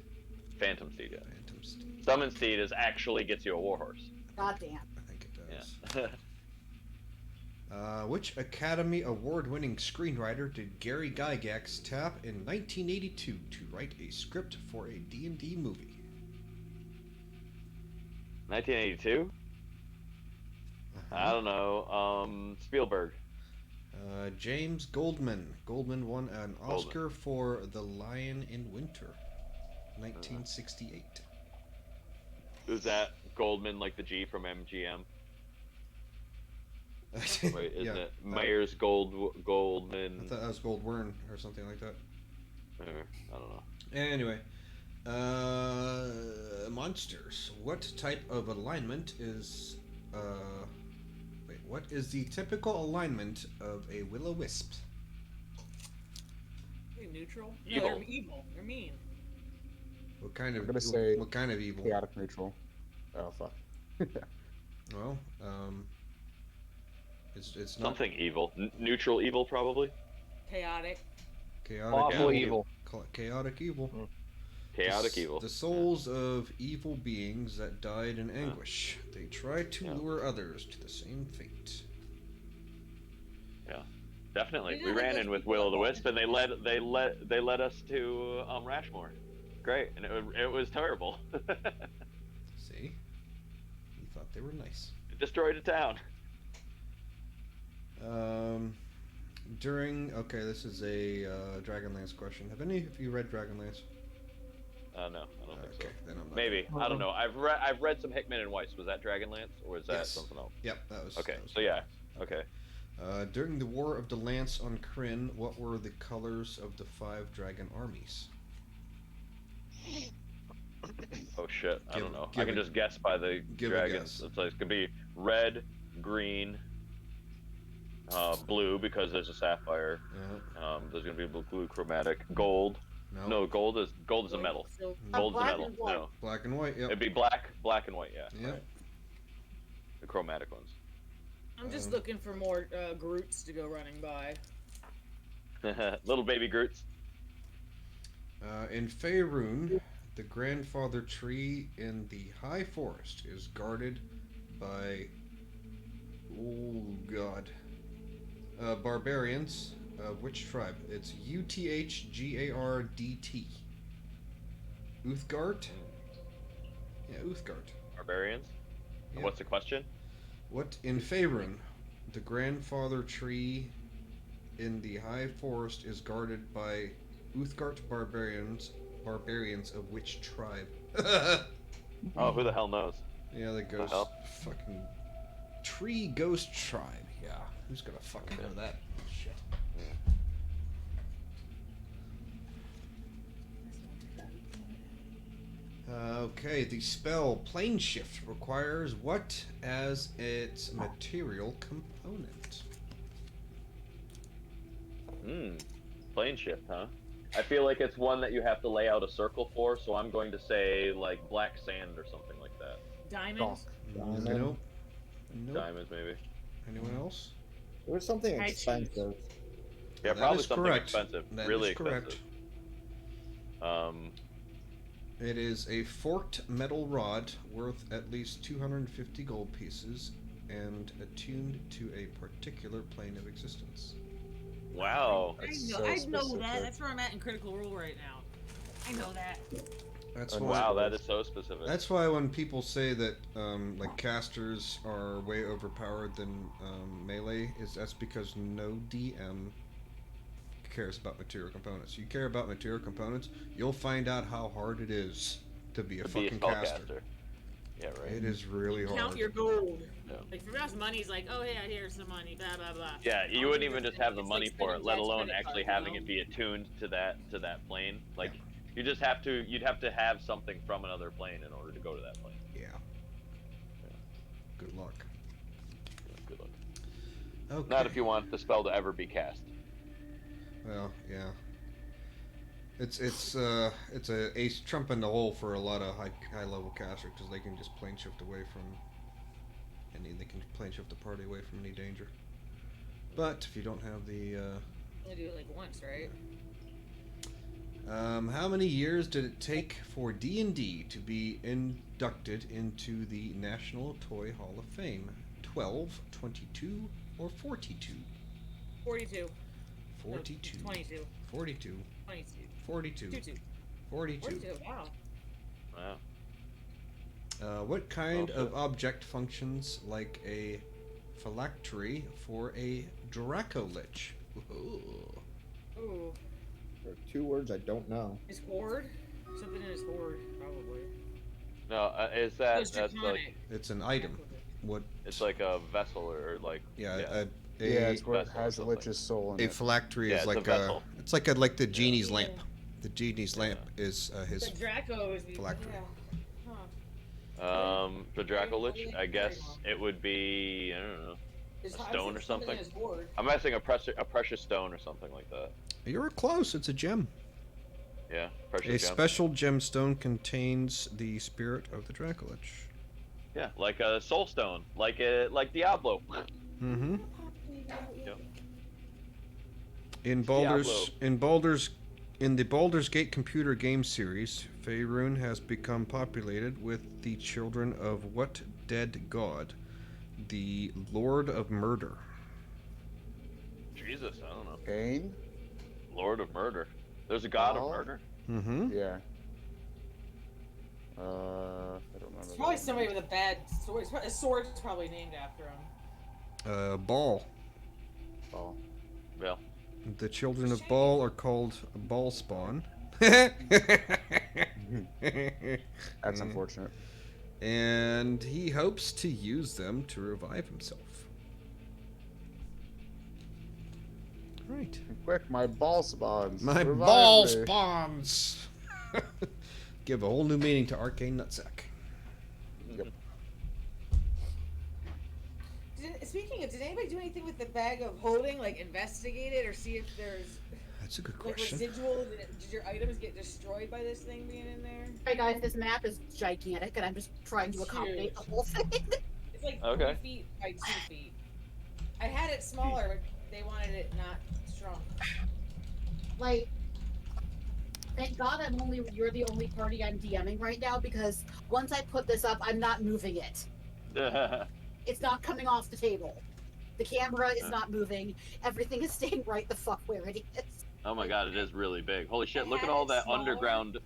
Phantom Steed, yeah. Phantom Steed. Summon Steed actually gets you a warhorse. Goddamn. I think it does. Yeah. Which Academy Award-winning screenwriter did Gary Gygax tap in 1982 to write a script for a D&D movie? 1982? I don't know. Spielberg. James Goldman. Goldman won an Oscar for The Lion in Winter, 1968. Is that Goldman like the G from MGM? Wait, isn't it Myers Goldman? I thought that was Goldwern or something like that. I don't know. Anyway, monsters. What type of alignment is what is the typical alignment of a will-o-wisp? Neutral? Evil. No, they're evil. They're mean. What kind of? I'm gonna say what kind of evil? chaotic neutral. Oh fuck. Well, it's not Something evil. Neutral evil, probably. Chaotic. chaotic. Awful evil. Chaotic evil. Chaotic evil. The souls of evil beings that died in anguish. They try to lure others to the same fate. Yeah, definitely. Yeah, We like ran those in with people Will o' the that Wisp, and they led us to Rashmore. Great, and it was terrible. See, you thought they were nice. It destroyed a town. This is a Dragonlance question. Have any of you read Dragonlance? No, I don't think so. Okay, then I'm not. Maybe, I don't know. I've read some Hickman and Weiss. Was that Dragonlance or was that Yes. something else? Yep, that was. Okay, that was so yeah, okay. During the War of the Lance on Krynn, what were the colors of the 5 dragon armies? Oh shit, I don't know. I give can a- just guess by the give a dragons. guess. It's like, it could be red, green, blue because there's a sapphire. There's gonna be blue chromatic, gold. No, gold is a metal. So, Gold's a black metal. and white. No, Black and white. Yep. it'd be black and white. Yeah. Yep. Right. The chromatic ones. I'm just looking for more Groots to go running by. Little baby Groots. In Faerun, the grandfather tree in the High Forest is guarded by, barbarians. Which tribe? It's Uthgardt. Uthgard? Yeah, Uthgard. Barbarians. And Yep. what's the question? What in Faerun, the grandfather tree in the High Forest is guarded by Uthgard barbarians. Barbarians of which tribe? Oh, who the hell knows? Yeah, the ghost hell? fucking tree ghost tribe. Yeah, who's gonna fucking know that shit? Okay, the spell Plane Shift requires what as its material component? Plane shift, huh? I feel like it's one that you have to lay out a circle for, so I'm going to say like black sand or something like that. Diamonds? Nope. Diamonds, maybe. Anyone else? There was something High expensive. Yeah, That probably is something correct. expensive. That really is correct. expensive. It is a forked metal rod worth at least 250 gold pieces and attuned to a particular plane of existence. Wow. I know, That's so I know specific. that. That's where I'm at in Critical Role right now. I know that. That's Oh, why. Wow, that is so specific. That's why when people say that like casters are way overpowered than melee, that's because no DM cares about material components. You care about material components, you'll find out how hard it is to be a To be fucking a caster. spellcaster. Yeah, right. It is really hard. Count your gold. Yeah. Like, for us, money's like, oh, yeah, here's some money, blah, blah, blah. Yeah, you wouldn't even just have the money like for it, let spending alone tax actually credit having card, it be attuned to that plane. Like, you'd have to have something from another plane in order to go to that plane. Yeah. Good luck. Yeah, good luck. Okay. Not if you want the spell to ever be cast. Well, yeah. It's a ace trump in the hole for a lot of high level casters because they can just plane shift away from and they can plane shift the party away from any danger. But if you don't have the Only do it like once, right? how many years did it take for D&D to be inducted into the National Toy Hall of Fame? 12, 22, or 42? 42. 42. No, 22. 42. 22. 42. 22. 42. 42. Wow. Wow. What kind Oh, of object functions like a phylactery for a Dracolich? Ooh. Ooh. There are 2 words I don't know. His hoard? Something in his hoard, probably. No, is that Oh, it's that's like draconic. It's an item. What? it's like a vessel or like Yeah, yeah. Yeah, it's where it vessel or has the something. lich's soul in a it. phylactery Yeah, is it's like a vessel. it's like the genie's Yeah. lamp. The genie's lamp is his. But Draco is the phylactery. Yeah. Huh. The Dracolich, I guess it would be, I don't know, His a house stone is or something something. in his hoard. I'm guessing a precious stone or something like that. You're close. It's a gem. Yeah, A precious gem. special gemstone contains the spirit of the Dracolich. Yeah, like a soul stone, like Diablo. Mm-hmm. Yep. In the Baldur's Gate computer game series, Faerun has become populated with the children of what dead god? The Lord of Murder. Jesus, I don't know. Cain? Lord of Murder. There's a god of Oh. murder. Mm-hmm. Yeah. I don't remember. It's probably that. somebody with a bad sword. His sword's probably named after him. Baal. Oh. Yeah. The children of Baal are called Baal spawn. Mm. That's unfortunate. And he hopes to use them to revive himself. Right. Quick, my ball spawns. My Revive ball me. spawns! Give a whole new meaning to Arcane Nutsack. Yep. Speaking of, did anybody do anything with the bag of holding? Like investigate it or see if there's That's a good like question. residual? Did your items get destroyed by this thing being in there? Hey guys, this map is gigantic, and I'm just trying to It's accommodate huge. the whole thing. It's like Okay. 3 feet by 2 feet. I had it smaller, but they wanted it not shrunk. Like, thank God you're the only party I'm DMing right now, because once I put this up, I'm not moving it. It's not coming off the table. The camera is not moving. Everything is staying right the fuck where it is. Oh my god, it is really big. Holy shit, I look at had all it that smaller.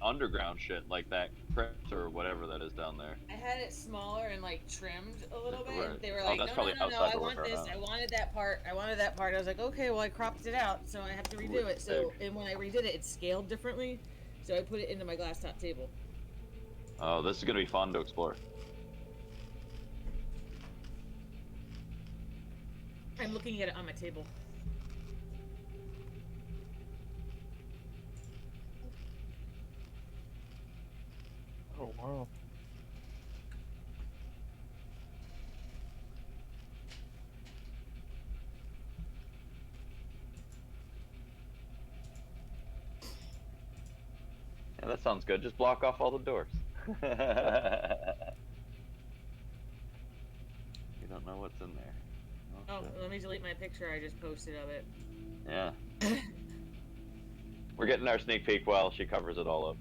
underground shit, like that crypt or whatever that is down there. I had it smaller and like trimmed a little bit. Right. They were Oh, like, that's no, probably no, outside I the want this. workaround. I wanted that part. I wanted that part. I was like, okay, well, I cropped it out, so I have to redo it. So, and when I redid it, it scaled differently. So I put it into my glass top table. Oh, this is gonna be fun to explore. I'm looking at it on my table. Oh wow. Yeah, that sounds good. Just block off all the doors. You don't know what's in there. Oh, shit. let me delete my picture I just posted of it. Yeah. We're getting our sneak peek while she covers it all up.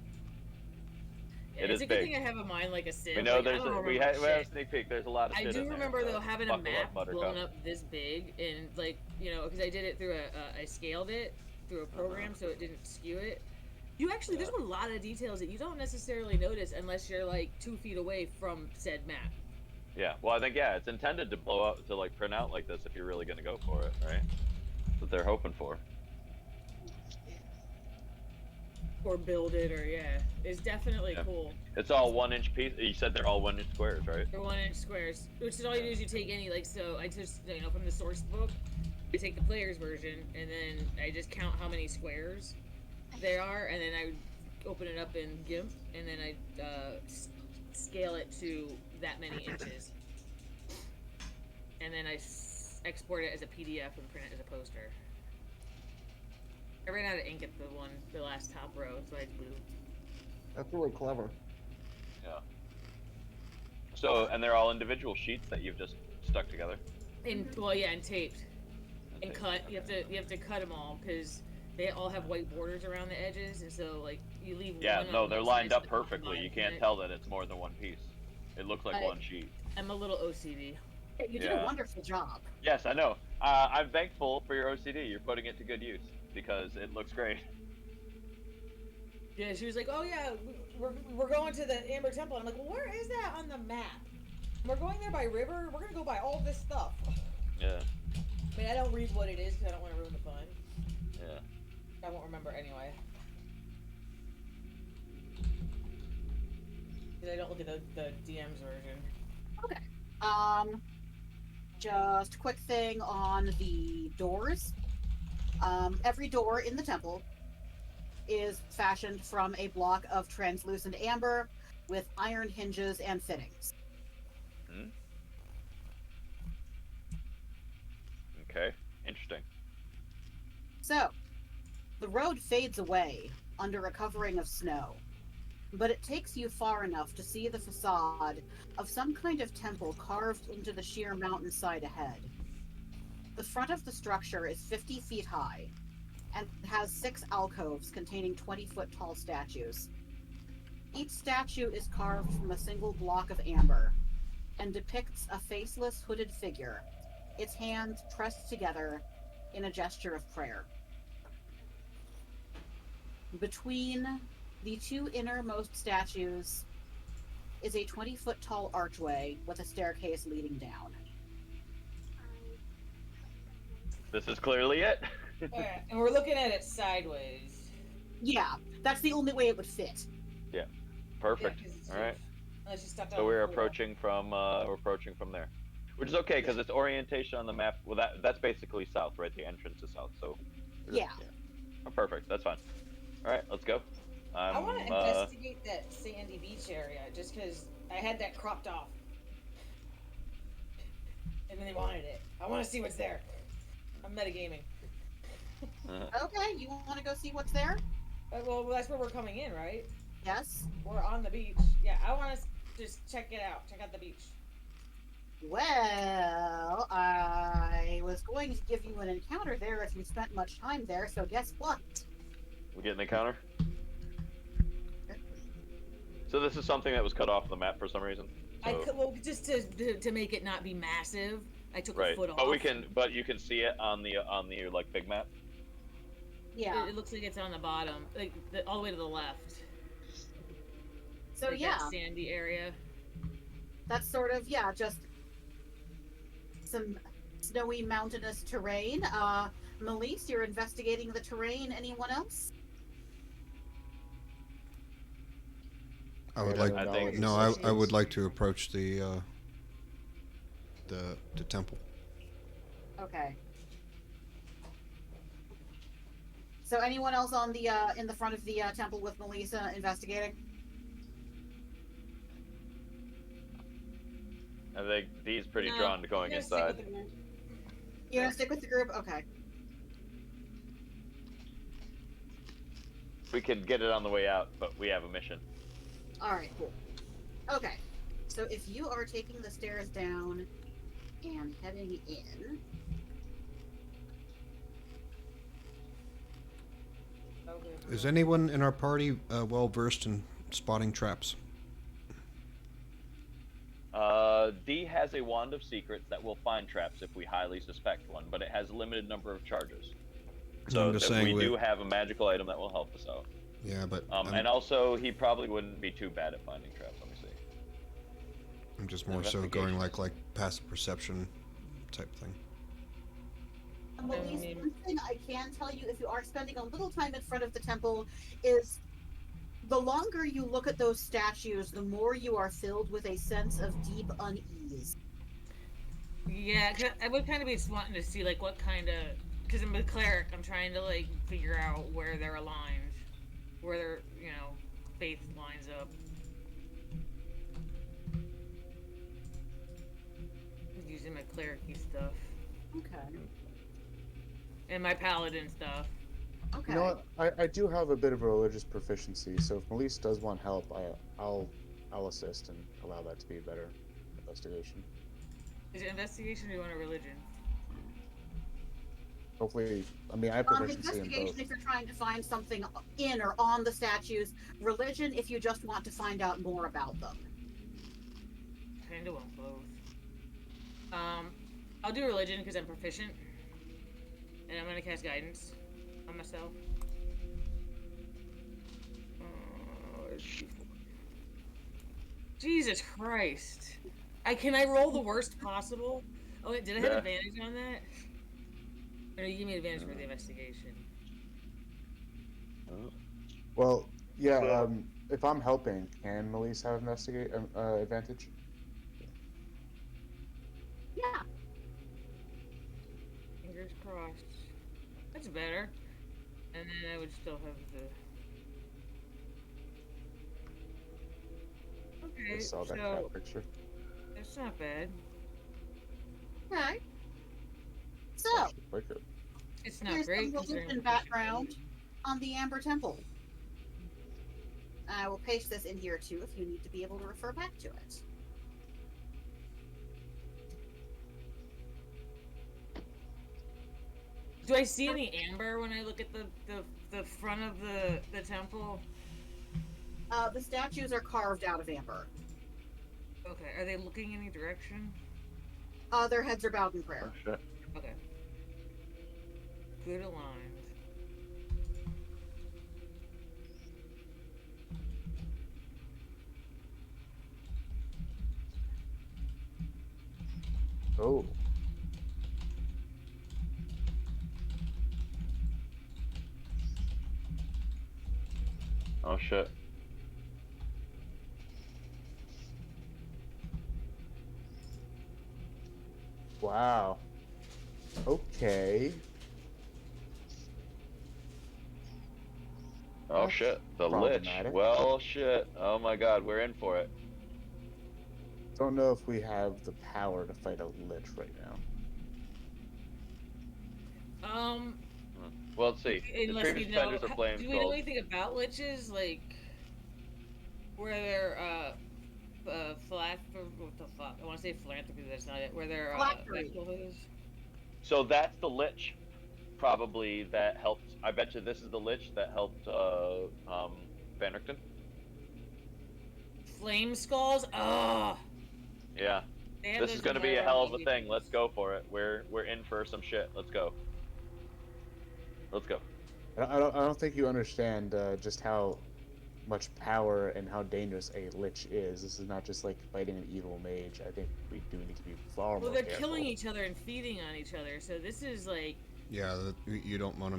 Yeah, It it's is a good big. thing I have a mind like a sieve. We know like, I there's don't we remember have a shit. sneak peek. There's a lot of I shit do in there, remember so though having a buckle up, map Buttercup. blown up this big and like because I did it through I scaled it through a program so it didn't skew it. You actually there's a lot of details that you don't necessarily notice unless you're like 2 feet away from said map. Yeah. Well, I think it's intended to blow up to like print out like this if you're really gonna go for it, right? That's what they're hoping for. Or build it or it's definitely Yeah. cool. It's all 1 inch piece. You said they're all 1 inch squares, right? They're 1 inch squares, which is all you do is you take any so I just from the source book, I take the player's version and then I just count how many squares they are, and then I open it up in GIMP and then I scale it to that many inches, and then I export it as a PDF and print it as a poster. I ran out of ink at the last top row, so I blew. That's really clever. Yeah. So, and they're all individual sheets that you've just stuck together. And taped and cut. You have to cut them all because they all have white borders around the edges, and so like you leave. Yeah, one no, on they're each lined side, up so the perfectly. You bottom can't of tell that it's more than one piece. It looks like one sheet. I'm a little OCD. You did a wonderful job. Yes, I know. I'm thankful for your OCD. You're putting it to good use because it looks great. Yeah, she was like, "Oh yeah, we're going to the Amber Temple." And I'm like, "Well, where is that on the map? We're going there by river. We're gonna go by all this stuff." Yeah. I mean, I don't read what it is because I don't want to ruin the fun. Yeah. I won't remember anyway. Because I don't look at the DM's version. Okay. Just a quick thing on the doors. Every door in the temple is fashioned from a block of translucent amber with iron hinges and fittings. Okay, interesting. So, the road fades away under a covering of snow, but it takes you far enough to see the facade of some kind of temple carved into the sheer mountainside ahead. The front of the structure is 50 feet high and has 6 alcoves containing 20-foot tall statues. Each statue is carved from a single block of amber and depicts a faceless hooded figure, its hands pressed together in a gesture of prayer. Between the 2 innermost statues is a 20-foot tall archway with a staircase leading down. This is clearly it. Alright, and we're looking at it sideways. Yeah, that's the only way it would fit. Yeah, perfect. Yeah, all right. Unless you stuck So we're approaching from there, which is okay because its orientation on the map. Well, that's basically south, right? The entrance is south. So Yeah. Oh, perfect. That's fine. All right, let's go. I want to investigate that sandy beach area just because I had that cropped off. And then they wanted it. I want to see what's there. I'm metagaming. Okay, you want to go see what's there? Well, that's where we're coming in, right? Yes. We're on the beach. Yeah, I want to just check it out. Check out the beach. Well, I was going to give you an encounter there if you spent much time there, so guess what? We get an encounter. So this is something that was cut off the map for some reason. So... Well, just to make it not be massive, I took a foot off. But you can see it on the like big map. Yeah. It looks like it's on the bottom, like all the way to the left. So like yeah, that sandy area. That's sort of just some snowy mountainous terrain. Melise, you're investigating the terrain. Anyone else? I would like. I would like to approach the temple. Okay. So anyone else on the in the front of the temple with Melissa investigating? I think Dee's pretty drawn to going inside. You're gonna stick with the group? Okay. We could get it on the way out, but we have a mission. Alright, cool. Okay. So if you are taking the stairs down and heading in... Is anyone in our party well versed in spotting traps? Dee has a wand of secrets that will find traps if we highly suspect one, but it has a limited number of charges. So we do have a magical item that will help us out. Yeah, but and also he probably wouldn't be too bad at finding traps. Let me see. I'm just more so going like passive perception type thing. Melise, one thing I can tell you, if you are spending a little time in front of the temple, is the longer you look at those statues, the more you are filled with a sense of deep unease. Yeah, I would kind of be wanting to see like what kind of, because I'm a cleric, I'm trying to like figure out where they're aligned, where their faith lines up. Using my cleric-y stuff. Okay. And my paladin stuff. Okay. You know what? I do have a bit of a religious proficiency, so if Melise does want help, I'll assist and allow that to be a better investigation. Is it investigation or do you want a religion? Hopefully, I mean, I have proficiency in Investigation both. if you're trying to find something in or on the statues. Religion if you just want to find out more about them. Kinda want both. I'll do religion because I'm proficient. And I'm gonna cast guidance on myself. Jesus Christ. Can I roll the worst possible? Oh, wait, did I have Yeah. advantage on that? Or no, you give me advantage for the investigation. Well, yeah. If I'm helping, can Melise have investigate advantage? Yeah. Fingers crossed. That's better. And then I would still have the... I Okay, saw that so cat picture. that's not bad. Okay. So, Actually, quite good. It's not here's great some considering religion I'm background on the Amber Temple. I will paste this in here too if you need to be able to refer back to it. Do I see any amber when I look at the front of the temple? The statues are carved out of amber. Okay, are they looking any direction? Their heads are bowed in prayer. Oh, shit. Okay. Good aligned. Oh. Oh shit. Wow. Okay. Oh That's shit. The lich. problematic. Well, shit. Oh my god, we're in for it. Don't know if we have the power to fight a lich right now. Well, let's see. The Unless previous we know, defenders are flame do we know skulls. anything about liches? Like, where they're, what the fuck? I want to say philanthropy, but that's not it. Where they're, Phylactery. vegetables? So that's the lich, probably, that helped. I bet you this is the lich that helped, Vanderton. Flame skulls? Ugh! Yeah. They have This those is gonna in be a my hell of a RPG thing. books. Let's go for it. We're in for some shit. Let's go. Let's go. I don't think you understand just how much power and how dangerous a lich is. This is not just like fighting an evil mage. I think we do need to be far Well, more they're careful. killing each other and feeding on each other, so this is like, Yeah, you don't want to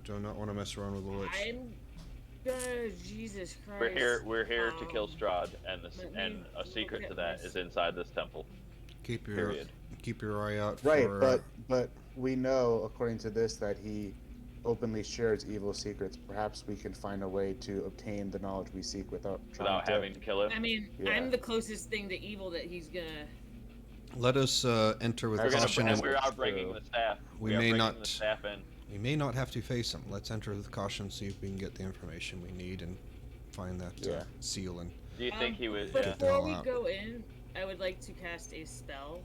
do not want to mess around with the lich. I'm Jesus Christ. We're here to kill Strahd, and let me and a secret look to at that my is inside this temple. Keep your Period. eye out Right, for. but we know, according to this, that he openly shares evil secrets. Perhaps we can find a way to obtain the knowledge we seek without trying Without having to kill him. I mean, Yeah. I'm the closest thing to evil that he's gonna. Let us enter with We're gonna, caution. and And we are bringing the staff. We We are may bringing not- the staff in. we may not have to face him. Let's enter with caution, see if we can get the information we need, and find that Yeah. seal. And Do you think he was? Get Yeah. the hell Before we out. go in, I would like to cast a spell.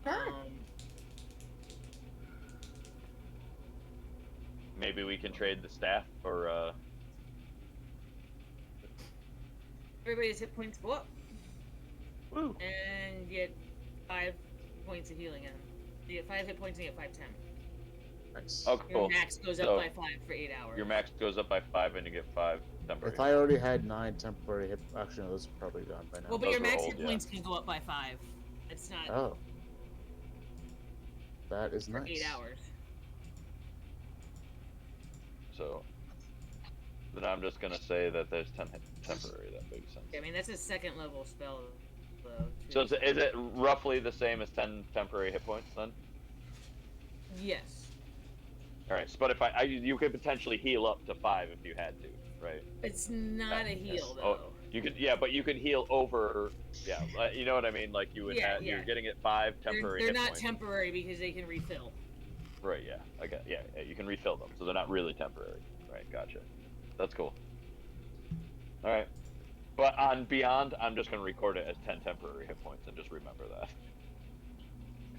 Sure. Maybe we can trade the staff for. Everybody's hit points go up, Woo. and get 5 points of healing in them. You get 5 hit points and you get 5 temp. Nice. Oh, Your cool. max goes up So, by 5 for 8 hours. Your max goes up by 5, and you get 5 temporary. If I already had 9 temporary hit, actually, no, those are probably gone by now. Well, but Those your are max old, hit yeah. points can go up by 5. It's not Oh, that is for nice. 8 hours. So then I'm just gonna say that there's temporary. That makes sense. I mean, that's a 2nd level spell, though. So is it roughly the same as 10 temporary hit points then? Yes. All right. But if you could potentially heal up to 5 if you had to, right? It's not a heal, Oh, though. you could, yeah, but you could heal over, yeah, you know what I mean? Like you would Yeah, have, yeah. you're getting it 5 temporary They're hit not points. temporary because they can refill. Right, yeah, yeah, you can refill them, so they're not really temporary. Right, gotcha. That's cool. All right, but on Beyond, I'm just gonna record it as 10 temporary hit points and just remember that.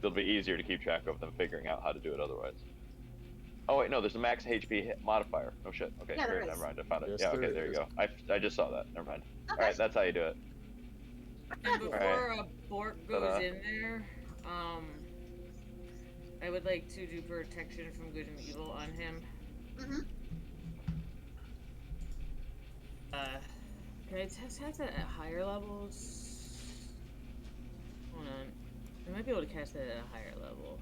they'll be easier to keep track of than figuring out how to do it otherwise. Oh wait, no, there's a max HP modifier. Oh shit. Okay, Yeah, there here, is. never mind. I found it. Yes, Yeah, okay, there there you is. go. I just saw that. Never mind. Okay. All right, that's how you do it. And before Alright. a Bork goes in there, I would like to do protection from good and evil on him. Mm-hmm. Can I test that at higher levels? Hold on. I might be able to cast that at a higher level.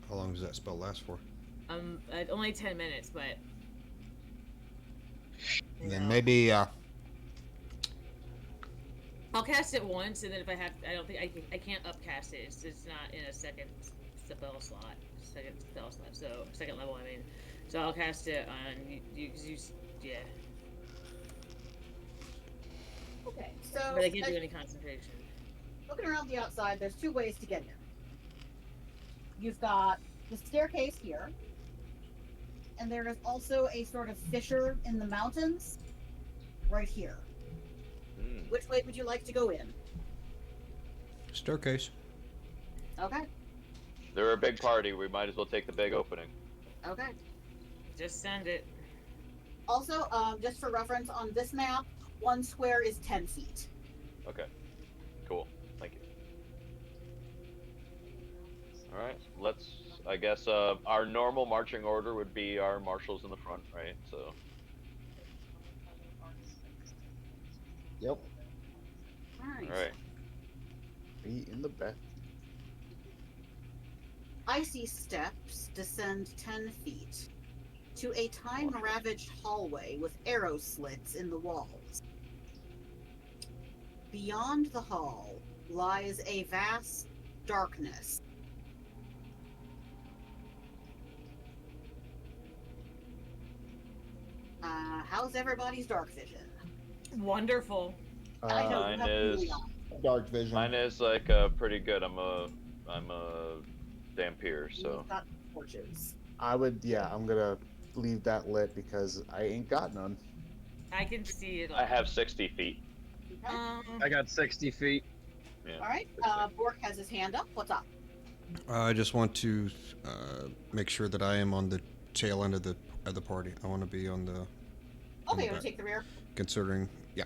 How long does that spell last for? Only 10 minutes, but. And then maybe I'll cast it once, and then if I have, I don't think I can't upcast it. It's not in a second spell slot. So second level, I mean. So I'll cast it on you, yeah. Okay, so But I can't do any concentration. looking around the outside, there's two ways to get in. You've got the staircase here, and there is also a sort of fissure in the mountains right here. Which way would you like to go in? staircase. Okay, They're a big party. We might as well take the big opening. okay. Just send it. Also, just for reference, on this map, 1 square is 10 feet. Okay. Cool. Thank you. All right. Let's. I guess our normal marching order would be our marshals in the front, right? So. Yep. Alright. All right. Be in the back. Icy steps descend 10 feet to a time-ravaged hallway with arrow slits in the walls. Beyond the hall lies a vast darkness. How's everybody's dark vision? Wonderful. I know you Mine have is. really on. Dark vision. Mine is like pretty good. I'm a Dampier, so. You've got torches. I'm gonna leave that lit because I ain't got none. I can see it. I have 60 feet. Okay. I got 60 feet. Yeah. All right. Bork has his hand up. What's up? I just want to make sure that I am on the tail end of the party. I want to be on the. Okay, you back. want to take the rear? Considering, yeah.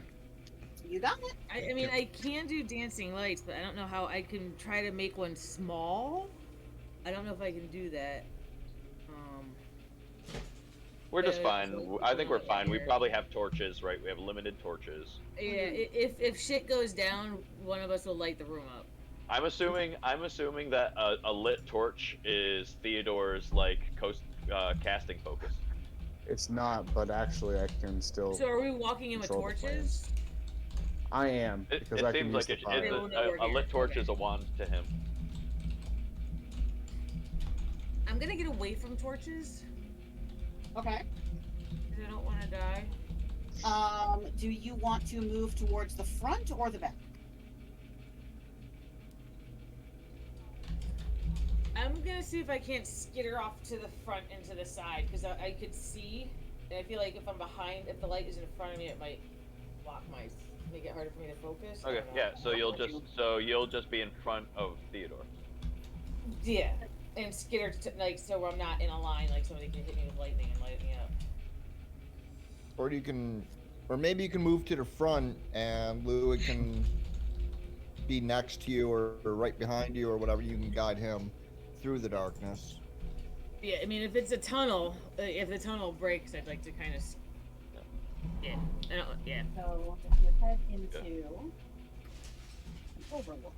You got it. I mean, I can do dancing lights, but I don't know how I can try to make one small. I don't know if I can do that. We're just Yeah, fine. so I think we're we're fine. We here. probably have torches, right? We have limited torches. Yeah, if shit goes down, one of us will light the room up. I'm assuming that a lit torch is Theodore's like casting focus. It's not, but actually I can still. So are we walking in with control the torches? I am It because I can seems use like the fire. They will know we're a lit here. torch Okay. is a wand to him. I'm gonna get away from torches Okay. because I don't want to die. Do you want to move towards the front or the back? I'm gonna see if I can't skitter off to the front and to the side because I could see, and I feel like if I'm behind, if the light is in front of me, it might make it harder for me to focus. I Okay, don't know. yeah. So you'll just be in front of Theodore. Yeah, and skitter so I'm not in a line, like somebody can hit me with lightning and light me up. Or maybe you can move to the front and Louis can be next to you or right behind you or whatever. You can guide him through the darkness. Yeah, I mean, if it's a tunnel, if the tunnel breaks, I'd like to kind of. Yeah, I don't. Yeah. So you head into an overlook.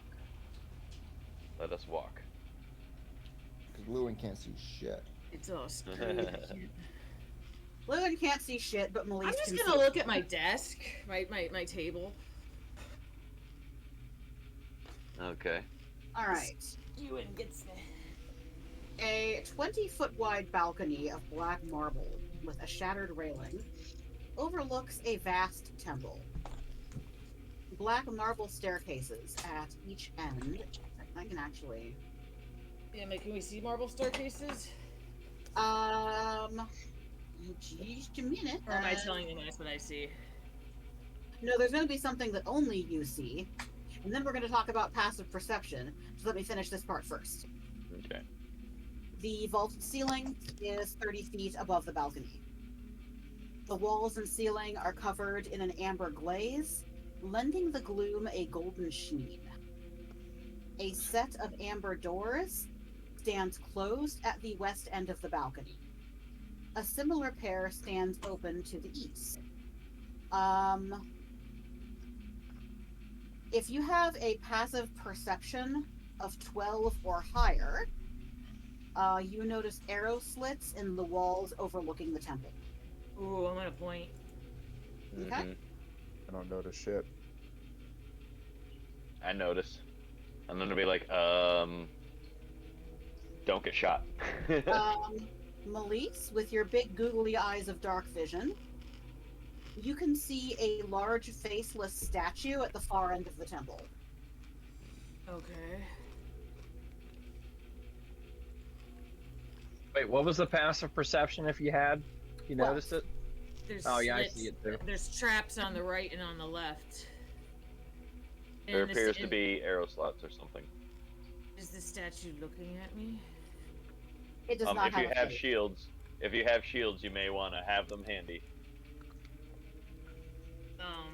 Let us walk. Because Louis can't see shit. It's all screwed. Lewin can't see shit, but Melise I'm just can gonna see. look at my desk, my table. Okay. All right. Ewan gets A 20-foot wide balcony of black marble with a shattered railing overlooks a vast temple. Black marble staircases at each end. I can actually. Yeah, can we see marble staircases? Just a minute. Or am I telling them that's what I see? No, there's going to be something that only you see, and then we're going to talk about passive perception. So let me finish this part first. Okay. The vaulted ceiling is 30 feet above the balcony. The walls and ceiling are covered in an amber glaze, lending the gloom a golden sheen. A set of amber doors stands closed at the west end of the balcony. A similar pair stands open to the east. If you have a passive perception of 12 or higher, you notice arrow slits in the walls overlooking the temple. Ooh, I'm gonna point. Okay. I don't notice shit. I notice. I'm gonna be like, don't get shot. Melise, with your big googly eyes of dark vision, you can see a large faceless statue at the far end of the temple. Okay. Wait, what was the passive perception if you had? You Well, noticed it? There's Oh, yeah, I slits. see it too. There's traps on the right and on the left. There And appears to be arrow slots or something. Is the statue looking at me? It does not If you have have a shape. shields, you may want to have them handy.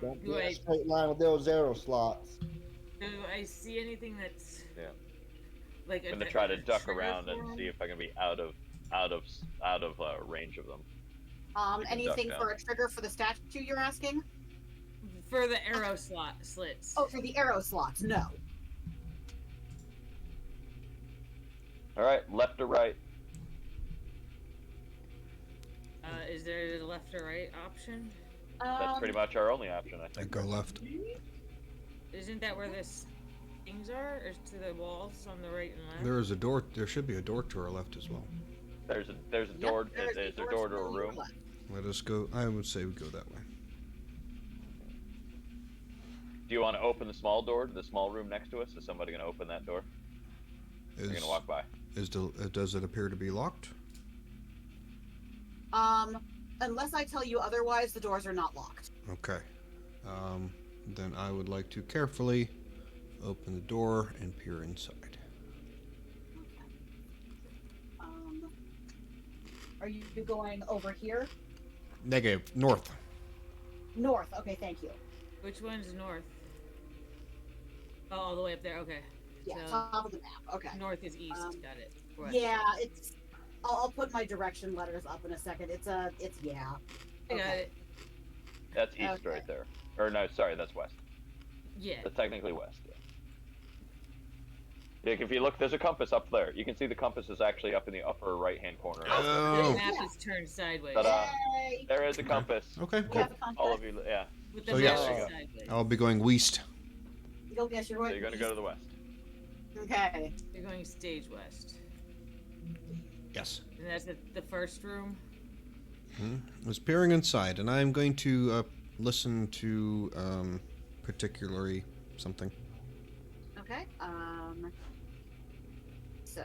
Don't Do be in I a straight line with those arrow slots. do I see anything that's Yeah. like I'm gonna try to duck around and see if I can be out of range of them. can Anything duck for down. a trigger for the statue you're asking? for the arrow slits? Oh, for the arrow slots, no. All right, left or right? Is there a left or right option? That's pretty much our only option, I I think. go left. Isn't that where the things are, or to the walls on the right and left? There is a door. There should be a door to our left as well. There's a Yep, door. there's Is there a door door to a your room? left. Let us go. I would say we go that way. Do you want to open the small door to the small room next to us? Is somebody gonna open that door? We're Is gonna walk by. does it appear to be locked? Unless I tell you otherwise, the doors are not locked. Okay. Then I would like to carefully open the door and peer inside. Are you going over here? Negative. North. North. Okay, thank you. Which one's north? Oh, all the way up there. Okay. Yeah, So- top of the map. Okay. North is east. Um, Got it. West. Yeah, it's. I'll put my direction letters up in a second. It's yeah. I got okay. it. That's east Okay. right there. Or no, sorry, that's west. Yeah. That's technically west. Yeah. Like if you look, there's a compass up there. You can see the compass is actually up in the upper right-hand corner. The Oh. map is turned sideways. Ta-da. Yay! There is a compass. Okay. We Cool. have a compass. All of you, yeah. With the So, map yes. There you is go. sideways. I'll be going west. Yes, you're So going. you're gonna go to the west. Okay. You're going stage west. Yes. And that's the first room. I was peering inside, and I'm going to listen to particularly something. Okay. So,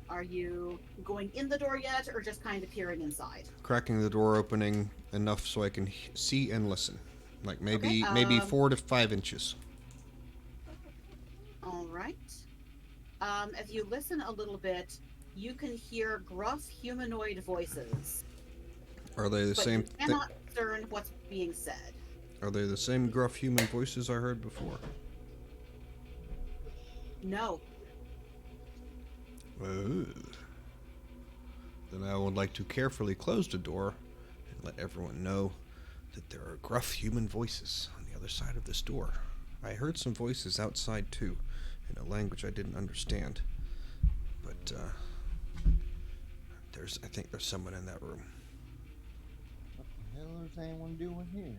are you going in the door yet, or just kind of peering inside? Cracking the door opening enough so I can see and listen. Like maybe Okay, maybe 4 to 5 inches. All right. If you listen a little bit, you can hear gruff humanoid voices, Are they the but same? you cannot discern what's being said. Are they the same gruff human voices I heard before? No. Oh. Then I would like to carefully close the door and let everyone know that there are gruff human voices on the other side of this door. I heard some voices outside too, in a language I didn't understand. But I think there's someone in that room. What the hell is anyone doing here?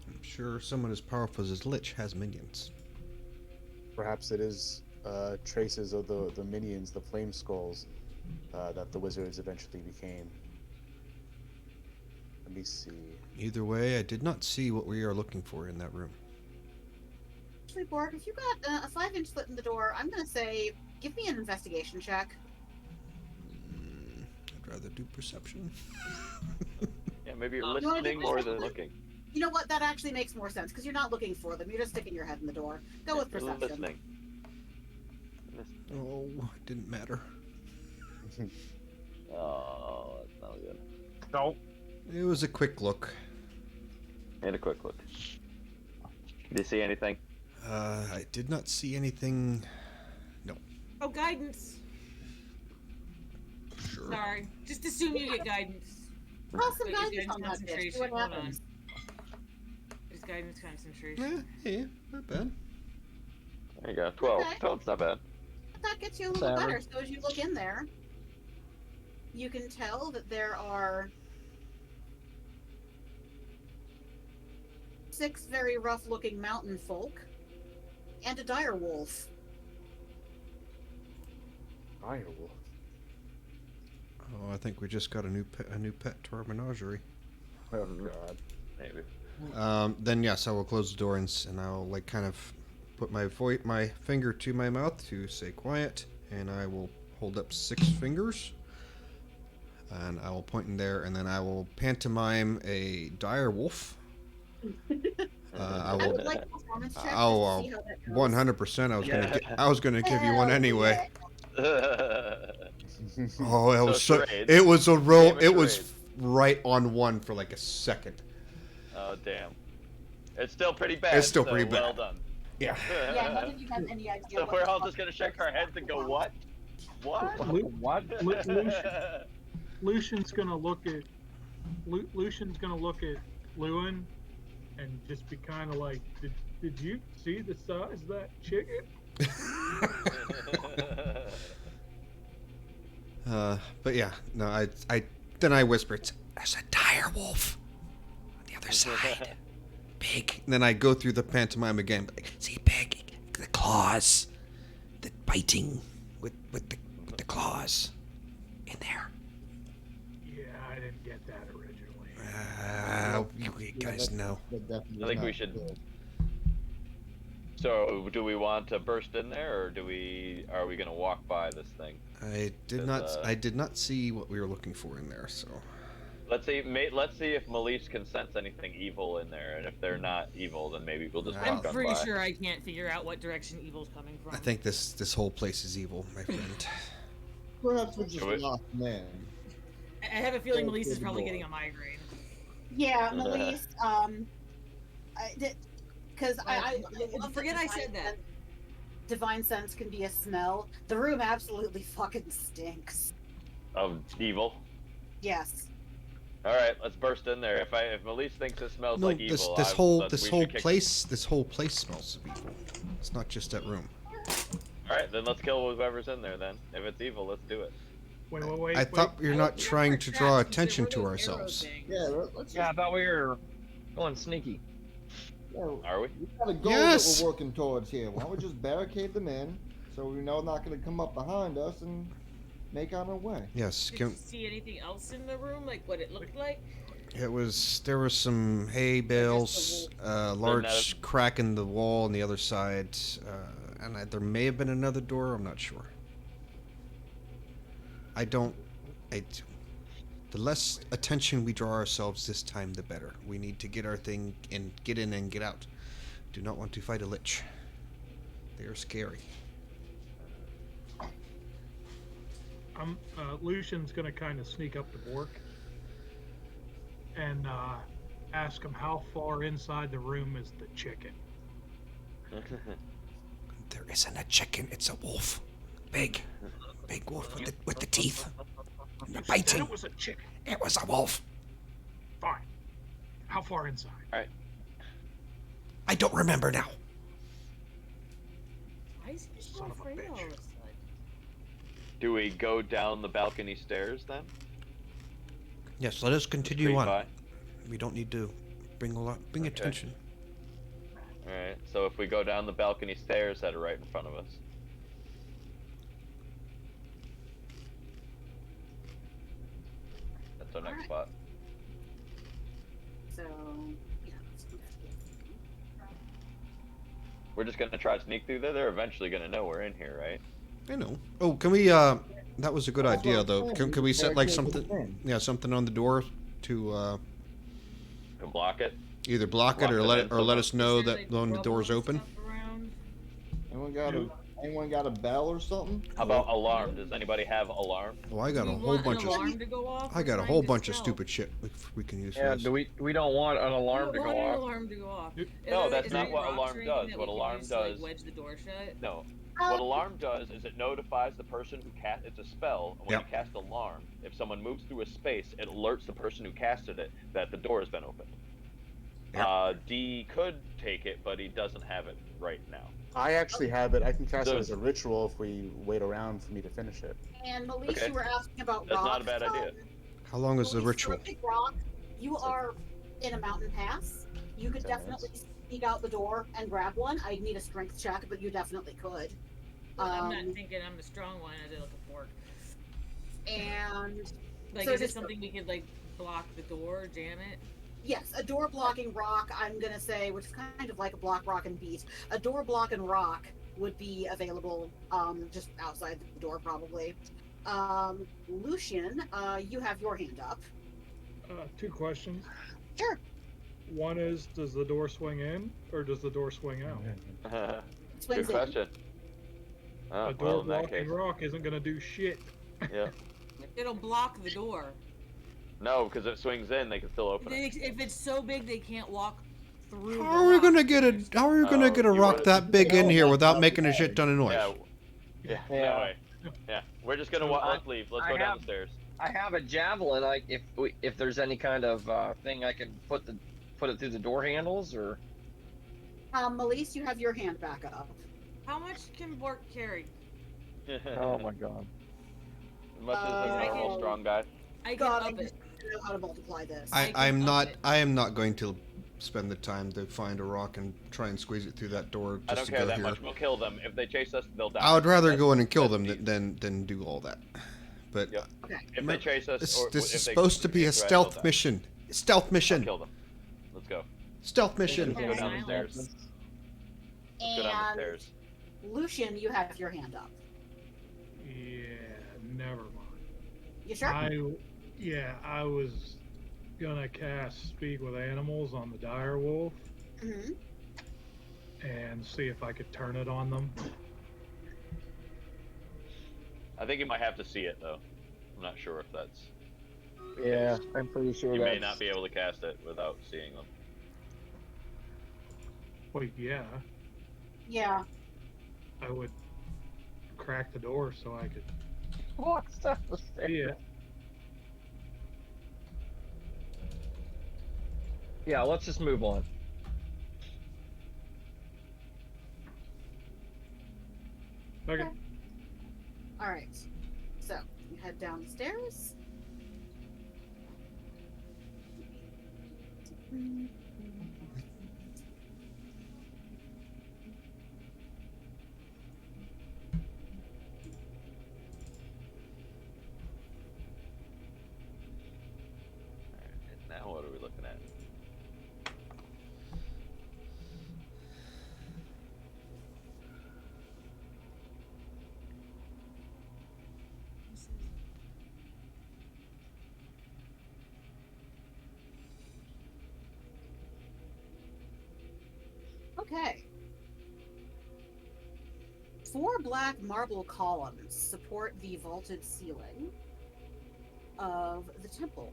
I'm sure someone as powerful as Lich has minions. Perhaps it is traces of the minions, the flame skulls, that the wizards eventually became. Let me see. Either way, I did not see what we are looking for in that room. Actually, Borg, if you got a 5-inch slit in the door, I'm gonna say, give me an investigation check. I'd rather do perception. Yeah, maybe you're You wanna do listening more than perception? looking. You know what? That actually makes more sense because you're not looking for them. You're just sticking your head in the door. Go with You're perception. listening. Oh, it didn't matter. Oh, that's not good. No. It was a quick look. And a quick look. Did you see anything? I did not see anything. Oh, guidance. Sure. Sorry. Just assume you get guidance. Roll some But use guidance on that bitch. See concentration. what Hold on. happens. Just guidance concentration. Yeah, not bad. There you go. 12. Okay. 12's not bad. That gets you a little Seven. better. So as you look in there, you can tell that there are 6 very rough-looking mountain folk and a dire wolf. Direwolf. Oh, I think we just got a new pet to our menagerie. Oh god. Maybe. Then yes, I will close the door and I'll like kind of put my finger to my mouth to say quiet, and I will hold up 6 fingers, and I will point in there, and then I will pantomime a dire wolf. I I will. would like a performance check Oh, just to see how that goes. 100%. I was gonna give you one Hell anyway. Oh, it So was so. charades. It was a roll. Game of It was charades. right on one for like a second. Oh, damn. It's still pretty bad. It's still so pretty bad. Well done. Yeah. Yeah, none of you have any idea. So what we're the all fuck just gonna this shake our heads and go, what? What? What? Lucian's gonna look at Lewin and just be kind of like, did you see the size of that chicken? But yeah, no, I whispered, "There's a dire wolf on the other side, big." And then I go through the pantomime again. Like, see, big, the claws, the biting with the claws in there. Yeah, I didn't get that originally. You guys know. I think we should. So, do we want to burst in there, or are we gonna walk by this thing? I did not see what we were looking for in there. So Let's see if Melise can sense anything evil in there, and if they're not evil, then maybe we'll just I'm walk on Pretty by. sure I can't figure out what direction evil's coming from. I think this whole place is evil, my friend. Perhaps we're just Should we- lost man. I have a feeling Don't Melissa is open the probably door. getting a migraine. Yeah, Melise, because Forget I said that. Divine sense can be a smell. The room absolutely fucking stinks. Of evil. Yes. All right, let's burst in there. If Melise thinks it smells No, like this evil, this I- whole let's- this we whole should kick- place smells of evil. It's not just that room. All right, then let's kill whoever's in there. Then, if it's evil, let's do it. Wait. I thought you're not Yeah, trying for to traps, draw 'cause there attention were to those arrow ourselves. things. Yeah, let's Yeah, I just, thought we were going sneaky. yeah, Are we? we got a goal Yes. that we're working towards here. Why don't we just barricade them in so we know they're not going to come up behind us and make on our way? Yes, Did you see anything else in the room, like what it looked like? there was some hay bales, large crack in the wall on the other side, and there may have been another door. I'm not sure. The less attention we draw ourselves this time, the better. We need to get our thing and get in and get out. Do not want to fight a lich. They are scary. Lucian's gonna kind of sneak up to Bork and ask him how far inside the room is the chicken. There isn't a chicken. It's a wolf. Big wolf with the teeth. And the You said biting. it was a chicken. It was a wolf. Fine. How far inside? I don't remember now. Why is he so Son of a afraid bitch. all of a sudden? Do we go down the balcony stairs then? Yes, let us continue Straight on. by? We don't need to bring Okay. attention. All right. So if we go down the balcony stairs that are right in front of us. That's our next Alright. spot. So, yeah. Let's do that. We're just gonna try to sneak through there. They're eventually gonna know we're in here, right? I know. Oh, can we? That was a good That's what idea, I'm though. saying. Can we set like Barricade the something? thing. Yeah, something on the door to. To block it. Either block it Lock or them let in it, or let somehow. us know Is there, that like, when the door's rubble and open. stuff around? Anyone got a bell or something? How about alarm? Does anybody have alarm? Oh, I got Do a we whole want an bunch of. alarm to go off? I We're got a trying whole to bunch of stealth. stupid shit we can use Yeah, for this. we don't want an We alarm don't to go want an off. alarm to go off. No, Is that's there not any what rocks alarm or anything does. that What we can alarm use to, like, does. wedge the door shut? No. What alarm does is it notifies the person who cast. It's a spell. And when Yep. you cast alarm, if someone moves through a space, it alerts the person who casted it that the door has been opened. Yep. D could take it, but he doesn't have it right now. I actually have it. I can cast So- it as a ritual if we wait around for me to finish it. And Melise, Okay. you were asking about That's rocks. not a bad idea. How long is the Melise, ritual? for a big rock, you are in a mountain pass. You could 10 definitely sneak out the door and grab one. I'd need a strength check, but you definitely could. I'm not thinking I'm the strong one. I did like a fork. And Like, so is it just- something we could, like, block the door, jam it? yes, a door blocking rock, I'm gonna say, which is kind of like a block, rock, and beat. A door blocking rock would be available just outside the door, probably. Lucian, you have your hand up. 2 questions. Sure. One is, does the door swing in or does the door swing out? Good Swings in. question. A Well, door in that blocking case, rock isn't gonna do shit. yeah. It'll block the door. No, because if it swings in, they can still open it. If it's so big they can't walk through. How are we gonna get a Oh, you rock wanna- that big in Oh, here that's without not making a bad. shit ton of noise? Yeah, no Yeah. way. Yeah, we're just gonna let's leave. Let's I go down have- the stairs. I have a javelin. If there's any kind of thing I can put it through the door handles or. Melise, you have your hand back up. How much can Bork carry? Oh my god. As much as a I normal can- strong guy. I can God, I up it. just don't know how to multiply this. I can I'm up not. it. I am not going to spend the time to find a rock and try and squeeze it through that door I just don't to care go that here. much. We'll kill them. If they chase us, they'll die. I would rather That's- go in and kill that's them easy. than do all that. But Yep. Okay. If they chase us, this, or this if is they supposed to be a threat, stealth they'll die. mission. Stealth I'll mission. kill them. Let's go. Stealth mission. Let's go down the stairs. Let's go down the And stairs. Lucian, you have your hand up. Yeah, never mind. You sure? I was gonna cast Speak with Animals on the dire wolf Mm-hmm. and see if I could turn it on them. I think you might have to see it though. I'm not sure if that's. Yeah, I'm pretty sure You may that's- not be able to cast it without seeing them. Well, yeah, Yeah. I would crack the door so I could Walks down the stairs. see it. Yeah, let's just move on. Okay. All right. So you head down the stairs. And now what are we looking at? Okay. 4 black marble columns support the vaulted ceiling of the temple.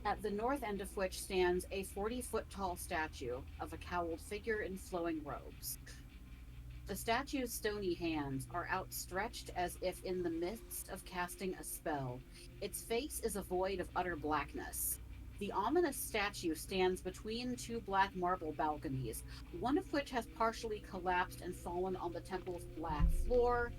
At the north end of which stands a 40-foot tall statue of a cowled figure in flowing robes. The statue's stony hands are outstretched as if in the midst of casting a spell. Its face is a void of utter blackness. The ominous statue stands between 2 black marble balconies, one of which has partially collapsed and fallen on the temple's black floor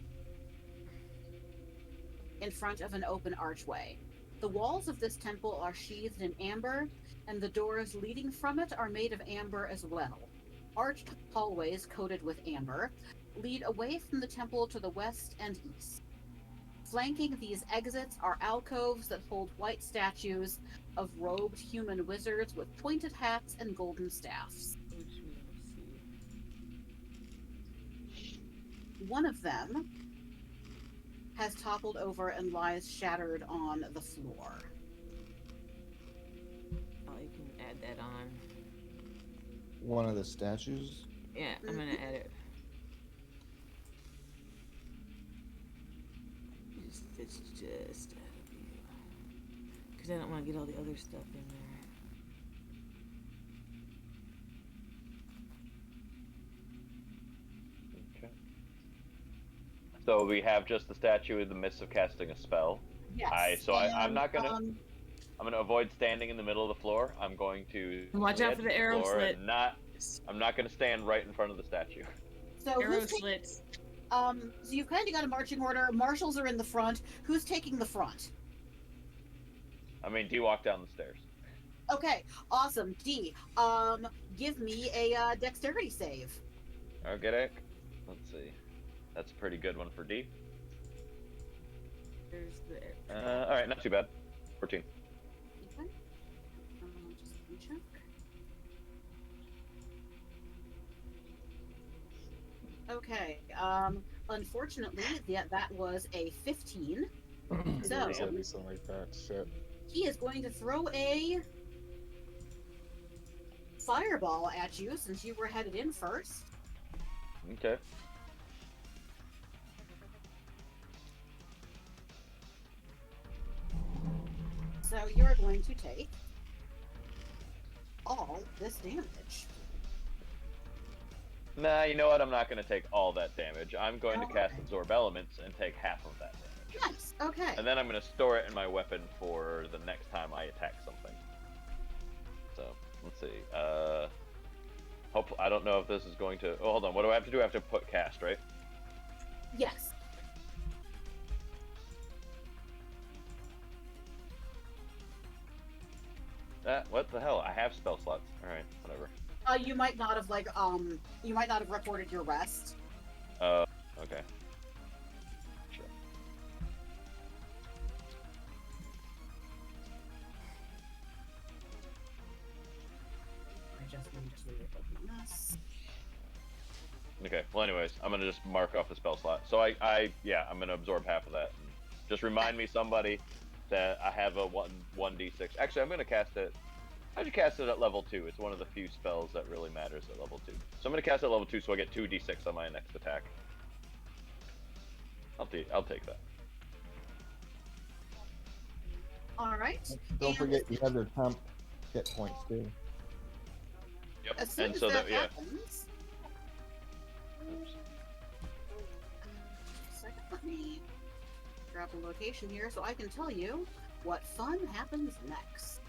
in front of an open archway. The walls of this temple are sheathed in amber, and the doors leading from it are made of amber as well. Arched hallways coated with amber lead away from the temple to the west and east. Flanking these exits are alcoves that hold white statues of robed human wizards with pointed hats and golden staffs. Which we don't see. One of them has toppled over and lies shattered on the floor. Oh, you can add that on. One of the statues. Yeah, I'm gonna add it. It's just because I don't want to get all the other stuff in there. Okay. So we have just the statue in the midst of casting a spell. Yes. I'm not gonna. I'm gonna avoid standing in the middle of the floor. I'm going to Watch out for the arrow slit. I'm not gonna stand right in front of the statue. So Arrow who's slits. so you've kind of got a marching order. Marshals are in the front. Who's taking the front? I mean, do you walk down the stairs? Okay, awesome. D, give me a dexterity save. Okay. Let's see. That's a pretty good one for D. There's the. All right, not too bad. 14. Okay. Just let me check. Okay. Unfortunately, that was a 15. So At least something like that. Shit. he is going to throw a fireball at you since you were headed in first. Okay. So you're going to take all this damage. Nah, you know what? I'm not going to take all that damage. I'm going to cast Okay. Absorb Elements and take half of that damage. Nice. Okay. And then I'm going to store it in my weapon for the next time I attack something. So, let's see. Hopefully, I don't know if this is going to... Oh, hold on. What do I have to do? I have to put cast, right? Yes. What the hell? I have spell slots. Alright, whatever. You might not have you might not have recorded your rest. Okay. Sure. I just need to open this. Okay, well anyways, I'm gonna just mark off the spell slot. So I'm gonna absorb half of that. Just remind me, somebody, that I have a 1d6. Actually, I'm gonna cast it. I should cast it at level 2. It's one of the few spells that really matters at level 2. So I'm gonna cast it at level 2 so I get 2d6 on my next attack. I'll take that. All right. Don't forget you have your temp hit points too. Yep. As soon And as so that that, yeah. happens, just a second, let me grab a location here so I can tell you what fun happens next.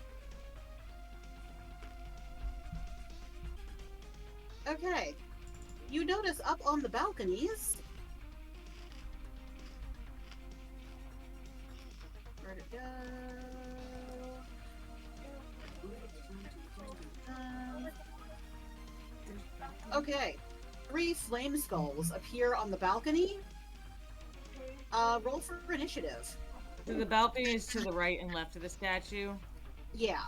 Okay, you notice up on the balconies. Where'd it go? Okay, 3 flame skulls appear on the balcony. Roll for initiative. So the balcony is to the right and left of the statue. Yeah.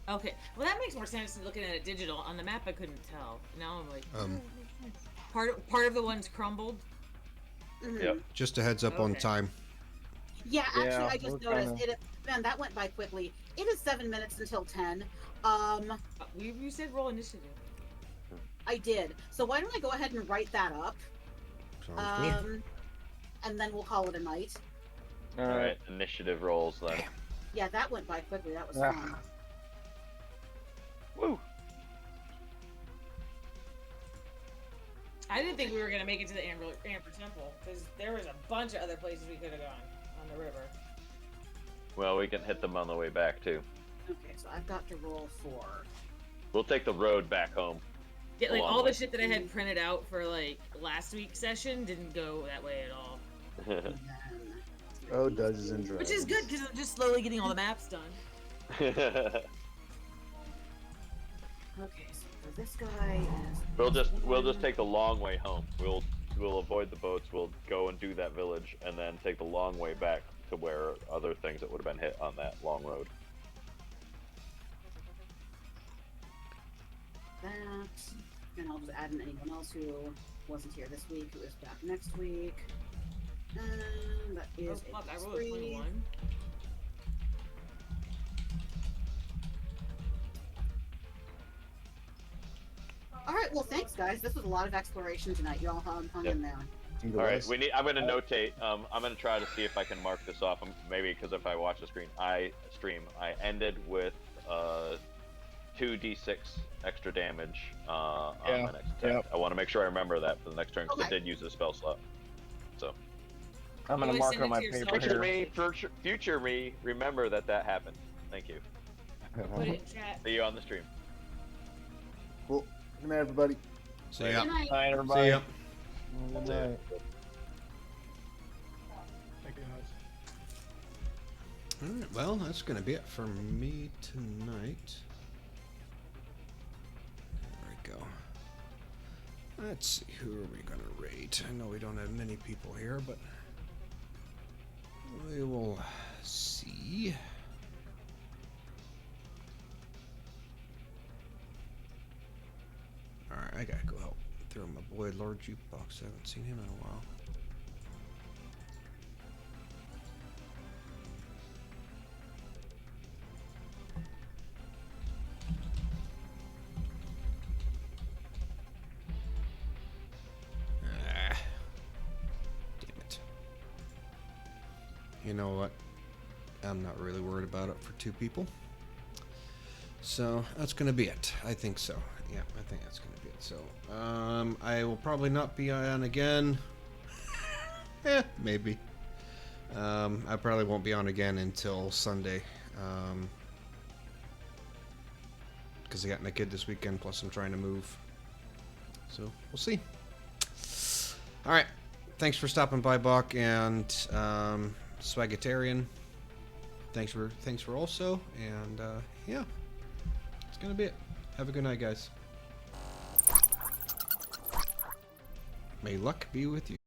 Okay. Well, that makes more sense than looking at it digital. On the map, I couldn't tell. Now I'm like, part of the one's crumbled. Mhm. Yep. Just a heads up on Okay. time. Yeah, actually, Yeah, I just we're noticed kinda- it. Man, that went by quickly. It is 7 minutes until 10. You said roll initiative. I did. So why don't I go ahead and write that up? Sounds good. And then we'll call it a night. Alright, initiative rolls then. Yeah, that went by quickly. That was Ah. fun. Woo! I didn't think we were gonna make it to the Amber Temple because there was a bunch of other places we could have gone on the river. Well, we can hit them on the way back too. Okay, so I've got to roll for. We'll take the road back home. Yeah, like Long all way. the shit that I had printed out for like last week's session didn't go that way at all. And then Oh, Dungeons and Dragons. Which is good because I'm just slowly getting all the maps done. okay, so for this guy is. We'll just take the long way home. We'll avoid the boats. We'll go and do that village, and then take the long way back to where other things that would have been hit on that long road. That, and I'll just add in anyone else who wasn't here this week, who is back next week. And is Oh, fuck, I a rolled a 3. 21. All right, well, thanks, guys. This was a lot of exploration tonight. Y'all hung Yep. in there. All right, I'm going to notate. I'm going to try to see if I can mark this off. Maybe because if I watch the screen, I ended with 2d6 extra damage on my next attack. I want to make sure I remember that for the next turn because I did use the spell slot. So I'm gonna Always mark send on it my to yourself. paper future here. me, future me, remember that happened. Thank you. Put it in chat. See you on the stream. Cool. Good night, everybody. See ya. Good night. Night, See everybody. ya. Good See ya. night. Thank you, guys. Alright, well, that's gonna be it for me tonight. There we go. Let's see, who are we gonna raid? I know we don't have many people here, but we will see. Alright, I gotta go help throw my boy Lord Jukebox. I haven't seen him in a while. Ah, damn it. You know what? I'm not really worried about it for 2 people. So that's gonna be it. I think so. Yeah, I think that's gonna be it. So, I will probably not be on again. Maybe. I probably won't be on again until Sunday. Because I got my kid this weekend, plus I'm trying to move. So, we'll see. Alright. Thanks for stopping by, Bach, and Swagitarian. Thanks for also, and yeah. That's gonna be it. Have a good night, guys. May luck be with you.